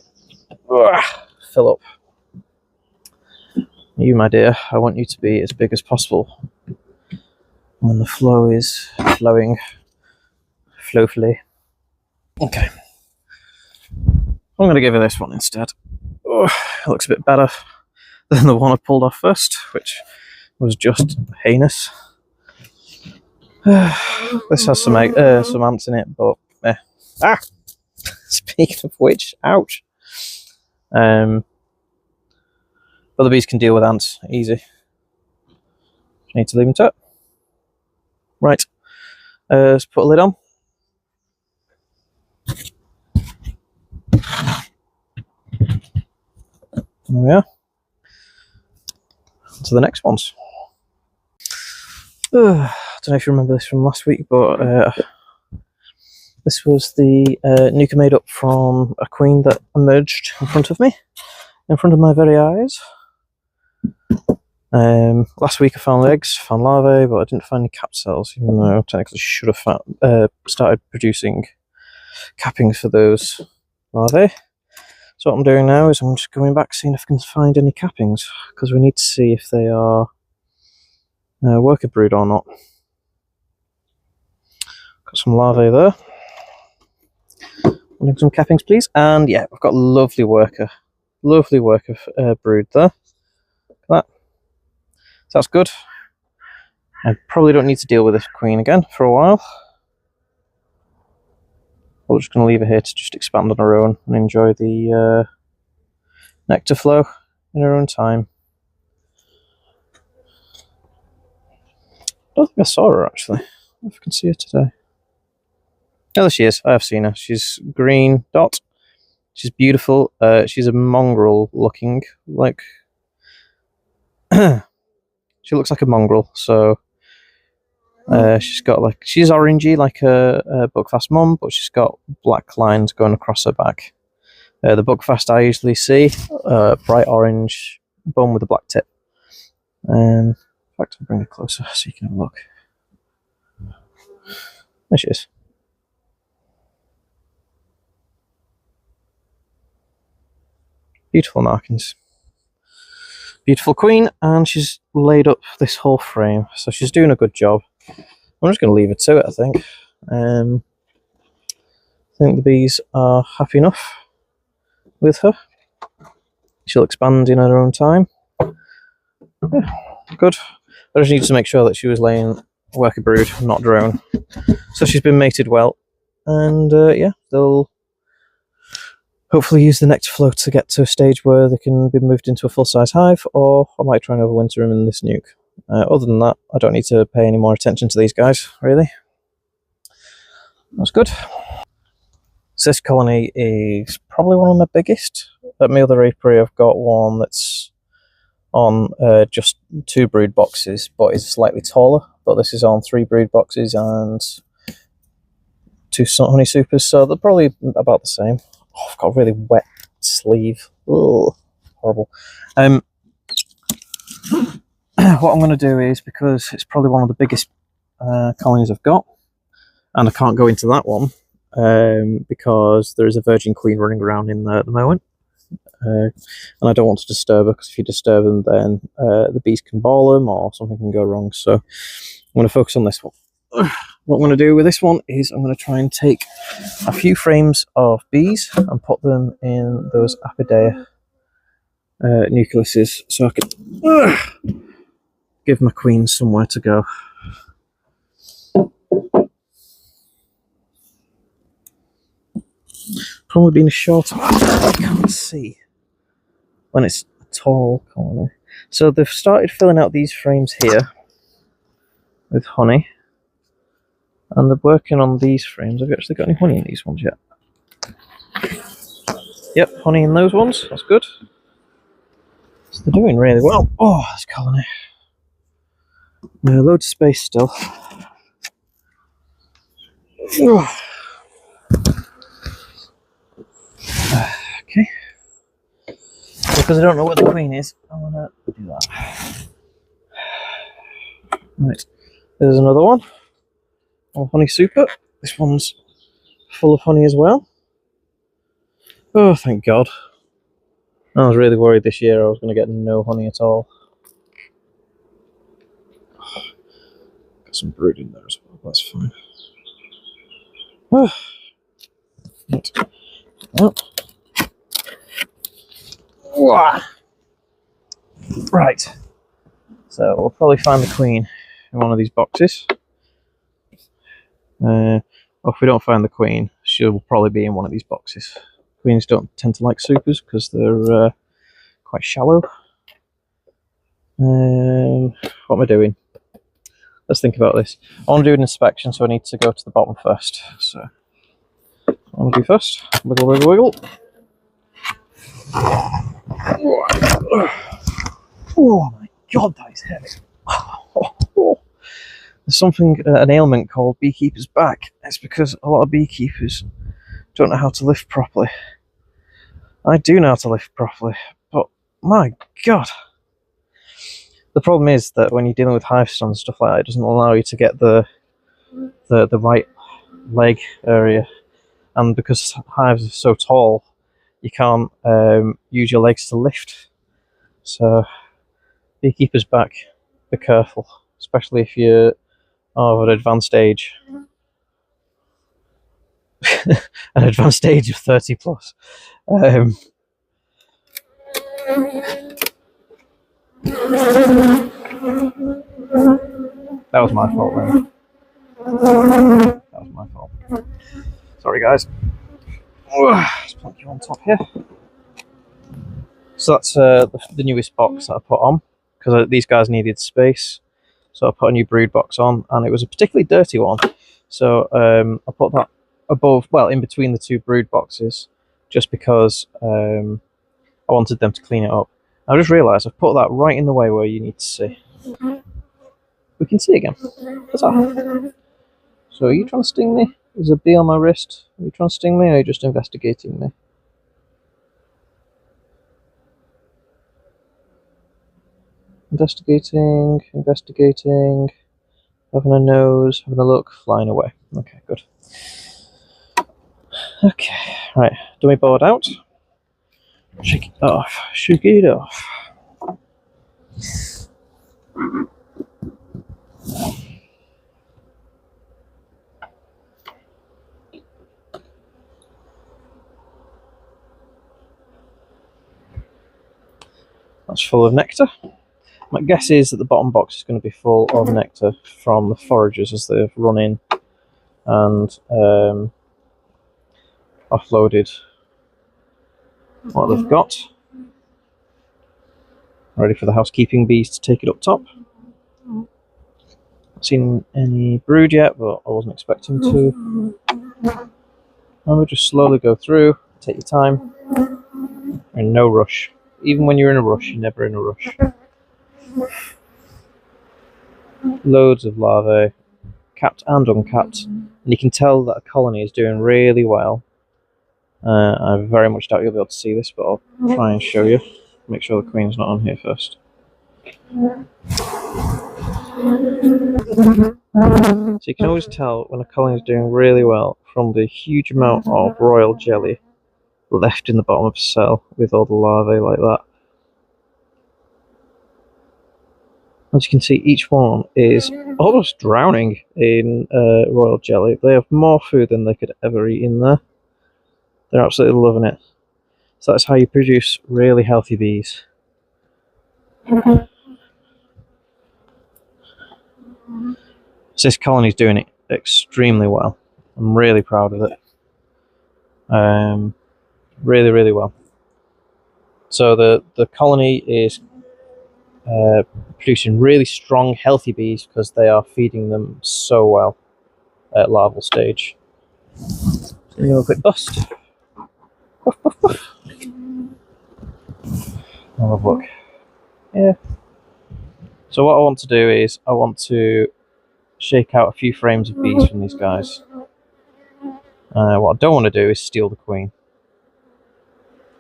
Speaker 1: fill up. You, my dear, I want you to be as big as possible when the flow is flowing flowfully. Okay. I'm going to give her this one instead. Oh, it looks a bit better than the one I pulled off first, which was just heinous. This has some ants in it, but speaking of which, ouch. Other bees can deal with ants easy. Need to leave them to it. Right, let's put a lid on. There we are. On to the next ones. I don't know if you remember this from last week, but this was the nuc made up from a queen that emerged in front of me, in front of my very eyes. Last week I found eggs, found larvae, but I didn't find any cap cells, even though I technically should have started producing cappings for those larvae. So what I'm doing now is I'm just going back, seeing if I can find any cappings, because we need to see if they are worker brood or not. Got some larvae there. Wanting some cappings, please. And yeah, we've got lovely worker brood there. Look at that. So that's good. I probably don't need to deal with this queen again for a while. We're just going to leave her here to just expand on her own and enjoy the nectar flow in her own time. I don't think I saw her actually. I don't know if I can see her today. Oh, there she is. I have seen her. She's green dot. She's beautiful. She's a mongrel looking, like she looks like a mongrel, so She's got like, she's orangey like a Buckfast mum, but she's got black lines going across her back. The Buckfast I usually see, bright orange bum with a black tip. In fact, I'll bring her closer so you can have a look. There she is. Beautiful markings. Beautiful queen, and she's laid up this whole frame, so she's doing a good job. I'm just going to leave her to it, I think. I think the bees are happy enough with her. She'll expand in her own time. Yeah, good. I just need to make sure that she was laying worker brood, not drone. So she's been mated well, and yeah, they'll hopefully use the nectar flow to get to a stage where they can be moved into a full-size hive, or I might try and overwinter them in this nuke. Other than that, I don't need to pay any more attention to these guys, really. That's good. So this colony is probably one of my biggest. At my other apiary, I've got one that's on just 2 brood boxes, but is slightly taller. But this is on 3 brood boxes and 2 honey supers, so they're probably about the same. Oh, I've got a really wet sleeve. Ugh, horrible. What I'm going to do is, because it's probably one of the biggest colonies I've got, and I can't go into that one because there is a virgin queen running around in there at the moment, and I don't want to disturb her, because if you disturb them, then the bees can ball them or something can go wrong. So I'm going to focus on this one. What I'm going to do with this one is I'm going to try and take a few frames of bees and put them in those Apidea nucleuses, so I can give my queens somewhere to go. Probably been a short, I can't see when it's a tall colony. So they've started filling out these frames here with honey, and they're working on these frames. Have you actually got any honey in these ones yet? Yep, honey in those ones. That's good. So they're doing really well. Oh, this colony. Loads of space still. Okay. Because I don't know where the queen is, I want to do that. Right. There's another one. Oh, honey super. This one's full of honey as well. Oh, thank God. I was really worried this year I was going to get no honey at all. Got some brood in there as well, that's fine. Oh. Right. Oh. Right. So we'll probably find the queen in one of these boxes. Or if we don't find the queen, she'll probably be in one of these boxes. Queens don't tend to like supers because they're quite shallow. What am I doing? Let's think about this. I want to do an inspection, so I need to go to the bottom first. So what I want to do first, wiggle, wiggle, wiggle. Oh my God, that is heavy. There's something, an ailment called beekeeper's back. It's because a lot of beekeepers don't know how to lift properly. I do know how to lift properly, but my God. The problem is that when you're dealing with hive stones and stuff like that, it doesn't allow you to get the right leg area. And because hives are so tall, you can't use your legs to lift. So, beekeeper's back, be careful, especially if you're of an advanced age. An advanced age of 30 plus. That was my fault, man. That was my fault. Sorry, guys. Let's plonk you on top here. So that's the newest box that I put on, because these guys needed space. So I put a new brood box on, and it was a particularly dirty one. So I put that above, well, in between the 2 brood boxes, just because I wanted them to clean it up. I just realised I've put that right in the way where you need to see. We can see again. What's that? So are you trying to sting me? There's a bee on my wrist. Are you trying to sting me, or are you just investigating me? Investigating, investigating, having a nose, having a look, flying away. Okay, good. Okay, right, dummy board out. Shake it off, shake it off. That's full of nectar. My guess is that the bottom box is going to be full of nectar from the foragers as they've run in and offloaded what they've got. Ready for the housekeeping bees to take it up top. Not seen any brood yet, but I wasn't expecting to. And we'll just slowly go through, take your time. You're in no rush. Even when you're in a rush, you're never in a rush. Loads of larvae, capped and uncapped. And you can tell that a colony is doing really well. I very much doubt you'll be able to see this, but I'll try and show you. Make sure the queen's not on here first. So you can always tell when a colony is doing really well from the huge amount of royal jelly left in the bottom of the cell with all the larvae like that. As you can see, each one is almost drowning in royal jelly. They have more food than they could ever eat in there. They're absolutely loving it. So that's how you produce really healthy bees. So this colony's doing it extremely well. I'm really proud of it. Really, really well. So the colony is producing really strong, healthy bees because they are feeding them so well at larval stage. So give me a quick bust. Puff, puff, puff. I'll have a look. Yeah. So what I want to do is I want to shake out a few frames of bees from these guys. What I don't want to do is steal the queen.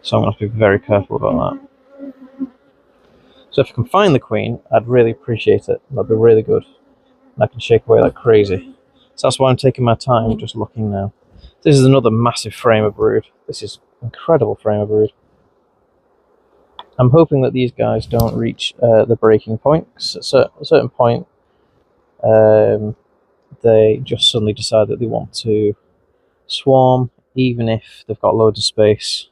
Speaker 1: So I'm going to have to be very careful about that. So if I can find the queen, I'd really appreciate it. That'd be really good. And I can shake away like crazy. So that's why I'm taking my time just looking now. This is another massive frame of brood. This is an incredible frame of brood. I'm hoping that these guys don't reach the breaking point. At a certain point, they just suddenly decide that they want to swarm, even if they've got loads of space.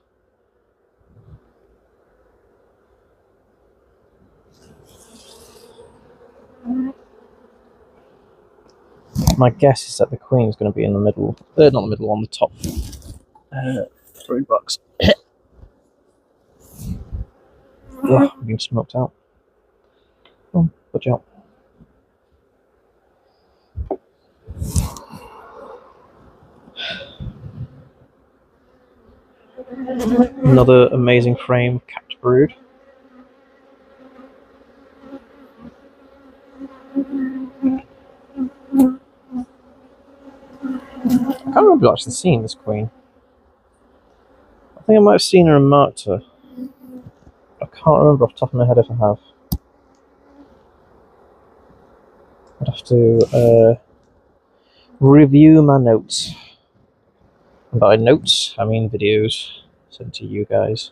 Speaker 1: My guess is that the queen is going to be in the middle, not the middle, on the top brood box. Oh, I'm being smoked out. Oh, watch out. Another amazing frame, capped brood. I can't remember actually seeing this queen. I think I might have seen her and marked her. I can't remember off the top of my head if I have. I'd have to review my notes. And by notes, I mean videos sent to you guys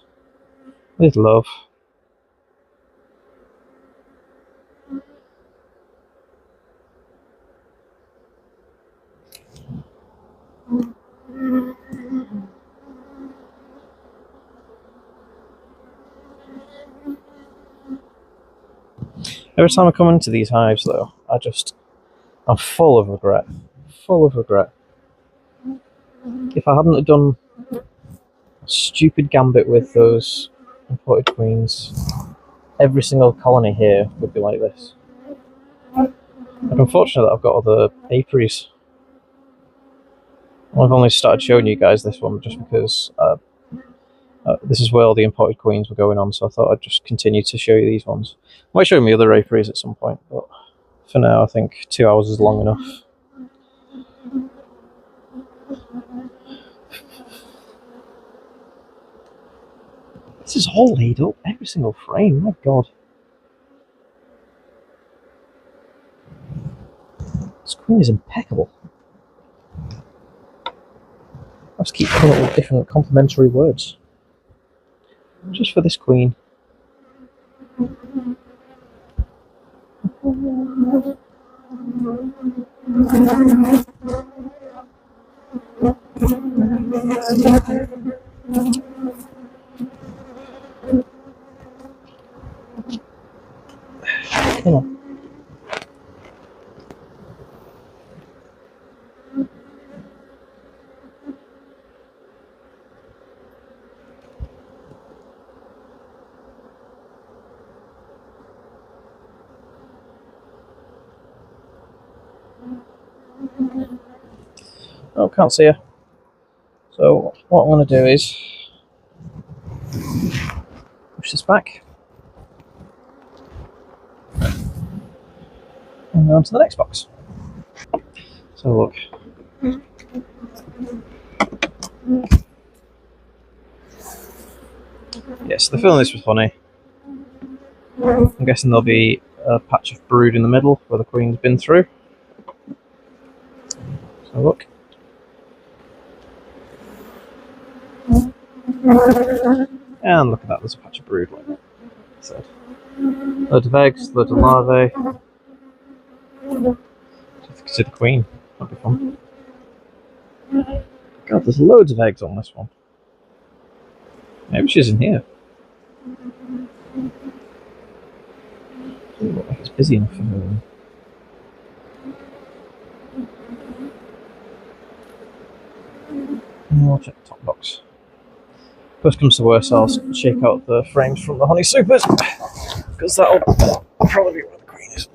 Speaker 1: with love. Every time I come into these hives, though, I'm full of regret. Full of regret. If I hadn't have done a stupid gambit with those imported queens, every single colony here would be like this. But I'm fortunate that I've got other apiaries. I've only started showing you guys this one just because this is where all the imported queens were going on, so I thought I'd just continue to show you these ones. I might show you my other apiaries at some point, but for now, I think 2 hours is long enough. This is all laid up, every single frame, my god. This queen is impeccable. I just keep coming up with different complimentary words. Just for this queen. Come on. Oh, can't see her. So what I'm going to do is push this back and go on to the next box. So look. Yes, they're filling this with honey. I'm guessing there'll be a patch of brood in the middle where the queen's been through. So look. And look at that, there's a patch of brood like that. So, loads of eggs, loads of larvae. Just see the queen, that'd be fun. God, there's loads of eggs on this one. Maybe she's in here. Doesn't look like it's busy enough for her. I'll check the top box. Worst comes to worst, I'll shake out the frames from the honey supers, because that'll probably be where the queen is.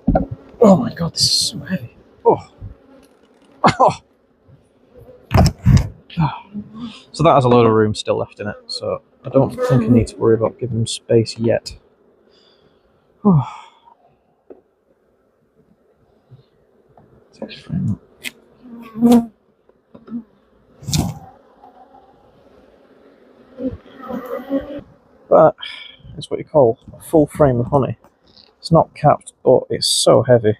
Speaker 1: Oh my god, this is so heavy. Oh. Oh. So that has a load of room still left in it, so I don't think I need to worry about giving them space yet. Oh. Take this frame up. That is what you call a full frame of honey. It's not capped, but it's so heavy.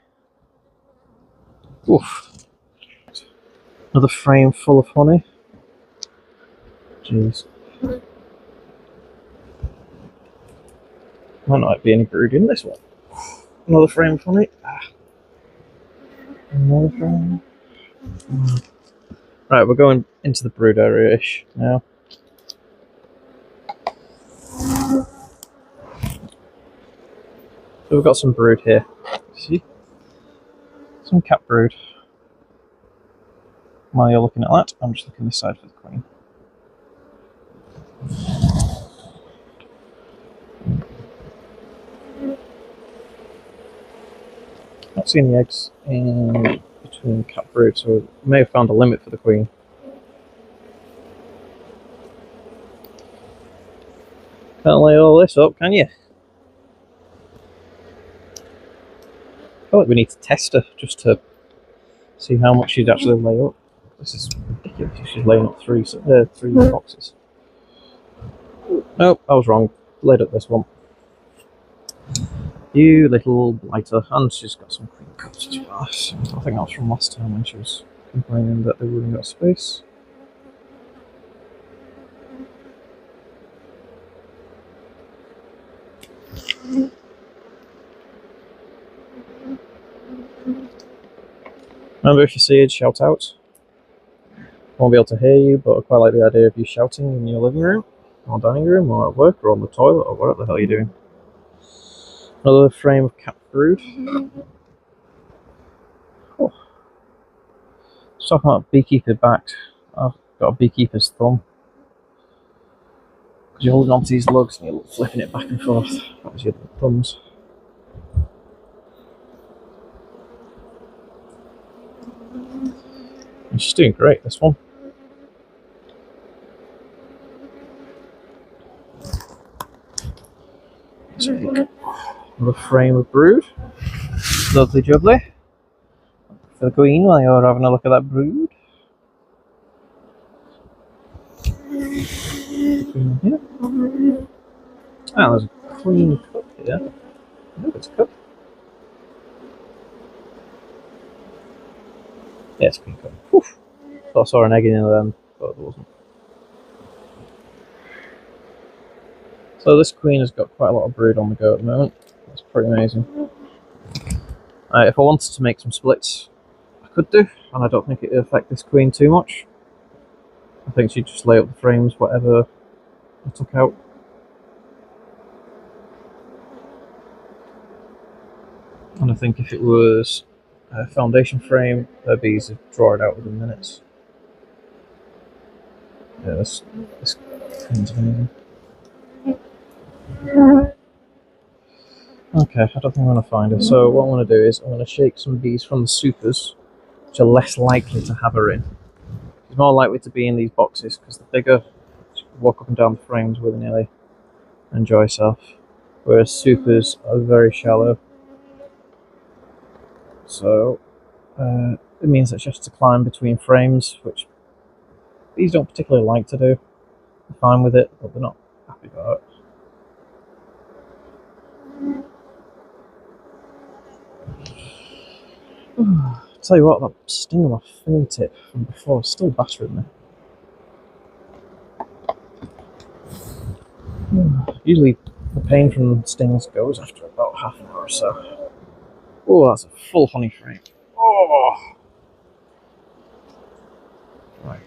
Speaker 1: Oof. Another frame full of honey. Jeez. Might not be any brood in this one. Another frame of honey. Another frame. Right, we're going into the brood area-ish now. So we've got some brood here. See? Some cat brood. While you're looking at that, I'm just looking this side for the queen. Not seeing any eggs in between cat brood, so we may have found a limit for the queen. Can't lay all this up, can you? I feel like we need to test her just to see how much she'd actually lay up. This is ridiculous. She's laying up three boxes. Nope, I was wrong. Laid up this one. You little blighter. And she's got some cream cups as well. I think that was from last time when she was complaining that they were running out of space. Remember, if you see it, shout out. I won't be able to hear you, but I quite like the idea of you shouting in your living room, or dining room, or at work, or on the toilet, or whatever the hell you're doing. Another frame of cat brood. Oh. Let's talk about beekeeper backed. I've got a beekeeper's thumb. Because you're holding onto these lugs and you're flipping it back and forth. That was your thumbs. And she's doing great, this one. Let's have a look. Another frame of brood. Lovely jubbly. For the queen while you're having a look at that brood. Here. Ah, there's a queen cup here. Oh, it's a cup. Yes, queen cup. Oof. Thought I saw an egg in there, but there wasn't. So this queen has got quite a lot of brood on the go at the moment. That's pretty amazing. If I wanted to make some splits, I could do, and I don't think it would affect this queen too much. I think she'd just lay up the frames, whatever I took out. And I think if it was a foundation frame, her bees would draw it out within minutes. Yeah, this queen's amazing. Okay, I don't think I'm going to find her. So what I'm going to do is I'm going to shake some bees from the supers, which are less likely to have her in. She's more likely to be in these boxes because the bigger, she can walk up and down the frames willy-nilly and enjoy herself. Whereas supers are very shallow. So it means that she has to climb between frames, which bees don't particularly like to do. They're fine with it, but they're not happy about it. Tell you what, that sting on my fingertip from before is still battering me. Usually the pain from stings goes after about half an hour or so. Oh, that's a full honey frame. Oh! Right.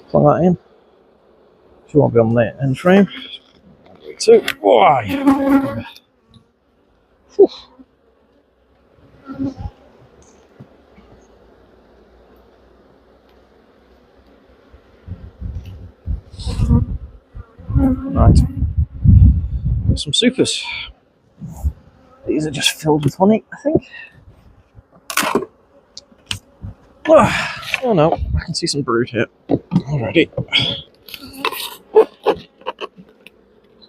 Speaker 1: Plug that in. She won't be on the end frame. Two. Why? Right. Some supers. These are just filled with honey, I think. Oh no, I can see some brood here already. So,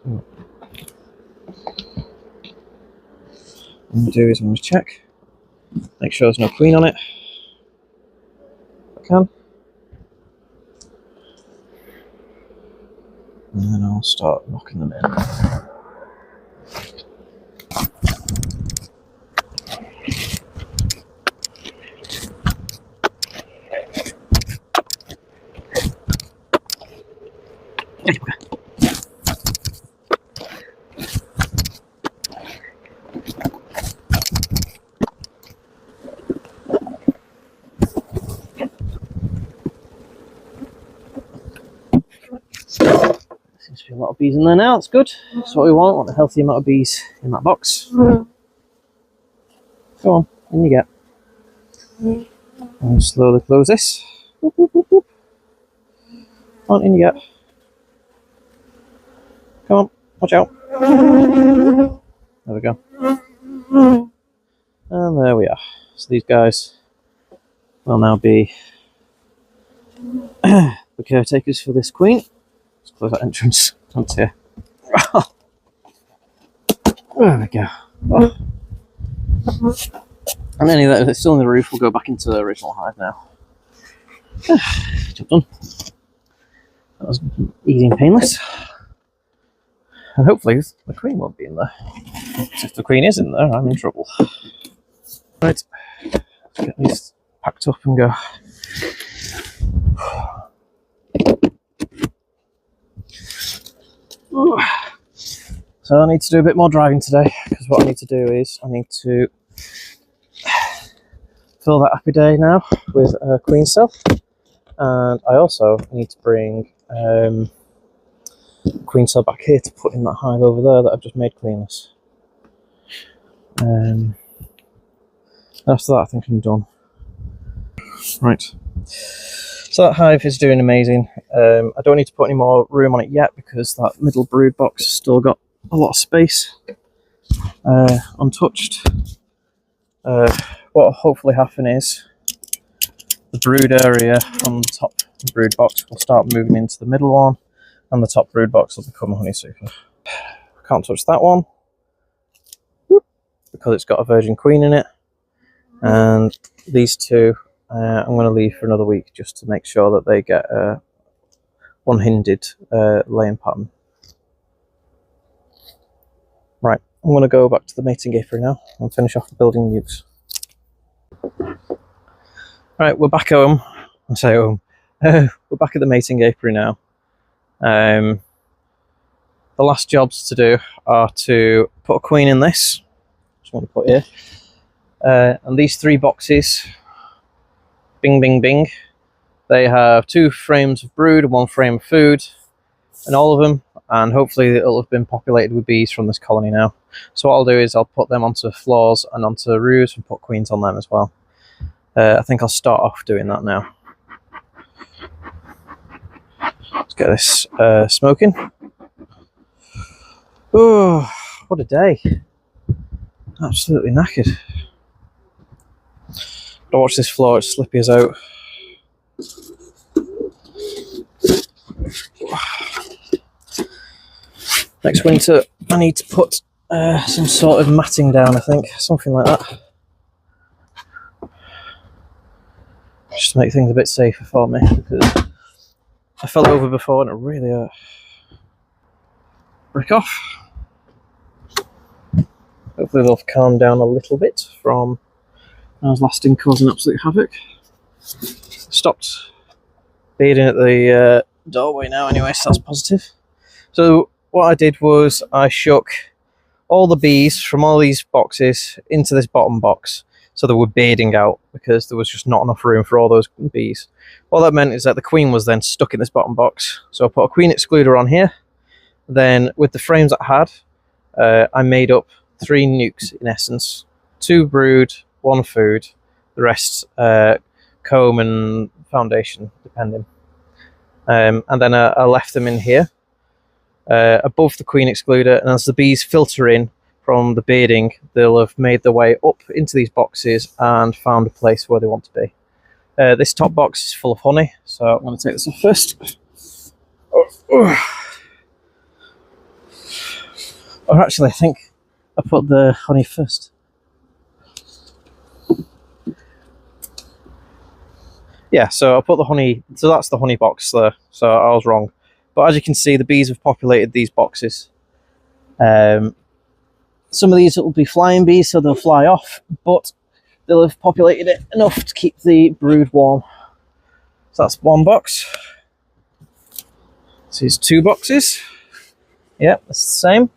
Speaker 1: what I'm going to do is I'm going to check, make sure there's no queen on it. If I can. And then I'll start knocking them in. Seems to be a lot of bees in there now, that's good. That's what we want a healthy amount of bees in that box. Go on, in you get. And slowly close this. Whoop, whoop, whoop, whoop. On, in you get. Come on, watch out. There we go. And there we are. So these guys will now be the caretakers for this queen. Let's close that entrance. Don't here. There we go. Oh. And any that's still in the roof will go back into the original hive now. Job done. That was easy and painless. And hopefully the queen won't be in there. If the queen is in there, I'm in trouble. Right, let's get these packed up and go. So I need to do a bit more driving today, because what I need to do is I need to fill that happy day now with a queen cell, and I also need to bring queen cell back here to put in that hive over there that I've just made cleanless. After that I think I'm done. Right, so that hive is doing amazing. I don't need to put any more room on it yet because that middle brood box has still got a lot of space untouched. What will hopefully happen is the brood area from the top brood box will start moving into the middle one, and the top brood box will become a honey super. Can't touch that one. Whoop. because it's got a virgin queen in it. And these two I'm going to leave for another week just to make sure that they get a unhindered laying pattern. Right, I'm going to go back to the mating apiary now and finish off the building nucs. Right, we're back home. I say home. We're back at the mating apiary now. The last jobs to do are to put a queen in this. Just want to put here. And these 3 boxes, bing, bing, bing. They have 2 frames of brood and 1 frame of food, and all of them. And hopefully it'll have been populated with bees from this colony now. So what I'll do is I'll put them onto floors and onto roofs and put queens on them as well. I think I'll start off doing that now. Let's get this smoking. Oh, what a day. Absolutely knackered. Gotta watch this floor, it's slippy as out. Next winter I need to put some sort of matting down, I think, something like that. Just to make things a bit safer for me, because I fell over before and it really hurt. Brick off. Hopefully they'll calm down a little bit from when I was last in causing absolute havoc. Stopped beating at the doorway now anyway, so that's positive. So what I did was I shook all the bees from all these boxes into this bottom box, so they were bearding out because there was just not enough room for all those bees. What that meant is that the queen was then stuck in this bottom box. So I put a queen excluder on here. Then with the frames I had, I made up 3 nucs in essence. 2 brood, 1 food, the rest comb and foundation depending. And then I left them in here above the queen excluder, and as the bees filter in from the bearding, they'll have made their way up into these boxes and found a place where they want to be. This top box is full of honey, so I'm going to take this off first. Or actually, I think I put the honey first. Yeah, so I put the honey, so that's the honey box there, so I was wrong. But as you can see, the bees have populated these boxes. Some of these will be flying bees, so they'll fly off, but they'll have populated it enough to keep the brood warm. So that's 1 box. This is 2 boxes. Yep, it's the same.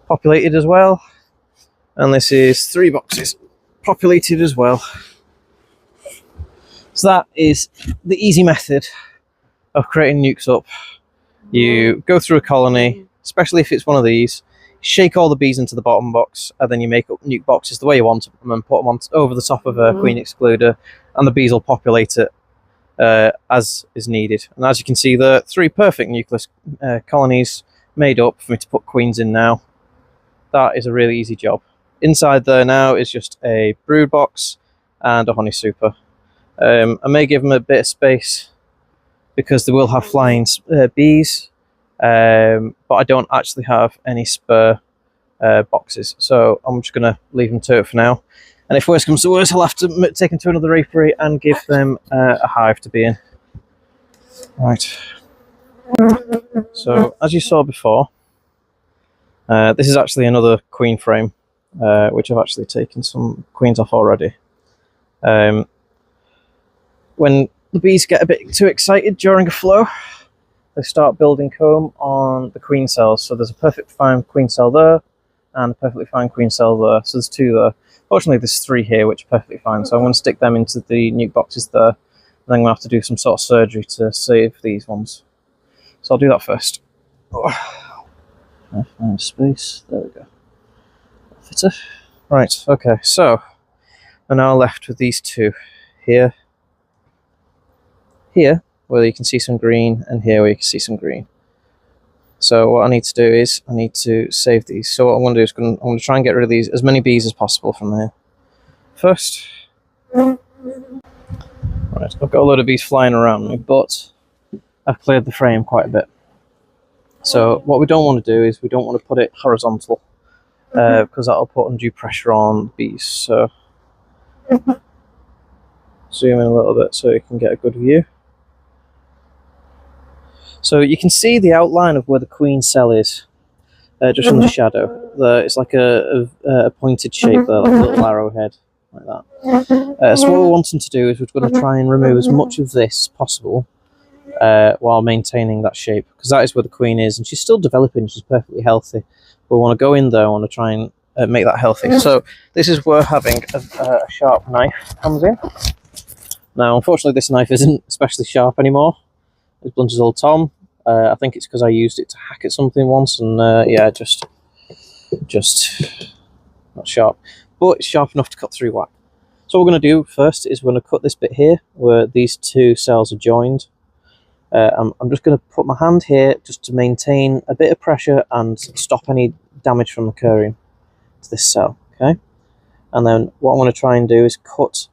Speaker 1: Populated as well. And this is 3 boxes. Populated as well. So that is the easy method of creating nucs up. You go through a colony, especially if it's one of these, shake all the bees into the bottom box, and then you make up nuc boxes the way you want them and put them on over the top of a queen excluder, and the bees will populate it as is needed. And as you can see, the 3 perfect nucleus colonies made up for me to put queens in now. That is a really easy job. Inside there now is just a brood box and a honey super. I may give them a bit of space because they will have flying bees, but I don't actually have any spare boxes, so I'm just going to leave them to it for now. And if worse comes to worse, I'll have to take them to another apiary and give them a hive to be in. Right. So as you saw before, this is actually another queen frame, which I've actually taken some queens off already. When the bees get a bit too excited during a flow, they start building comb on the queen cells. So there's a perfect fine queen cell there and a perfectly fine queen cell there. So there's 2 there. Fortunately, there's 3 here, which are perfectly fine. So I'm going to stick them into the nuc boxes there. And then I'm going to have to do some sort of surgery to save these ones. So I'll do that first. Oh. Find space. There we go. Fitter. Right, okay. So I'm now left with these 2 here. Here, where you can see some green, and here where you can see some green. So what I need to do is I need to save these. So what I'm going to do is I'm going to try and get rid of these as many bees as possible from here. First, right, I've got a load of bees flying around me, but I've cleared the frame quite a bit. So what we don't want to do is we don't want to put it horizontal. because that'll put undue pressure on bees. So zoom in a little bit so you can get a good view. So you can see the outline of where the queen cell is, just from the shadow. It's like a pointed shape there, like a little arrowhead, like that. So what we're wanting to do is we're going to try and remove as much of this as possible while maintaining that shape, because that is where the queen is, and she's still developing, she's perfectly healthy. But we want to go in there, I want to try and make that healthy. So this is where having a sharp knife comes in. Now, unfortunately, this knife isn't especially sharp anymore. As blunt as old Tom. I think it's because I used it to hack at something once, and yeah, just not sharp, but it's sharp enough to cut through wax. So what we're going to do first is we're going to cut this bit here where these two cells are joined. I'm just going to put my hand here just to maintain a bit of pressure and stop any damage from occurring to this cell. Okay, and then what I'm going to try and do is cut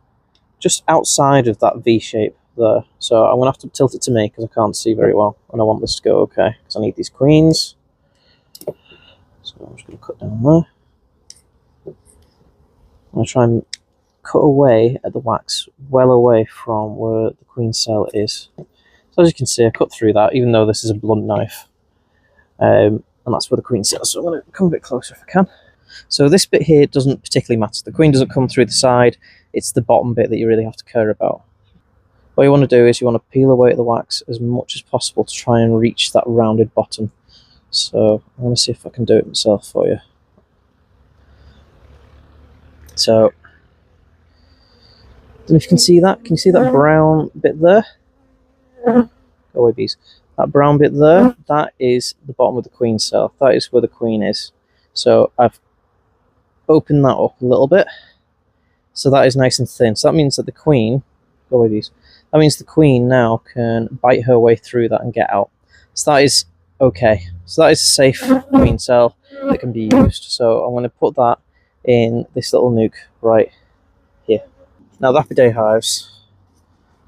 Speaker 1: just outside of that V shape there. So I'm going to have to tilt it to me because I can't see very well, and I want this to go okay because I need these queens. So I'm just going to cut down there. I'm going to try and cut away at the wax, well away from where the queen cell is. So as you can see, I cut through that, even though this is a blunt knife. And that's where the queen cell is. So I'm going to come a bit closer if I can. So this bit here doesn't particularly matter. The queen doesn't come through the side. It's the bottom bit that you really have to care about. What you want to do is you want to peel away at the wax as much as possible to try and reach that rounded bottom. So I want to see if I can do it myself for you. So, I don't know if you can see that. Can you see that brown bit there? Go away, bees. That brown bit there, that is the bottom of the queen cell. That is where the queen is. So I've opened that up a little bit. So that is nice and thin. So that means that the queen, go away, bees. That means the queen now can bite her way through that and get out. So that is okay. So that is a safe queen cell that can be used. So I'm going to put that in this little nuc right here. Now the Apidae hives,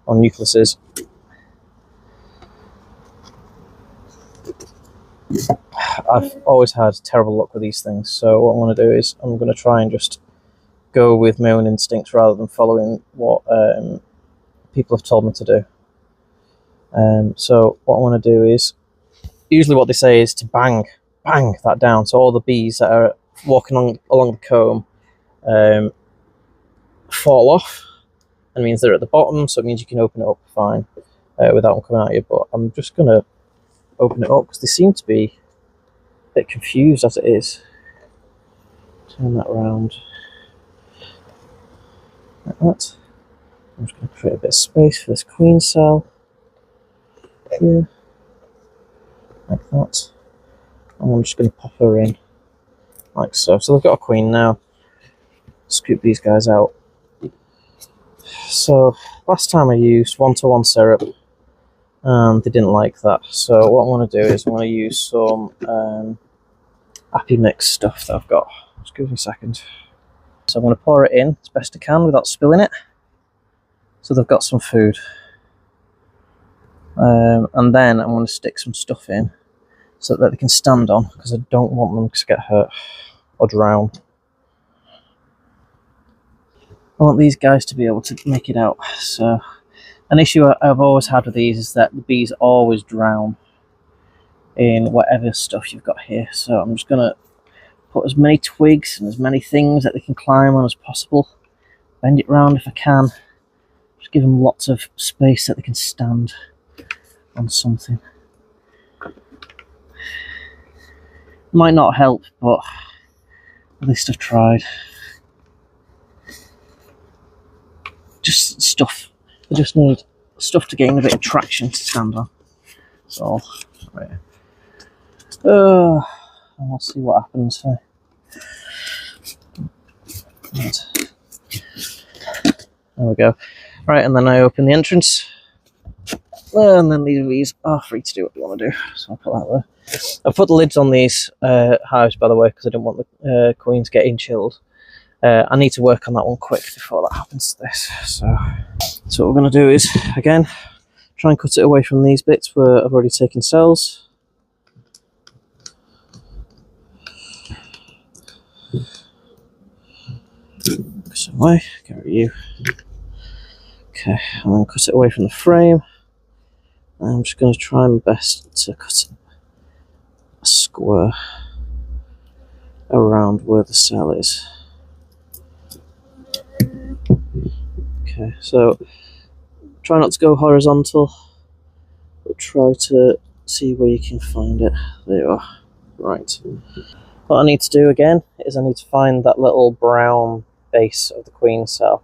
Speaker 1: or nucleuses, I've always had terrible luck with these things. So what I'm going to do is I'm going to try and just go with my own instincts rather than following what people have told me to do. So what I want to do is, usually what they say is to bang that down, so all the bees that are walking along the comb fall off, and it means they're at the bottom, so it means you can open it up fine without them coming at you. But I'm just going to open it up because they seem to be a bit confused as it is. Turn that around like that. I'm just going to create a bit of space for this queen cell here, like that. And I'm just going to pop her in like so. So they've got a queen now. Scoop these guys out. So last time I used 1-to-1 syrup and they didn't like that. So what I want to do is I want to use some Appy Mix stuff that I've got. Just give me a second. So I'm going to pour it in as best I can without spilling it, so they've got some food. And then I'm going to stick some stuff in so that they can stand on, because I don't want them to get hurt or drown. I want these guys to be able to make it out. So an issue I've always had with these is that the bees always drown in whatever stuff you've got here. So I'm just going to put as many twigs and as many things that they can climb on as possible. Bend it round if I can. Just give them lots of space that they can stand on something. Might not help, but at least I've tried. Just stuff. They just need stuff to gain a bit of traction to stand on. So, right. And we'll see what happens. Right. There we go. Right, and then I open the entrance. And then these are free to do what you want to do. So I'll put that there. I've put the lids on these hives, by the way, because I didn't want the queens getting chilled. I need to work on that one quick before that happens to this. So what we're going to do is, again, try and cut it away from these bits where I've already taken cells. Cut it away, get rid of you. Okay, and then cut it away from the frame. I'm just going to try my best to cut a square around where the cell is. Okay, so try not to go horizontal, but try to see where you can find it. There you are. Right. What I need to do again is I need to find that little brown base of the queen cell.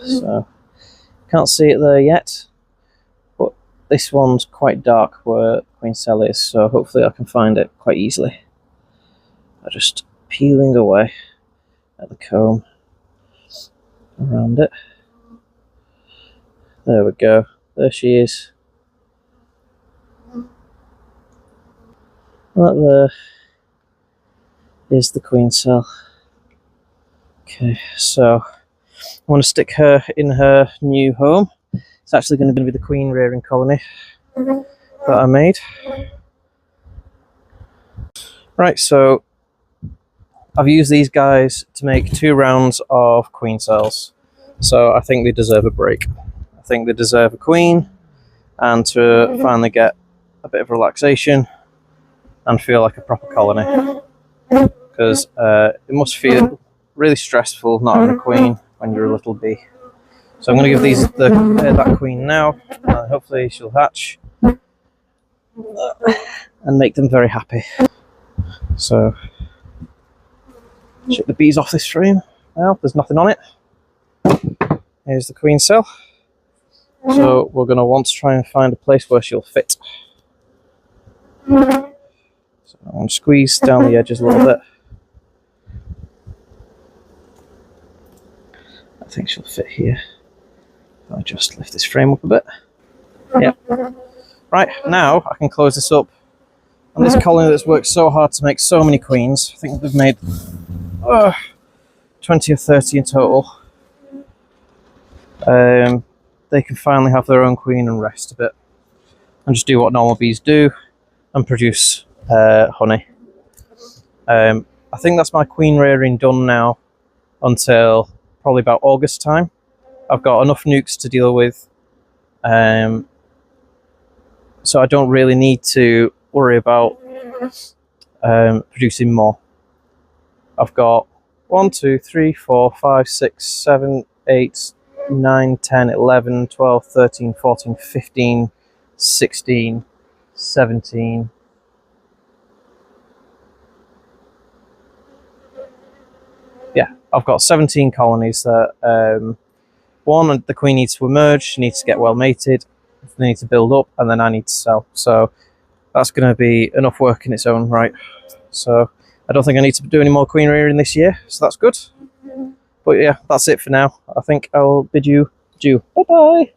Speaker 1: So, can't see it there yet, but this one's quite dark where the queen cell is, so hopefully I can find it quite easily. I'm just peeling away at the comb around it. There we go, there she is. Right there is the queen cell. Okay, so I want to stick her in her new home. It's actually going to be the queen rearing colony that I made. Right, so I've used these guys to make 2 rounds of queen cells. So I think they deserve a break. I think they deserve a queen and to finally get a bit of relaxation and feel like a proper colony. Because it must feel really stressful not having a queen when you're a little bee. So I'm going to give these that queen now, and hopefully she'll hatch and make them very happy. So shake the bees off this frame now. There's nothing on it. Here's the queen cell. So we're going to want to try and find a place where she'll fit. So I'm going to squeeze down the edges a little bit. I think she'll fit here. I'll just lift this frame up a bit. Yeah. Right, now I can close this up. And this colony that's worked so hard to make so many queens, I think they've made 20 or 30 in total. They can finally have their own queen and rest a bit. And just do what normal bees do and produce honey. I think that's my queen rearing done now until probably about August time. I've got enough nucs to deal with, so I don't really need to worry about producing more. I've got 1, 2, 3, 4, 5, 6, 7, 8, 9, 10, 11, 12, 13, 14, 15, 16, 17. Yeah, I've got 17 colonies that one, the queen needs to emerge, she needs to get well mated, they need to build up, and then I need to sell. So that's going to be enough work in its own right. So I don't think I need to do any more queen rearing this year, so that's good. But yeah, that's it for now. I think I'll bid you adieu. Bye-bye!